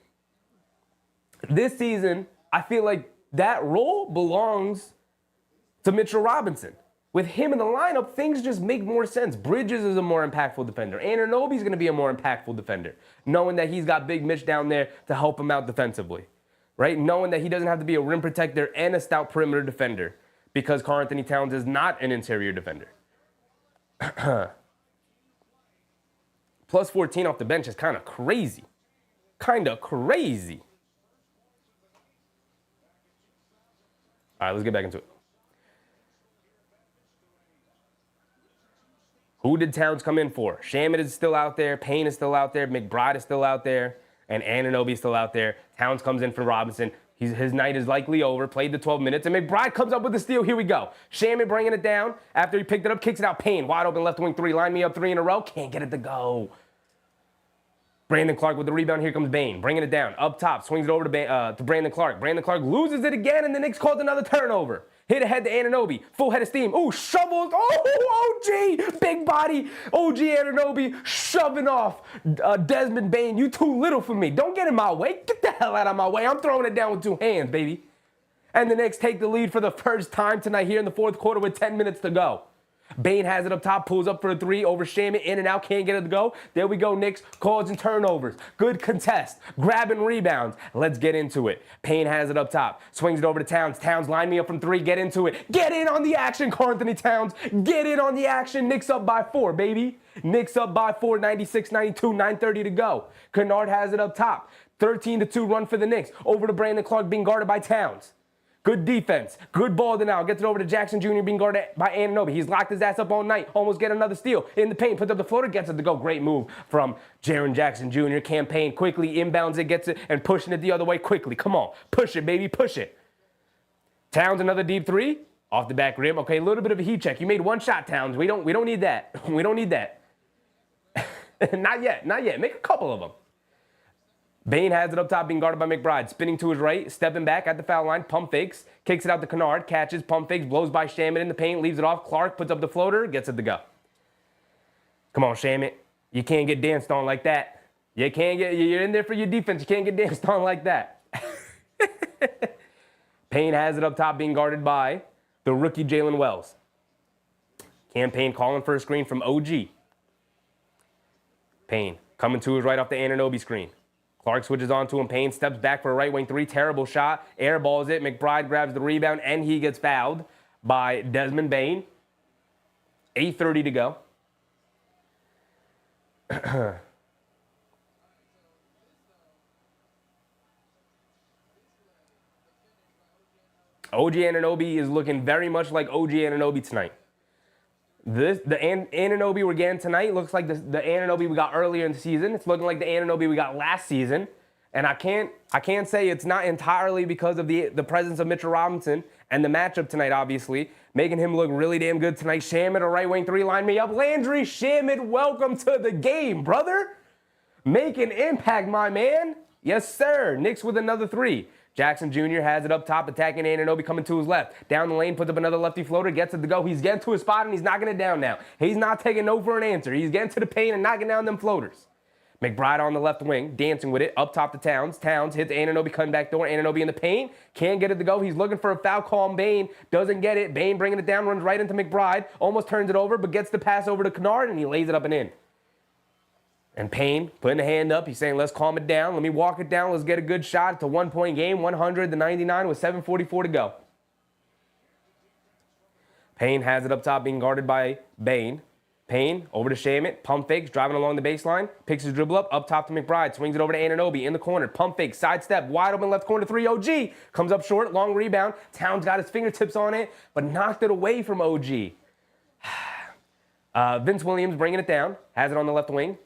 This season, I feel like that role belongs to Mitchell Robinson. With him in the lineup, things just make more sense. Bridges is a more impactful defender. Anunoby's going to be a more impactful defender, knowing that he's got Big Mitch down there to help him out defensively, right? Knowing that he doesn't have to be a rim protector and a stout perimeter defender because Karl Anthony Towns is not an interior defender. Plus 14 off the bench is kind of crazy. Kind of crazy. All right, let's get back into it. Who did Towns come in for? Shamet is still out there. Payne is still out there. McBride is still out there. And Anunoby is still out there. Towns comes in for Robinson. His night is likely over. Played the 12 minutes. And McBride comes up with the steal. Here we go. Shamet bringing it down. After he picked it up, kicks it out. Payne, wide open left wing three. Line me up 3 in a row. Can't get it to go. Brandon Clark with the rebound. Here comes Bane. Bringing it down. Up top. Swings it over to Brandon Clark. Brandon Clark loses it again, and the Knicks called another turnover. Hit ahead to Anunoby. Full head of steam. Ooh, shovels. Oh, OG. Big body. OG Anunoby shoving off Desmond Bane. You too little for me. Don't get in my way. Get the hell out of my way. I'm throwing it down with 2 hands, baby. And the Knicks take the lead for the first time tonight here in the fourth quarter with 10 minutes to go. Bane has it up top, pulls up for a 3 over Shamet, in and out, can't get it to go. There we go, Knicks, calls and turnovers. Good contest, grabbing rebounds. Let's get into it. Payne has it up top, swings it over to Towns. Towns line me up from 3, get into it. Get in on the action, Karl Anthony Towns. Get in on the action. Knicks up by 4, baby. Knicks up by 4, 96-92, 9:30 to go. Kennard has it up top. 13-2 run for the Knicks. Over to Brandon Clark being guarded by Towns. Good defense. Good ball now. Gets it over to Jackson Jr. being guarded by Anunoby. He's locked his ass up all night. Almost get another steal. In the paint. Puts up the floater. Gets it to go. Great move from Jaren Jackson Jr. Campaign quickly. Inbounds it. Gets it. And pushing it the other way quickly. Come on. Push it, baby. Push it. Towns another deep 3. Off the back rim. Okay, a little bit of a heat check. You made 1 shot, Towns. We don't need that. We don't need that. Not yet. Not yet. Make a couple of them. Bane has it up top, being guarded by McBride. Spinning to his right, stepping back at the foul line, pump fakes, kicks it out to Kennard, catches, pump fakes, blows by Shamet in the paint, leaves it off. Clark puts up the floater, gets it to go. Come on, Shamet. You can't get danced on like that. You're in there for your defense. You can't get danced on like that. Payne has it up top, being guarded by the rookie Jalen Wells. Campaign calling for a screen from OG. Payne coming to his right off the Anunoby screen. Clark switches on to him. Payne steps back for a right wing 3. Terrible shot. Airballs it. McBride grabs the rebound, and he gets fouled by Desmond Bane. 8:30 to go. OG Anunoby is looking very much like OG Anunoby tonight. The Anunoby we're getting tonight looks like the Anunoby we got earlier in the season. It's looking like the Anunoby we got last season. And I can't say it's not entirely because of the presence of Mitchell Robinson and the matchup tonight, obviously, making him look really damn good tonight. Shamet, a right wing 3, line me up. Landry Shamet, welcome to the game, brother. Make an impact, my man. Yes, sir. Knicks with another 3. Jackson Jr. has it up top, attacking Anunoby, coming to his left. Down the lane, puts up another lefty floater, gets it to go. He's getting to his spot, and he's knocking it down now. He's not taking no for an answer. He's getting to the paint and knocking down them floaters. McBride on the left wing, dancing with it, up top to Towns. Towns hits Anunoby, cutting back door. Anunoby in the paint, can't get it to go. He's looking for a foul call on Bane, doesn't get it. Bane bringing it down, runs right into McBride, almost turns it over, but gets the pass over to Kennard, and he lays it up and in. And Payne putting a hand up. He's saying, let's calm it down. Let me walk it down. Let's get a good shot. It's a 1-point game, 100-99 with 7:44 to go. Payne has it up top, being guarded by Bane. Payne over to Shamet. Pump fakes, driving along the baseline. Picks his dribble up top to McBride. Swings it over to Anunoby in the corner. Pump fake, sidestep, wide open left corner 3. OG comes up short, long rebound. Towns got his fingertips on it, but knocked it away from OG. Vince Williams bringing it down. Has it on the left wing.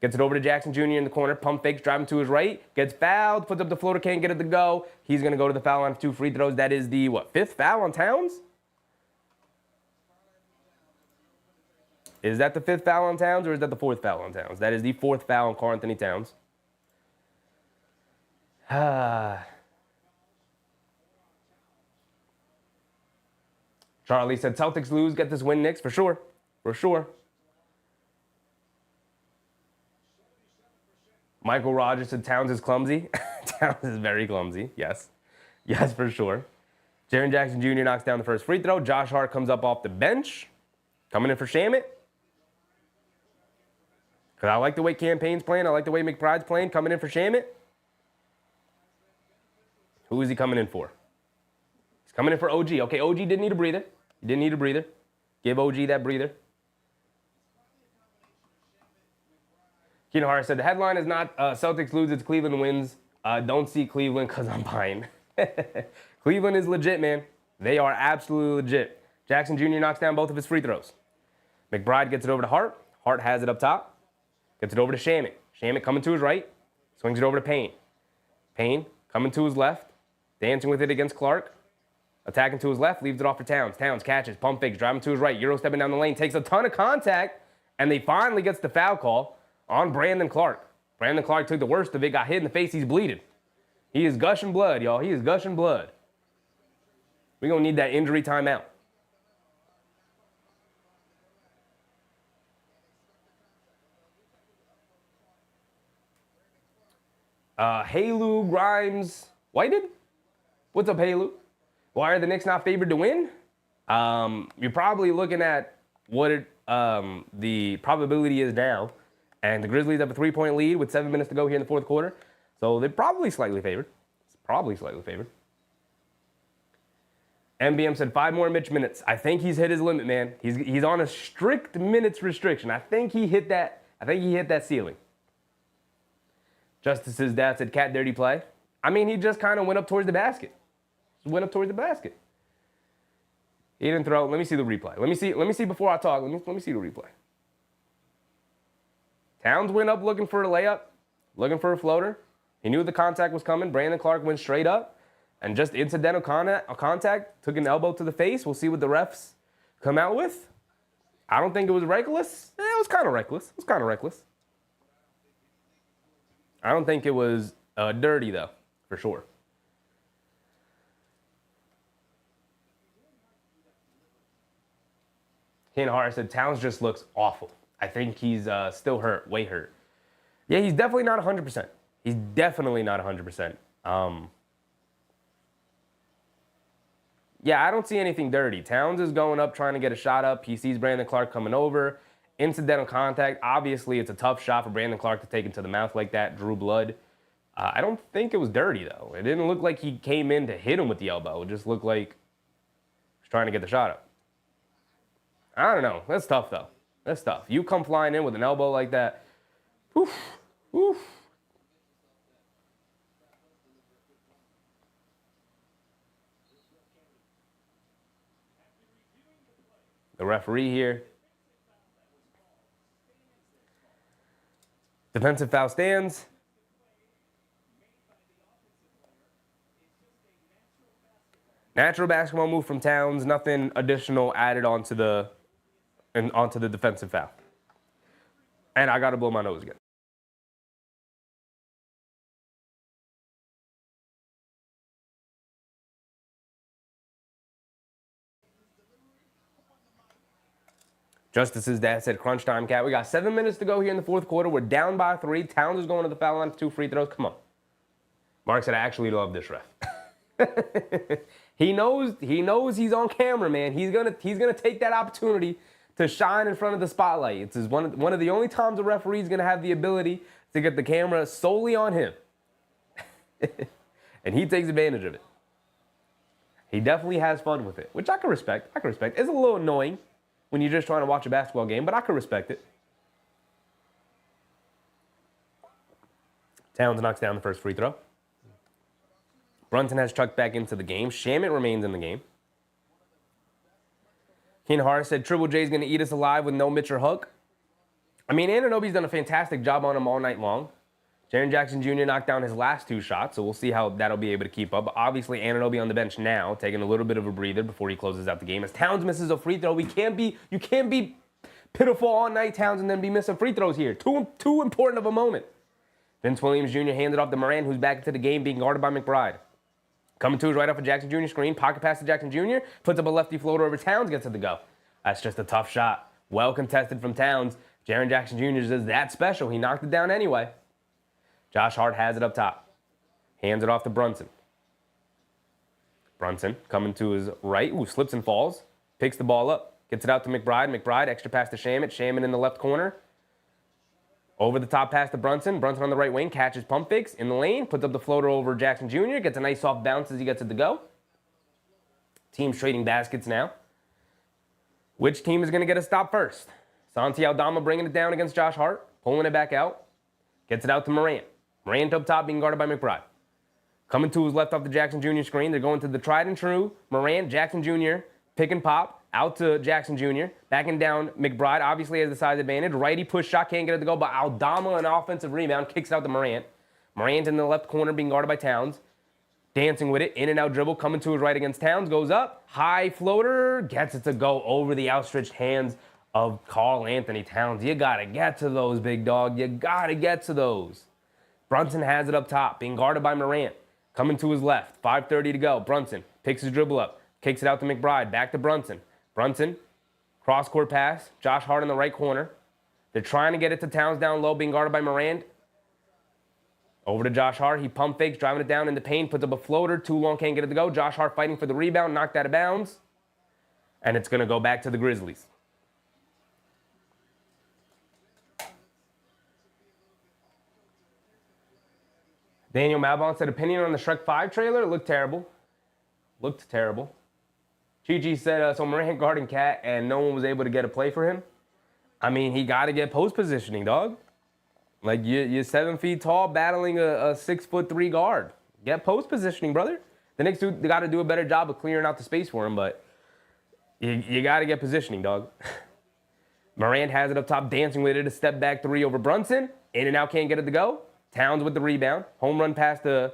Gets it over to Jackson Jr. in the corner. Pump fakes, driving to his right. Gets fouled, puts up the floater, can't get it to go. He's going to go to the foul line for 2 free throws. That is the, 5th foul on Towns? Is that the 5th foul on Towns, or is that the 4th foul on Towns? That is the 4th foul on Karl Anthony Towns. Charlie said, Celtics lose, get this win, Knicks, for sure. For sure. Michael Rogers said Towns is clumsy. Towns is very clumsy, yes. Yes, for sure. Jaren Jackson Jr. knocks down the first free throw. Josh Hart comes up off the bench. Coming in for Shamet. Because I like the way Campaign's playing. I like the way McBride's playing. Coming in for Shamet. Who is he coming in for? Coming in for OG. Okay, OG didn't need a breather. He didn't need a breather. Give OG that breather. Keenan Hart said, the headline is not Celtics lose, it's Cleveland wins. Don't see Cleveland because I'm buying. Cleveland is legit, man. They are absolutely legit. Jackson Jr. knocks down both of his free throws. McBride gets it over to Hart. Hart has it up top. Gets it over to Shamet. Shamet coming to his right. Swings it over to Payne. Payne coming to his left. Dancing with it against Clark. Attacking to his left. Leaves it off for Towns. Towns catches. Pump fakes. Driving to his right. Euro stepping down the lane. Takes a ton of contact. And they finally gets the foul call on Brandon Clark. Brandon Clark took the worst of it. Got hit in the face. He's bleeding. He is gushing blood, y'all. He is gushing blood. We're going to need that injury timeout. Halu, Grimes, Whited? What's up, Halu? Why are the Knicks not favored to win? You're probably looking at what the probability is now. And the Grizzlies have a 3-point lead with 7 minutes to go here in the fourth quarter. So they're probably slightly favored. Probably slightly favored. MBM said 5 more Mitch minutes. I think he's hit his limit, man. He's on a strict minutes restriction. I think he hit that. I think he hit that ceiling. Justice's dad said, cat dirty play. I mean, he just kind of went up towards the basket. He didn't throw. Let me see the replay. Let me see before I talk. Let me see the replay. Towns went up looking for a layup, looking for a floater. He knew the contact was coming. Brandon Clark went straight up and just incidental contact, took an elbow to the face. We'll see what the refs come out with. I don't think it was reckless. It was kind of reckless. I don't think it was dirty, though, for sure. Keenan Hart said, Towns just looks awful. I think he's still hurt, way hurt. Yeah, he's definitely not 100%. He's definitely not 100%. Yeah, I don't see anything dirty. Towns is going up, trying to get a shot up. He sees Brandon Clark coming over. Incidental contact. Obviously, it's a tough shot for Brandon Clark to take into the mouth like that. Drew blood. I don't think it was dirty, though. It didn't look like he came in to hit him with the elbow. It just looked like he was trying to get the shot up. I don't know. That's tough, though. That's tough. You come flying in with an elbow like that. Oof. Oof. The referee here. Defensive foul stands. Natural basketball move from Towns. Nothing additional added onto the defensive foul. And I got to blow my nose again. Justice's dad said, crunch time, cat. We got 7 minutes to go here in the fourth quarter. We're down by 3. Towns is going to the foul line for 2 free throws. Come on. Mark said, I actually love this ref. He knows he's on camera, man. He's gonna take that opportunity to shine in front of the spotlight. It's one of the only times a referee is gonna have the ability to get the camera solely on him. And he takes advantage of it. He definitely has fun with it, which I can respect. It's a little annoying when you're just trying to watch a basketball game, but I can respect it. Towns knocks down the first free throw. Brunson has chucked back into the game. Shamet remains in the game. Keenan Hart said, Triple J's going to eat us alive with no Mitch or Hook. I mean, Anunoby's done a fantastic job on him all night long. Jaren Jackson Jr. knocked down his last 2 shots, so we'll see how that'll be able to keep up. But obviously, Anunoby on the bench now, taking a little bit of a breather before he closes out the game. As Towns misses a free throw, you can't be pitiful all night, Towns, and then be missing free throws here. Too important of a moment. Vince Williams Jr. handed off to Morant, who's back into the game, being guarded by McBride. Coming to his right off of Jackson Jr. screen, pocket pass to Jackson Jr., puts up a lefty floater over Towns, gets it to go. That's just a tough shot. Well contested from Towns. Jaren Jackson Jr. is that special. He knocked it down anyway. Josh Hart has it up top. Hands it off to Brunson. Brunson coming to his right. Ooh, slips and falls. Picks the ball up. Gets it out to McBride. McBride, extra pass to Shamet. Shamet in the left corner. Over the top pass to Brunson. Brunson on the right wing. Catches pump fakes in the lane. Puts up the floater over Jackson Jr. Gets a nice soft bounce as he gets it to go. Teams trading baskets now. Which team is going to get a stop first? Santi Aldama bringing it down against Josh Hart, pulling it back out, gets it out to Morant. Morant up top being guarded by McBride. Coming to his left off the Jackson Jr. screen. They're going to the tried and true Morant, Jackson Jr., pick and pop, out to Jackson Jr., backing down McBride, obviously has the size advantage. Righty push shot, can't get it to go, but Aldama, an offensive rebound, kicks it out to Morant. Morant in the left corner being guarded by Towns. Dancing with it, in and out dribble, coming to his right against Towns, goes up, high floater, gets it to go over the outstretched hands of Karl Anthony Towns. You gotta get to those, big dog. You gotta get to those. Brunson has it up top, being guarded by Morant. Coming to his left, 5:30 to go. Brunson picks his dribble up, kicks it out to McBride, back to Brunson. Brunson, cross-court pass, Josh Hart in the right corner. They're trying to get it to Towns down low, being guarded by Morant. Over to Josh Hart. He pump fakes, driving it down in the paint, puts up a floater. Too long, can't get it to go. Josh Hart fighting for the rebound, knocked out of bounds. And it's going to go back to the Grizzlies. Daniel Malbon said, opinion on the Shrek 5 trailer? It looked terrible. Looked terrible. Chi said, so Morant guarding Cat and no one was able to get a play for him. I mean, he got to get post positioning, dog. Like, you're 7 feet tall battling a 6'3" guard. Get post positioning, brother. The Knicks got to do a better job of clearing out the space for him, but you got to get positioning, dog. Morant has it up top, dancing with it. A step back three over Brunson. In and out, can't get it to go. Towns with the rebound. Home run pass to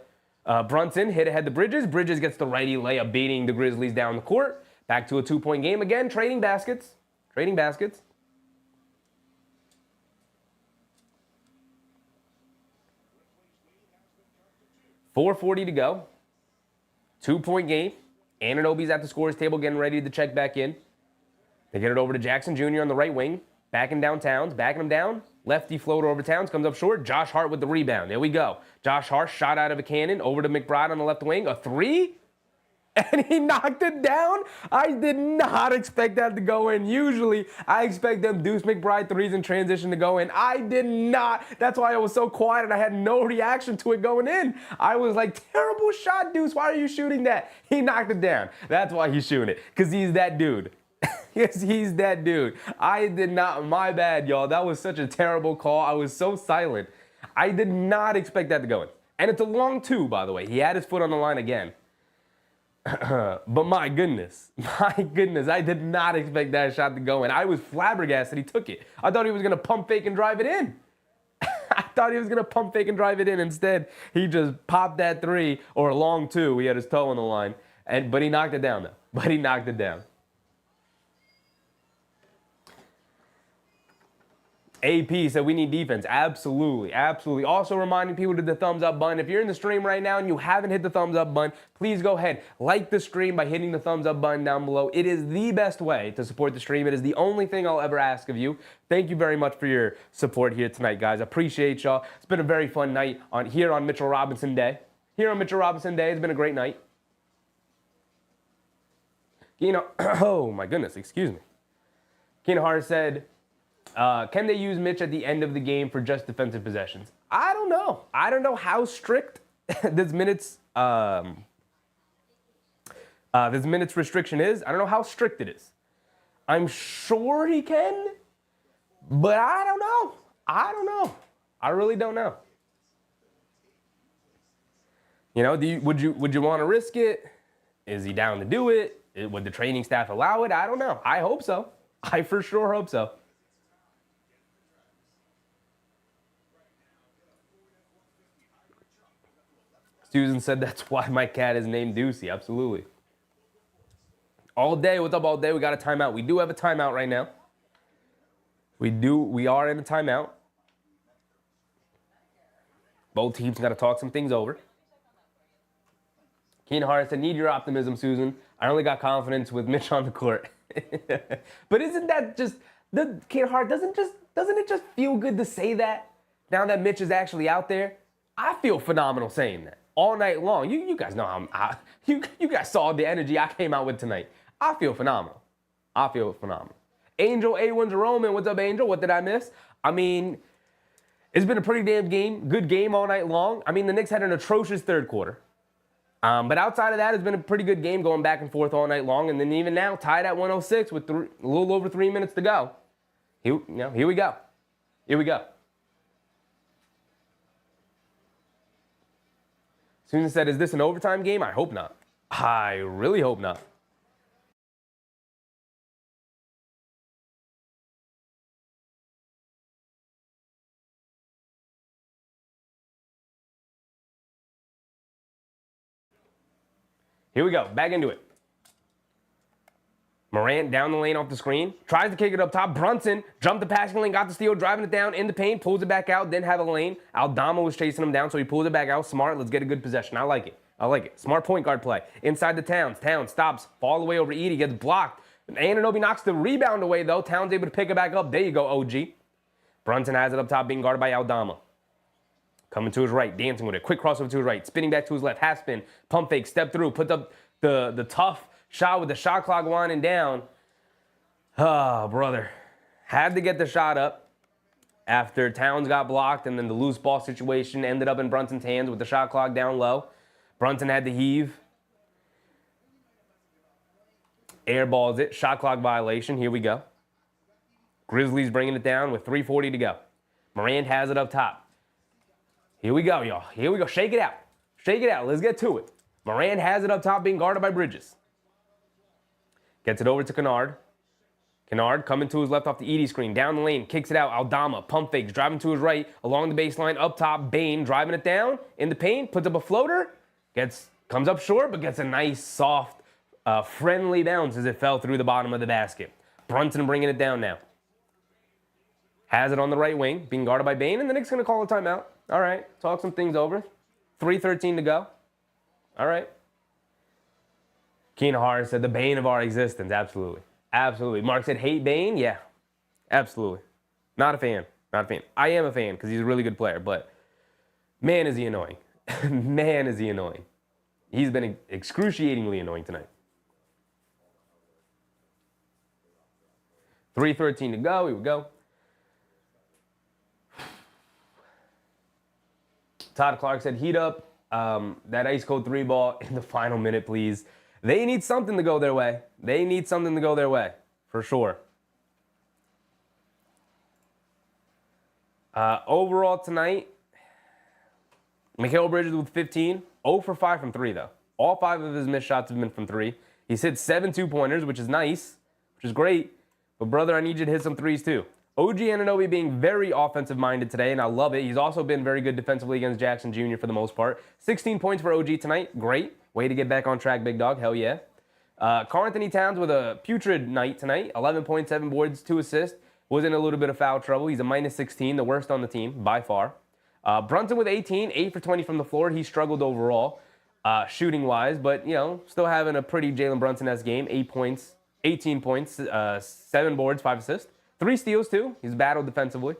Brunson. Hit ahead to Bridges. Bridges gets the righty layup, beating the Grizzlies down the court. Back to a 2-point game again. Trading baskets. Trading baskets. .440 to go. 2-point game. Anunoby's at the scorer's table getting ready to check back in. They get it over to Jackson Jr. on the right wing. Backing down Towns. Backing him down. Lefty floater over Towns. Comes up short. Josh Hart with the rebound. There we go. Josh Hart shot out of a cannon. Over to McBride on the left wing. A three? And he knocked it down? I did not expect that to go in. Usually, I expect them Deuce McBride threes in transition to go in. I did not. That's why I was so quiet and I had no reaction to it going in. I was like, terrible shot, Deuce. Why are you shooting that? He knocked it down. That's why he's shooting it. Because he's that dude. Yes, he's that dude. I did not. My bad, y'all. That was such a terrible call. I was so silent. I did not expect that to go in. And it's a long two, by the way. He had his foot on the line again. But my goodness, I did not expect that shot to go in. I was flabbergasted he took it. I thought he was going to pump fake and drive it in. I thought he was going to pump fake and drive it in. Instead, he just popped that three, or a long two. He had his toe on the line. But he knocked it down, though. But he knocked it down. AP said we need defense. Absolutely, absolutely. Also reminding people to hit the thumbs up button. If you're in the stream right now and you haven't hit the thumbs up button, please go ahead. Like the stream by hitting the thumbs up button down below. It is the best way to support the stream. It is the only thing I'll ever ask of you. Thank you very much for your support here tonight, guys. I appreciate y'all. It's been a very fun night here on Mitchell Robinson Day. Here on Mitchell Robinson Day, it's been a great night. You know, oh my goodness, excuse me. Keenan Hart said, can they use Mitch at the end of the game for just defensive possessions? I don't know. I don't know how strict this minutes restriction is. I don't know how strict it is. I'm sure he can, but I don't know. I really don't know. You know, would you want to risk it? Is he down to do it? Would the training staff allow it? I don't know. I hope so. I for sure hope so. Susan said that's why my cat is named Deucey. Absolutely. All day. What's up all day? We got a timeout. We do have a timeout right now. We are in a timeout. Both teams got to talk some things over. Keenan Hart said, need your optimism, Susan. I only got confidence with Mitch on the court. But isn't that just, Keenan Hart, doesn't it just feel good to say that now that Mitch is actually out there? I feel phenomenal saying that all night long. You guys know you guys saw the energy I came out with tonight. I feel phenomenal. Angel A1 Jerome, what's up, Angel? What did I miss? I mean, it's been a pretty damn good game all night long. I mean, the Knicks had an atrocious third quarter. But outside of that, it's been a pretty good game going back and forth all night long. And then even now, tied at 106 with a little over 3 minutes to go. Here we go. Here we go. Susan said, is this an overtime game? I hope not. I really hope not. Here we go. Back into it. Morant down the lane off the screen. Tries to kick it up top. Brunson jumped the passing lane, got the steal, driving it down in the paint, pulls it back out, then have a lane. Aldama was chasing him down, so he pulls it back out. Smart. Let's get a good possession. I like it. I like it. Smart point guard play. Inside the Towns. Towns stops. Fall the way over Edey. Gets blocked. Anunoby knocks the rebound away, though. Towns able to pick it back up. There you go, OG. Brunson has it up top, being guarded by Aldama. Coming to his right, dancing with it. Quick crossover to his right, spinning back to his left, half spin, pump fake, step through, puts up the tough shot with the shot clock winding down. Oh, brother. Had to get the shot up after Towns got blocked, and then the loose ball situation ended up in Brunson's hands with the shot clock down low. Brunson had to heave. Airballs it. Shot clock violation. Here we go. Grizzlies bringing it down with 3:40 to go. Morant has it up top. Here we go, y'all. Here we go. Shake it out. Shake it out. Let's get to it. Morant has it up top, being guarded by Bridges. Gets it over to Kennard. Kennard coming to his left off the Edey screen. Down the lane. Kicks it out. Aldama. Pump fakes. Driving to his right. Along the baseline. Up top. Bane driving it down. In the paint. Puts up a floater. Comes up short, but gets a nice, soft, friendly bounce as it fell through the bottom of the basket. Brunson bringing it down now. Has it on the right wing. Being guarded by Bane. And the Knicks going to call a timeout. All right, talk some things over. 3:13 to go. All right. Keenan Hart said the bane of our existence. Absolutely. Absolutely. Mark said hate Bane. Yeah, absolutely. Not a fan. Not a fan. I am a fan because he's a really good player, but man, is he annoying. Man, is he annoying. He's been excruciatingly annoying tonight. 3:13 to go. Here we go. Todd Clark said, heat up that ice cold 3 ball in the final minute, please. They need something to go their way. They need something to go their way, for sure. Overall tonight, Mikal Bridges with 15. 0 for 5 from 3, though. All 5 of his missed shots have been from 3. He's hit 7 2-pointers, which is nice, which is great. But, brother, I need you to hit some threes, too. OG Anunoby being very offensive-minded today, and I love it. He's also been very good defensively against Jackson Jr. for the most part. 16 points for OG tonight. Great. Way to get back on track, big dog. Hell yeah. Karl-Anthony Towns with a putrid night tonight. 11.7 boards, 2 assists. Was in a little bit of foul trouble. He's a minus 16, the worst on the team by far. Brunson with 18, 8 for 20 from the floor. He struggled overall, shooting-wise, but, you know, still having a pretty Jalen Brunson-esque game. 8 points, 18 points, 7 boards, 5 assists. 3 steals, too. He's battled defensively.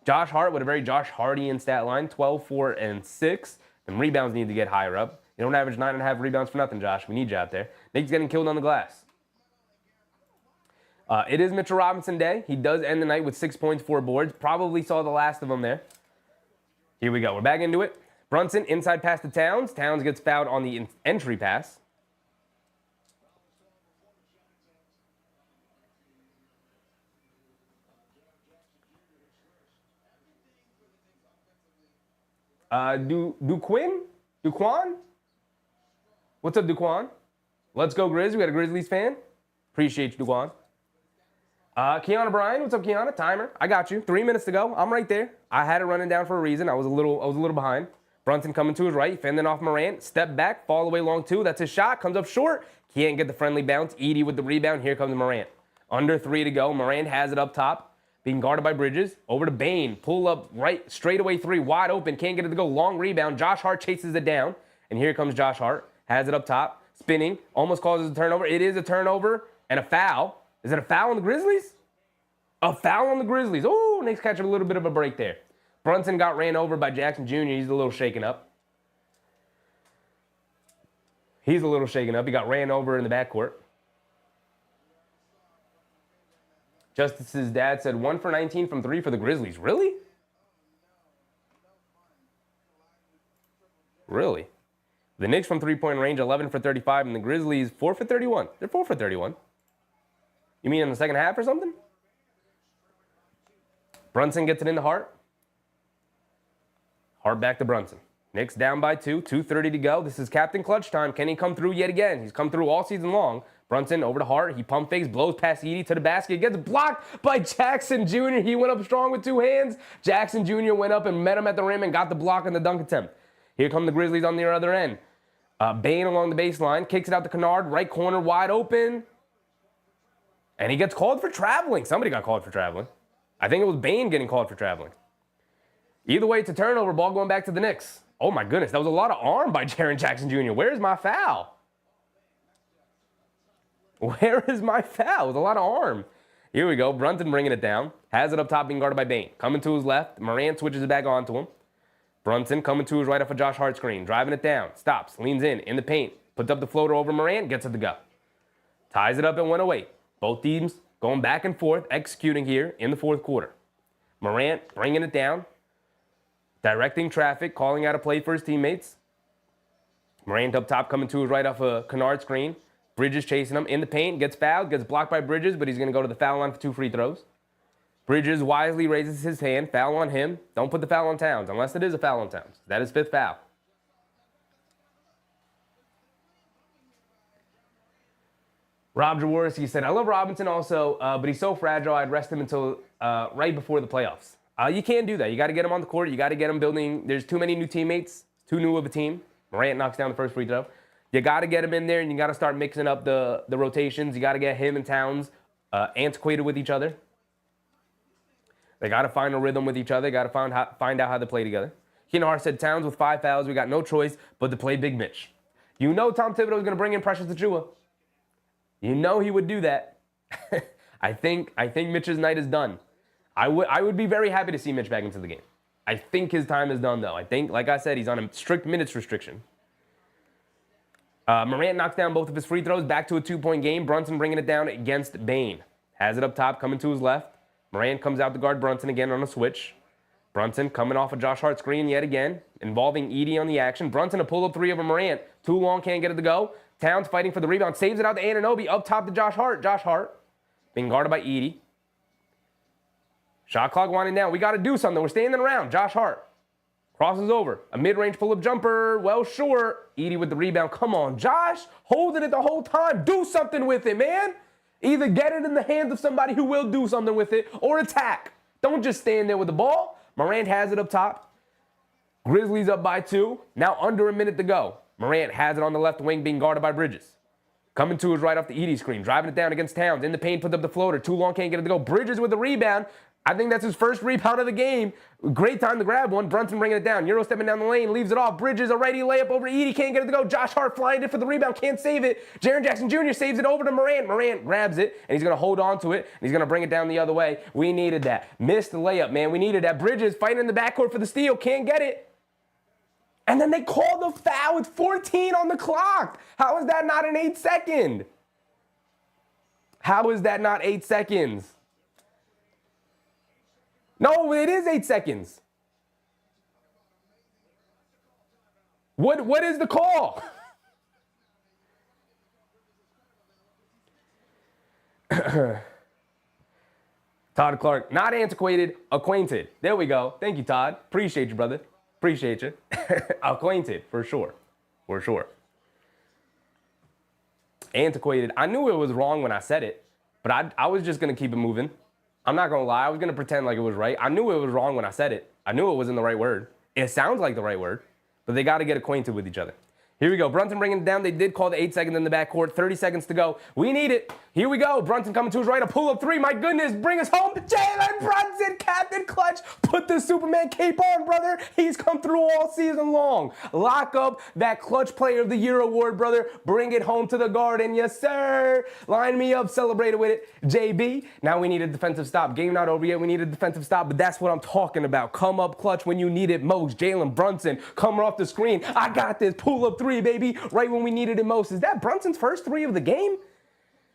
Josh Hart with a very Josh Hartian stat line, 12, 4, and 6. And rebounds need to get higher up. You don't average 9.5 rebounds for nothing, Josh. We need you out there. Nick's getting killed on the glass. It is Mitchell Robinson Day. He does end the night with 6 points, 4 boards. Probably saw the last of him there. Here we go. We're back into it. Brunson, inside pass to Towns. Towns gets fouled on the entry pass. Duquan? What's up, Duquan? Let's go, Grizz. We got a Grizzlies fan. Appreciate you, Duquan. Kiana Bryan, what's up, Kiana? Timer. I got you. 3 minutes to go. I'm right there. I had it running down for a reason. I was a little behind. Brunson coming to his right, fending off Morant. Step back, fall away long 2. That's his shot. Comes up short. Can't get the friendly bounce. Edey with the rebound. Here comes Morant. Under 3 to go. Morant has it up top. Being guarded by Bridges. Over to Bane. Pull up right, straight away 3. Wide open. Can't get it to go. Long rebound. Josh Hart chases it down. And here comes Josh Hart. Has it up top. Spinning. Almost causes a turnover. It is a turnover and a foul. Is it a foul on the Grizzlies? A foul on the Grizzlies. Oh, Knicks catch a little bit of a break there. Brunson got ran over by Jackson Jr. He's a little shaken up. He got ran over in the backcourt. Justice's dad said 1 for 19 from 3 for the Grizzlies. Really? Really? The Knicks from three-point range, 11 for 35, and the Grizzlies, 4 for 31. They're 4 for 31. You mean in the second half or something? Brunson gets it into Hart. Hart back to Brunson. Knicks down by 2, 2:30 to go. This is Captain Clutch time. Can he come through yet again? He's come through all season long. Brunson over to Hart. He pump fakes, blows past Edey to the basket. Gets blocked by Jackson Jr. He went up strong with 2 hands. Jackson Jr. went up and met him at the rim and got the block in the dunk attempt. Here come the Grizzlies on the other end. Bane along the baseline. Kicks it out to Kennard. Right corner wide open. And he gets called for traveling. Somebody got called for traveling. I think it was Bane getting called for traveling. Either way, it's a turnover. Ball going back to the Knicks. Oh, my goodness. That was a lot of arm by Jaren Jackson Jr. Where's my foul? Where is my foul? It was a lot of arm. Here we go. Brunson bringing it down. Has it up top, being guarded by Bane. Coming to his left. Morant switches it back onto him. Brunson coming to his right off a Josh Hart screen. Driving it down. Stops. Leans in the paint. Puts up the floater over Morant. Gets it to go. Ties it up at 108. Both teams going back and forth, executing here in the fourth quarter. Morant bringing it down. Directing traffic, calling out a play for his teammates. Morant up top coming to his right off a Kennard screen. Bridges chasing him in the paint, gets fouled, gets blocked by Bridges, but he's going to go to the foul line for 2 free throws. Bridges wisely raises his hand, foul on him. Don't put the foul on Towns, unless it is a foul on Towns. That is 5th foul. Rob Jaworski said, I love Robinson also, but he's so fragile, I'd rest him until right before the playoffs. You can't do that. You got to get him on the court. You got to get him building. There's too many new teammates, too new of a team. Morant knocks down the first free throw. You got to get him in there, and you got to start mixing up the rotations. You got to get him and Towns antiquated with each other. They got to find a rhythm with each other. They got to find out how to play together. Keenan Hart said, Towns with 5 fouls. We got no choice but to play Big Mitch. You know Tom Thibodeau is going to bring in Precious Achiuwa. You know he would do that. I think Mitch's night is done. I would be very happy to see Mitch back into the game. I think his time is done, though. I think, like I said, he's on a strict minutes restriction. Morant knocks down both of his free throws, back to a 2-point game. Brunson bringing it down against Bane. Has it up top, coming to his left. Morant comes out to guard Brunson again on a switch. Brunson coming off a Josh Hart screen yet again, involving Edey on the action. Brunson a pull-up 3 over Morant. Too long, can't get it to go. Towns fighting for the rebound, saves it out to Anunoby, up top to Josh Hart. Josh Hart being guarded by Edey. Shot clock winding down. We got to do something. We're standing around. Josh Hart crosses over. A mid-range pull-up jumper. Well short. Edey with the rebound. Come on, Josh. Holding it the whole time. Do something with it, man. Either get it in the hands of somebody who will do something with it or attack. Don't just stand there with the ball. Morant has it up top. Grizzlies up by 2. Now under a minute to go. Morant has it on the left wing, being guarded by Bridges. Coming to his right off the Edey screen. Driving it down against Towns. In the paint, puts up the floater. Too long, can't get it to go. Bridges with the rebound. I think that's his first rebound of the game. Great time to grab one. Brunson bringing it down. Euro stepping down the lane. Leaves it off. Bridges, a righty layup over Edey. Can't get it to go. Josh Hart flying it for the rebound. Can't save it. Jaren Jackson Jr. saves it over to Morant. Morant grabs it, and he's going to hold on to it. And he's going to bring it down the other way. We needed that. Missed the layup, man. We needed that. Bridges fighting in the backcourt for the steal. Can't get it. And then they call the foul with 14 on the clock. How is that not an 8-second? How is that not 8 seconds? No, it is 8 seconds. What is the call? Todd Clark, not antiquated, acquainted. There we go. Thank you, Todd. Appreciate you, brother. Appreciate you. Acquainted, for sure. For sure. Antiquated. I knew it was wrong when I said it, but I was just going to keep it moving. I'm not going to lie. I was going to pretend like it was right. I knew it was wrong when I said it. I knew it wasn't the right word. It sounds like the right word, but they got to get acquainted with each other. Here we go. Brunson bringing it down. They did call the 8 seconds in the backcourt. 30 seconds to go. We need it. Here we go. Brunson coming to his right. A pull-up 3. My goodness. Bring us home. Jalen Brunson, Captain Clutch. Put the Superman cape on, brother. He's come through all season long. Lock up that Clutch Player of the Year award, brother. Bring it home to the Garden. Yes, sir. Line me up. Celebrate it with it. JB, now we need a defensive stop. Game not over yet. We need a defensive stop, but that's what I'm talking about. Come up clutch when you need it most. Jalen Brunson, come off the screen. I got this. Pull-up 3, baby. Right when we needed it most. Is that Brunson's first 3 of the game?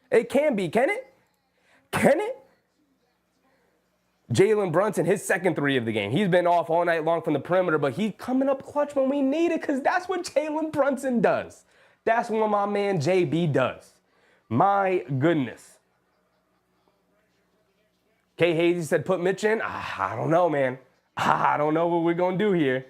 It can be, can it? Can it? Jalen Brunson, his second three of the game. He's been off all night long from the perimeter, but he's coming up clutch when we need it because that's what Jalen Brunson does. That's what my man JB does. My goodness. K. Hazy said, put Mitch in. I don't know, man. I don't know what we're going to do here.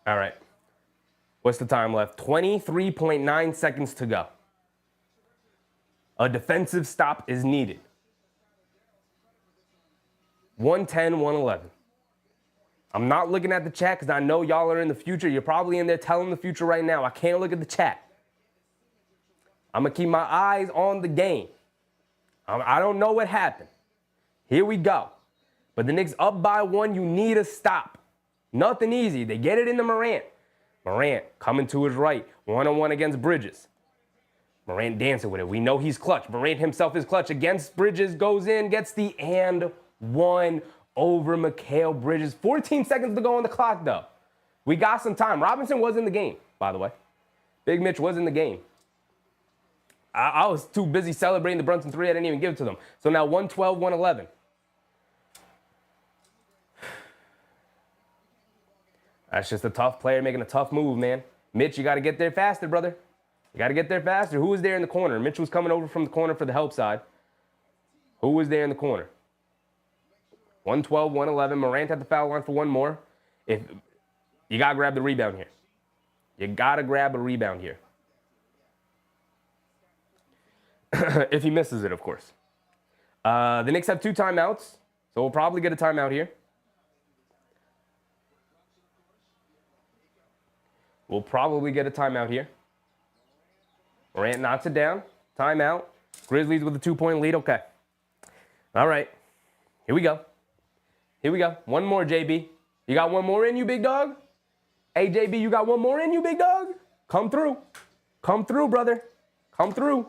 All right. What's the time left? 23.9 seconds to go. A defensive stop is needed. 110, 111. I'm not looking at the chat because I know y'all are in the future. You're probably in there telling the future right now. I can't look at the chat. I'm going to keep my eyes on the game. I don't know what happened. Here we go. But the Knicks up by one, you need a stop. Nothing easy. They get it into Morant. Morant coming to his right. One-on-one against Bridges. Morant dancing with it. We know he's clutch. Morant himself is clutch against Bridges. Goes in, gets the and one over Mikal Bridges. 14 seconds to go on the clock, though. We got some time. Robinson was in the game, by the way. Big Mitch was in the game. I was too busy celebrating the Brunson three. I didn't even give it to them. So now 112, 111. That's just a tough player making a tough move, man. Mitch, you got to get there faster, brother. You got to get there faster. Who was there in the corner? Mitch was coming over from the corner for the help side. Who was there in the corner? 112, 111. Morant at the foul line for one more. If you got to grab the rebound here. You got to grab a rebound here. If he misses it, of course. The Knicks have 2 timeouts, so we'll probably get a timeout here. We'll probably get a timeout here. Morant knocks it down. Timeout. Grizzlies with a 2-point lead. Okay. All right. Here we go. Here we go. One more, JB. You got one more in you, big dog? Hey, JB, you got one more in you, big dog? Come through. Come through, brother. Come through.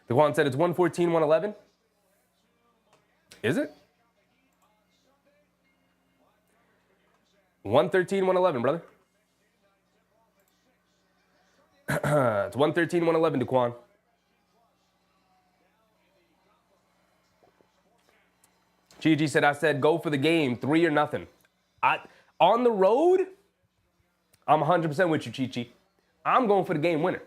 DeQuan said it's 114, 111. Is it? 113, 111, brother. It's 113, 111, DeQuan. Chi said, I said, go for the game, 3 or nothing. On the road, I'm 100% with you, Chi. I'm going for the game winner.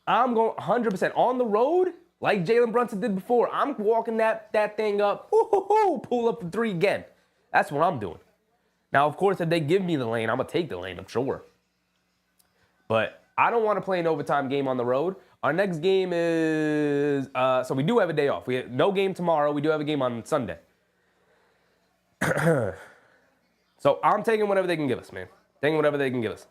I'm going 100% on the road, like Jalen Brunson did before. I'm walking that thing up, pull up the 3 again. That's what I'm doing. Now, of course, if they give me the lane, I'm going to take the lane, I'm sure. But I don't want to play an overtime game on the road. Our next game is, so we do have a day off. We have no game tomorrow. We do have a game on Sunday. So I'm taking whatever they can give us, man. Taking whatever they can give us.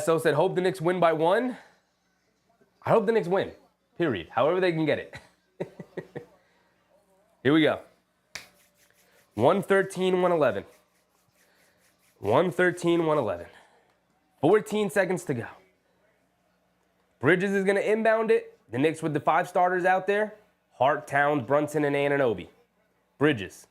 SO said, hope the Knicks win by 1. I hope the Knicks win, period. However they can get it. Here we go. 113, 111. 113, 111. 14 seconds to go. Bridges is going to inbound it. The Knicks with the 5 starters out there. Hart, Towns, Brunson, and Anunoby. Bridges.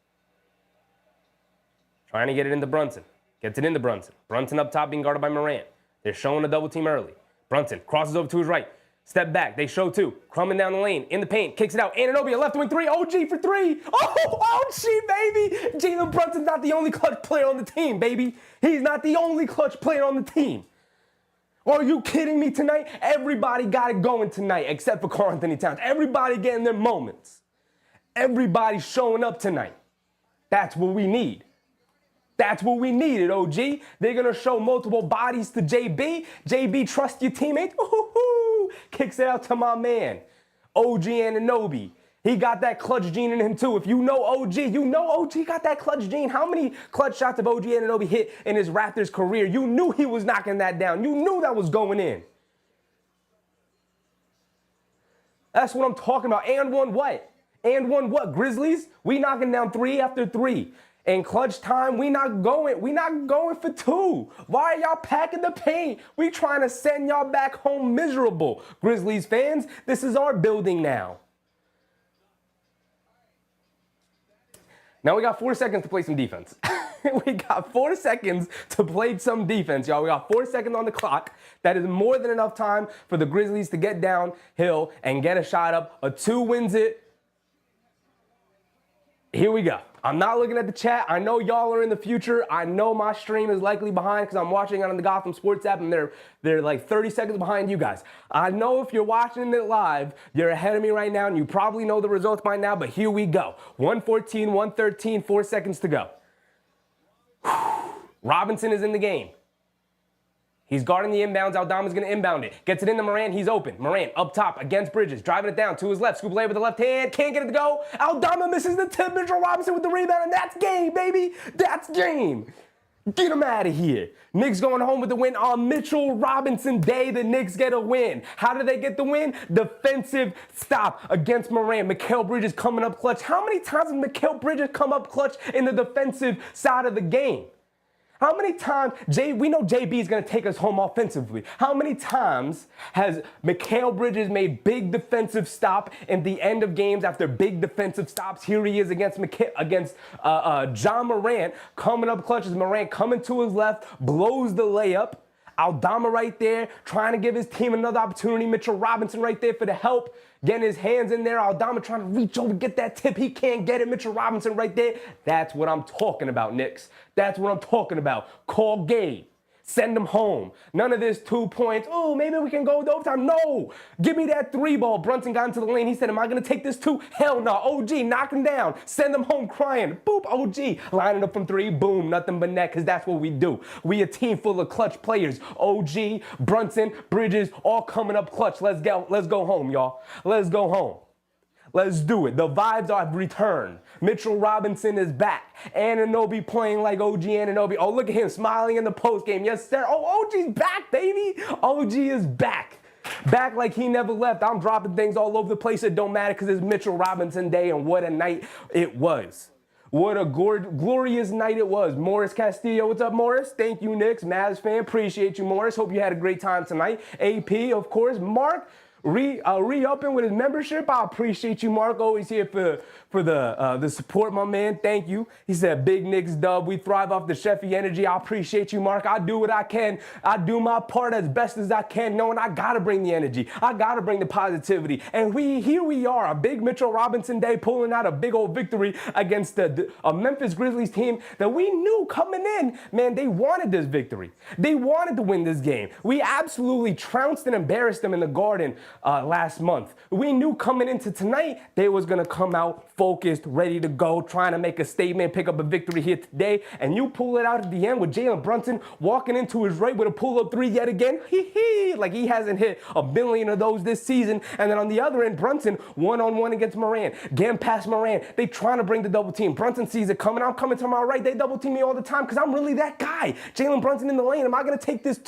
Trying to get it into Brunson. Gets it into Brunson. Brunson up top being guarded by Morant. They're showing a double team early. Brunson crosses over to his right. Step back. They show 2. Crumbing down the lane. In the paint. Kicks it out. Anunoby, a left wing 3. OG for 3. Oh, OG, baby. Jalen Brunson's not the only clutch player on the team, baby. He's not the only clutch player on the team. Are you kidding me tonight? Everybody got it going tonight except for Karl Anthony Towns. Everybody getting their moments. Everybody showing up tonight. That's what we need. That's what we needed, OG. They're going to show multiple bodies to JB. JB, trust your teammate. Ooh, kicks it out to my man, OG Anunoby. He got that clutch gene in him, too. If you know OG, you know OG got that clutch gene. How many clutch shots have OG Anunoby hit in his Raptors career? You knew he was knocking that down. You knew that was going in. That's what I'm talking about. And one what? And one what? Grizzlies? We knocking down 3 after 3. In clutch time, we not going for two. Why are y'all packing the paint? We trying to send y'all back home miserable. Grizzlies fans, this is our building now. Now we got 4 seconds to play some defense. We got 4 seconds to play some defense, y'all. We got 4 seconds on the clock. That is more than enough time for the Grizzlies to get downhill and get a shot up. A 2 wins it. Here we go. I'm not looking at the chat. I know y'all are in the future. I know my stream is likely behind because I'm watching it on the Gotham Sports app and they're like 30 seconds behind you guys. I know if you're watching it live, you're ahead of me right now and you probably know the results by now, but here we go. 114, 113, 4 seconds to go. Robinson is in the game. He's guarding the inbounds. Aldama's going to inbound it. Gets it into Morant. He's open. Morant up top against Bridges. Driving it down to his left. Scoop away with the left hand. Can't get it to go. Aldama misses the tip. Mitchell Robinson with the rebound. And that's game, baby. That's game. Get him out of here. Knicks going home with the win on Mitchell Robinson Day. The Knicks get a win. How did they get the win? Defensive stop against Morant. Mikal Bridges coming up clutch. How many times has Mikal Bridges come up clutch in the defensive side of the game? How many times, we know JB is going to take us home offensively. How many times has Mikal Bridges made big defensive stop in the end of games after big defensive stops? Here he is against Ja Morant, coming up clutch as Morant coming to his left, blows the layup. Aldama right there, trying to give his team another opportunity. Mitchell Robinson right there for the help, getting his hands in there. Aldama trying to reach over, get that tip. He can't get it. Mitchell Robinson right there. That's what I'm talking about, Knicks. That's what I'm talking about. Call game. Send them home. None of this 2 points. Oh, maybe we can go to overtime. No. Give me that 3 ball. Brunson got into the lane. He said, am I going to take this 2? Hell no. OG, knock him down. Send them home crying. Boop, OG. Lining up from 3. Boom. Nothing but net because that's what we do. We a team full of clutch players. OG, Brunson, Bridges, all coming up clutch. Let's go home, y'all. Let's go home. Let's do it. The vibes have returned. Mitchell Robinson is back. Anunoby playing like OG Anunoby. Oh, look at him smiling in the post game. Yes, sir. Oh, OG's back, baby. OG is back. Back like he never left. I'm dropping things all over the place. It don't matter because it's Mitchell Robinson Day, and what a night it was. What a glorious night it was. Morris Castillo, what's up, Morris? Thank you, Knicks. Mavs fan, appreciate you, Morris. Hope you had a great time tonight. AP, of course. Mark, re-upping with his membership. I appreciate you, Mark. Always here for the support, my man. Thank you. He said, big Knicks dub. We thrive off the Sheffy energy. I appreciate you, Mark. I do what I can. I do my part as best as I can, knowing I got to bring the energy. I got to bring the positivity. And here we are, a big Mitchell Robinson Day, pulling out a big old victory against a Memphis Grizzlies team that we knew coming in, man, they wanted this victory. They wanted to win this game. We absolutely trounced and embarrassed them in the Garden last month. We knew coming into tonight, they was going to come out focused, ready to go, trying to make a statement, pick up a victory here today, and you pull it out at the end with Jalen Brunson walking into his right with a pull-up 3 yet again. Like he hasn't hit a billion of those this season. And then on the other end, Brunson one-on-one against Morant, getting past Morant. They trying to bring the double team. Brunson sees it coming. I'm coming to my right. They double team me all the time because I'm really that guy. Jalen Brunson in the lane. Am I going to take this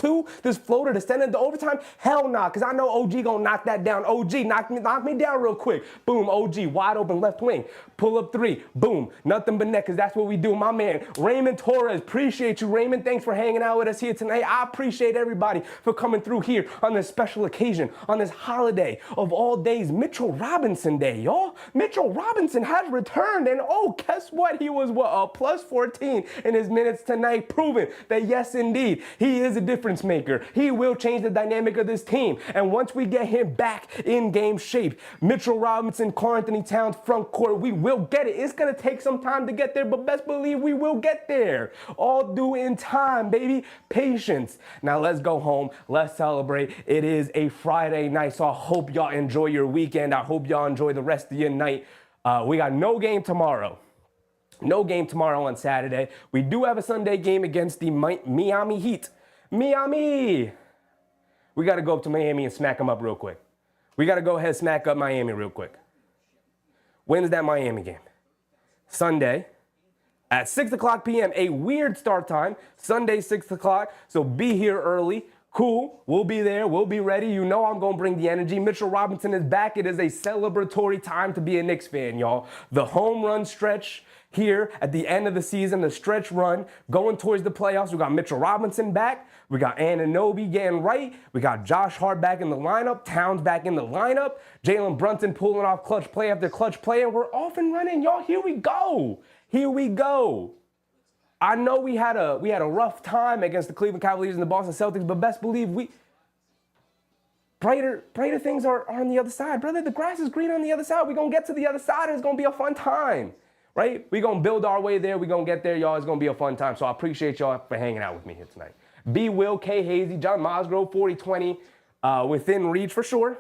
floater to send it to overtime? Hell nah, because I know OG going to knock that down. OG, knock me down real quick. Boom, OG, wide open left wing. Pull up 3. Boom. Nothing but net because that's what we do. My man, Raymond Torres. Appreciate you, Raymond. Thanks for hanging out with us here tonight. I appreciate everybody for coming through here on this special occasion, on this holiday of all days, Mitchell Robinson Day, y'all. Mitchell Robinson has returned, and oh, guess what? He was plus 14 in his minutes tonight, proving that yes, indeed, he is a difference maker. He will change the dynamic of this team. And once we get him back in game shape, Mitchell Robinson, Karl Anthony Towns front court, we will get it. It's going to take some time to get there, but best believe we will get there. All due in time, baby. Patience. Now let's go home. Let's celebrate. It is a Friday night, so I hope y'all enjoy your weekend. I hope y'all enjoy the rest of your night. We got no game tomorrow. No game tomorrow on Saturday. We do have a Sunday game against the Miami Heat. Miami! We got to go up to Miami and smack them up real quick. We got to go ahead and smack up Miami real quick. When's that Miami game? Sunday at 6 o'clock p.m. A weird start time. Sunday, 6 o'clock. So be here early. Cool. We'll be there. We'll be ready. You know I'm going to bring the energy. Mitchell Robinson is back. It is a celebratory time to be a Knicks fan, y'all. The home run stretch here at the end of the season, the stretch run, going towards the playoffs. We got Mitchell Robinson back. We got Anunoby getting right. We got Josh Hart back in the lineup. Towns back in the lineup. Jalen Brunson pulling off clutch play after clutch play, and we're off and running, y'all. Here we go. Here we go. I know we had a rough time against the Cleveland Cavaliers and the Boston Celtics, but best believe brighter things are on the other side. Brother, the grass is green on the other side. We're going to get to the other side, and it's going to be a fun time, right? We're going to build our way there. We're going to get there, y'all. It's going to be a fun time. So I appreciate y'all for hanging out with me here tonight. B. Will, K. Hazy, John Mosgrove, 4020, within reach for sure.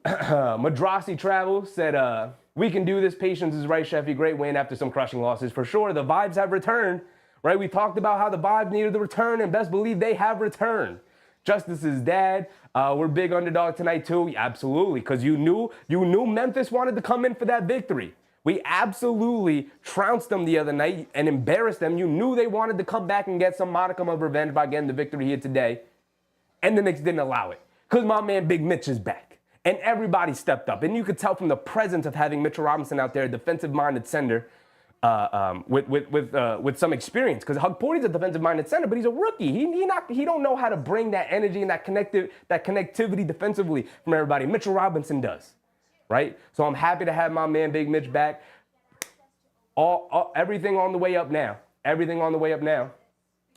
Madrasi Travel said, we can do this. Patience is right, Sheffy. Great win after some crushing losses. For sure, the vibes have returned, right? We talked about how the vibes needed to return, and best believe they have returned. Justice's dad, we're big underdog tonight too. Absolutely, because you knew Memphis wanted to come in for that victory. We absolutely trounced them the other night and embarrassed them. You knew they wanted to come back and get some modicum of revenge by getting the victory here today. And the Knicks didn't allow it because my man Big Mitch is back. And everybody stepped up. And you could tell from the presence of having Mitchell Robinson out there, a defensive-minded center with some experience. Because Hug Porty's a defensive-minded center, but he's a rookie. He don't know how to bring that energy and that connectivity defensively from everybody. Mitchell Robinson does, right? So I'm happy to have my man Big Mitch back. Everything on the way up now. Everything on the way up now.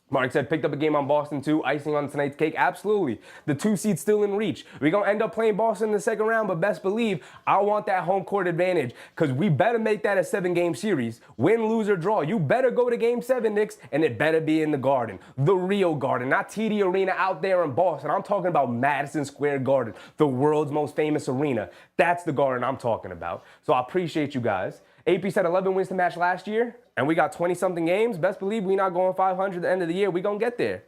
Mark said, picked up a game on Boston too. Icing on tonight's cake. Absolutely. The 2 seed's still in reach. We're going to end up playing Boston in the second round, but best believe I want that home court advantage because we better make that a 7-game series. Win, lose, or draw. You better go to Game 7, Knicks, and it better be in the Garden. The real Garden, not TD Arena out there in Boston. I'm talking about Madison Square Garden, the world's most famous arena. That's the Garden I'm talking about. So I appreciate you guys. AP said 11 wins to match last year, and we got 20-something games. Best believe we not going 500 at the end of the year. We going to get there.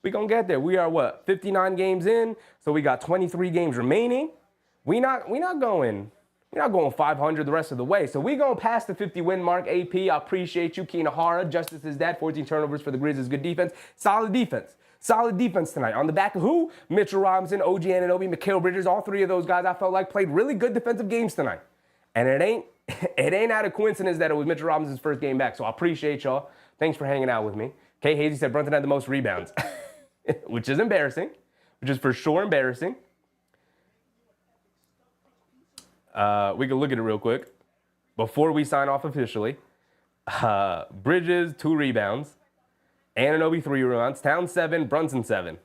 We going to get there. We are, 59 games in, so we got 23 games remaining. We not going 500 the rest of the way. So we going to pass the 50-win mark, AP. I appreciate you. Kina Hara, Justice's dad, 14 turnovers for the Grizzlies. Good defense. Solid defense. Solid defense tonight. On the back of who? Mitchell Robinson, OG Anunoby, Mikal Bridges. All three of those guys I felt like played really good defensive games tonight. And it ain't out of coincidence that it was Mitchell Robinson's first game back. So I appreciate y'all. Thanks for hanging out with me. Kay Hazy said Brunson had the most rebounds, which is embarrassing, which is for sure embarrassing. We can look at it real quick before we sign off officially. Bridges, 2 rebounds. Anunoby, 3 rebounds. Towns, 7. Brunson, 7.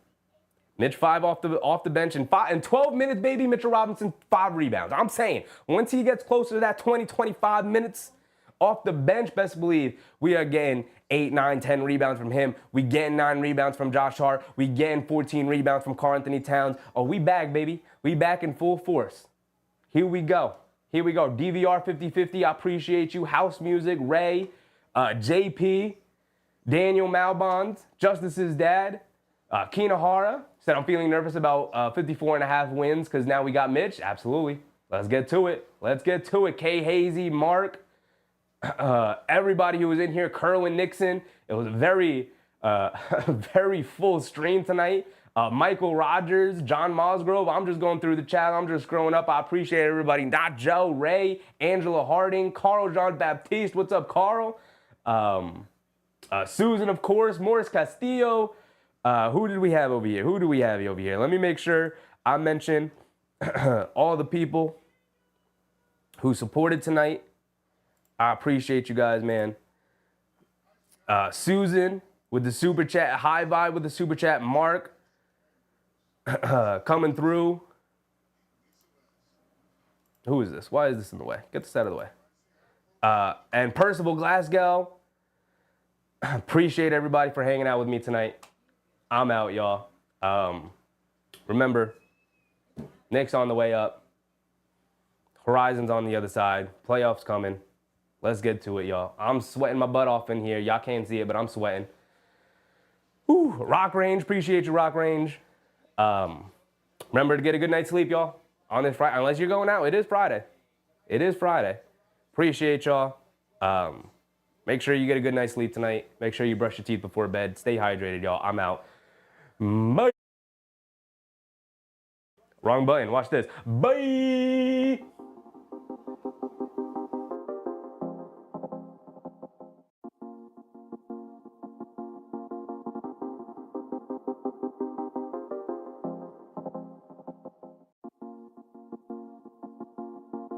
Mitch 5 off the bench in 12 minutes, baby. Mitchell Robinson 5 rebounds. I'm saying once he gets closer to that 25 minutes off the bench, best believe we are getting 8, 9, 10 rebounds from him. We getting 9 rebounds from Josh Hart. We getting 14 rebounds from Karl-Anthony Towns. Oh, we back, baby. We back in full force. Here we go. Here we go. DVR 50-50. I appreciate you. House Music, Ray, JP, Daniel Malbond, Justice's dad, Kinahara. Said I'm feeling nervous about 54.5 wins because now we got Mitch. Absolutely. Let's get to it. Let's get to it. K. Hazy, Mark, everybody who was in here, Kerwin Nixon. It was a very, very full stream tonight. Michael Rogers, John Mosgrove. I'm just going through the chat. I'm just scrolling up. I appreciate everybody. Not Joe, Ray, Angela Harding, Carl Jean Baptiste. What's up, Carl? Susan, of course. Morris Castillo. Who did we have over here? Who do we have over here? Let me make sure I mention all the people who supported tonight. I appreciate you guys, man. Susan with the super chat. High Vibe with the super chat. Mark coming through. Who is this? Why is this in the way? Get this out of the way. And Percival Glasgow. Appreciate everybody for hanging out with me tonight. I'm out, y'all. Remember, Knicks on the way up. Horizon's on the other side. Playoffs coming. Let's get to it, y'all. I'm sweating my butt off in here. Y'all can't see it, but I'm sweating. Whew. Rock Range. Appreciate you, Rock Range. Remember to get a good night's sleep, y'all. On this Friday. Unless you're going out. It is Friday. It is Friday. Appreciate y'all. Make sure you get a good night's sleep tonight. Make sure you brush your teeth before bed. Stay hydrated, y'all. I'm out. Bye. Wrong button. Watch this. Bye.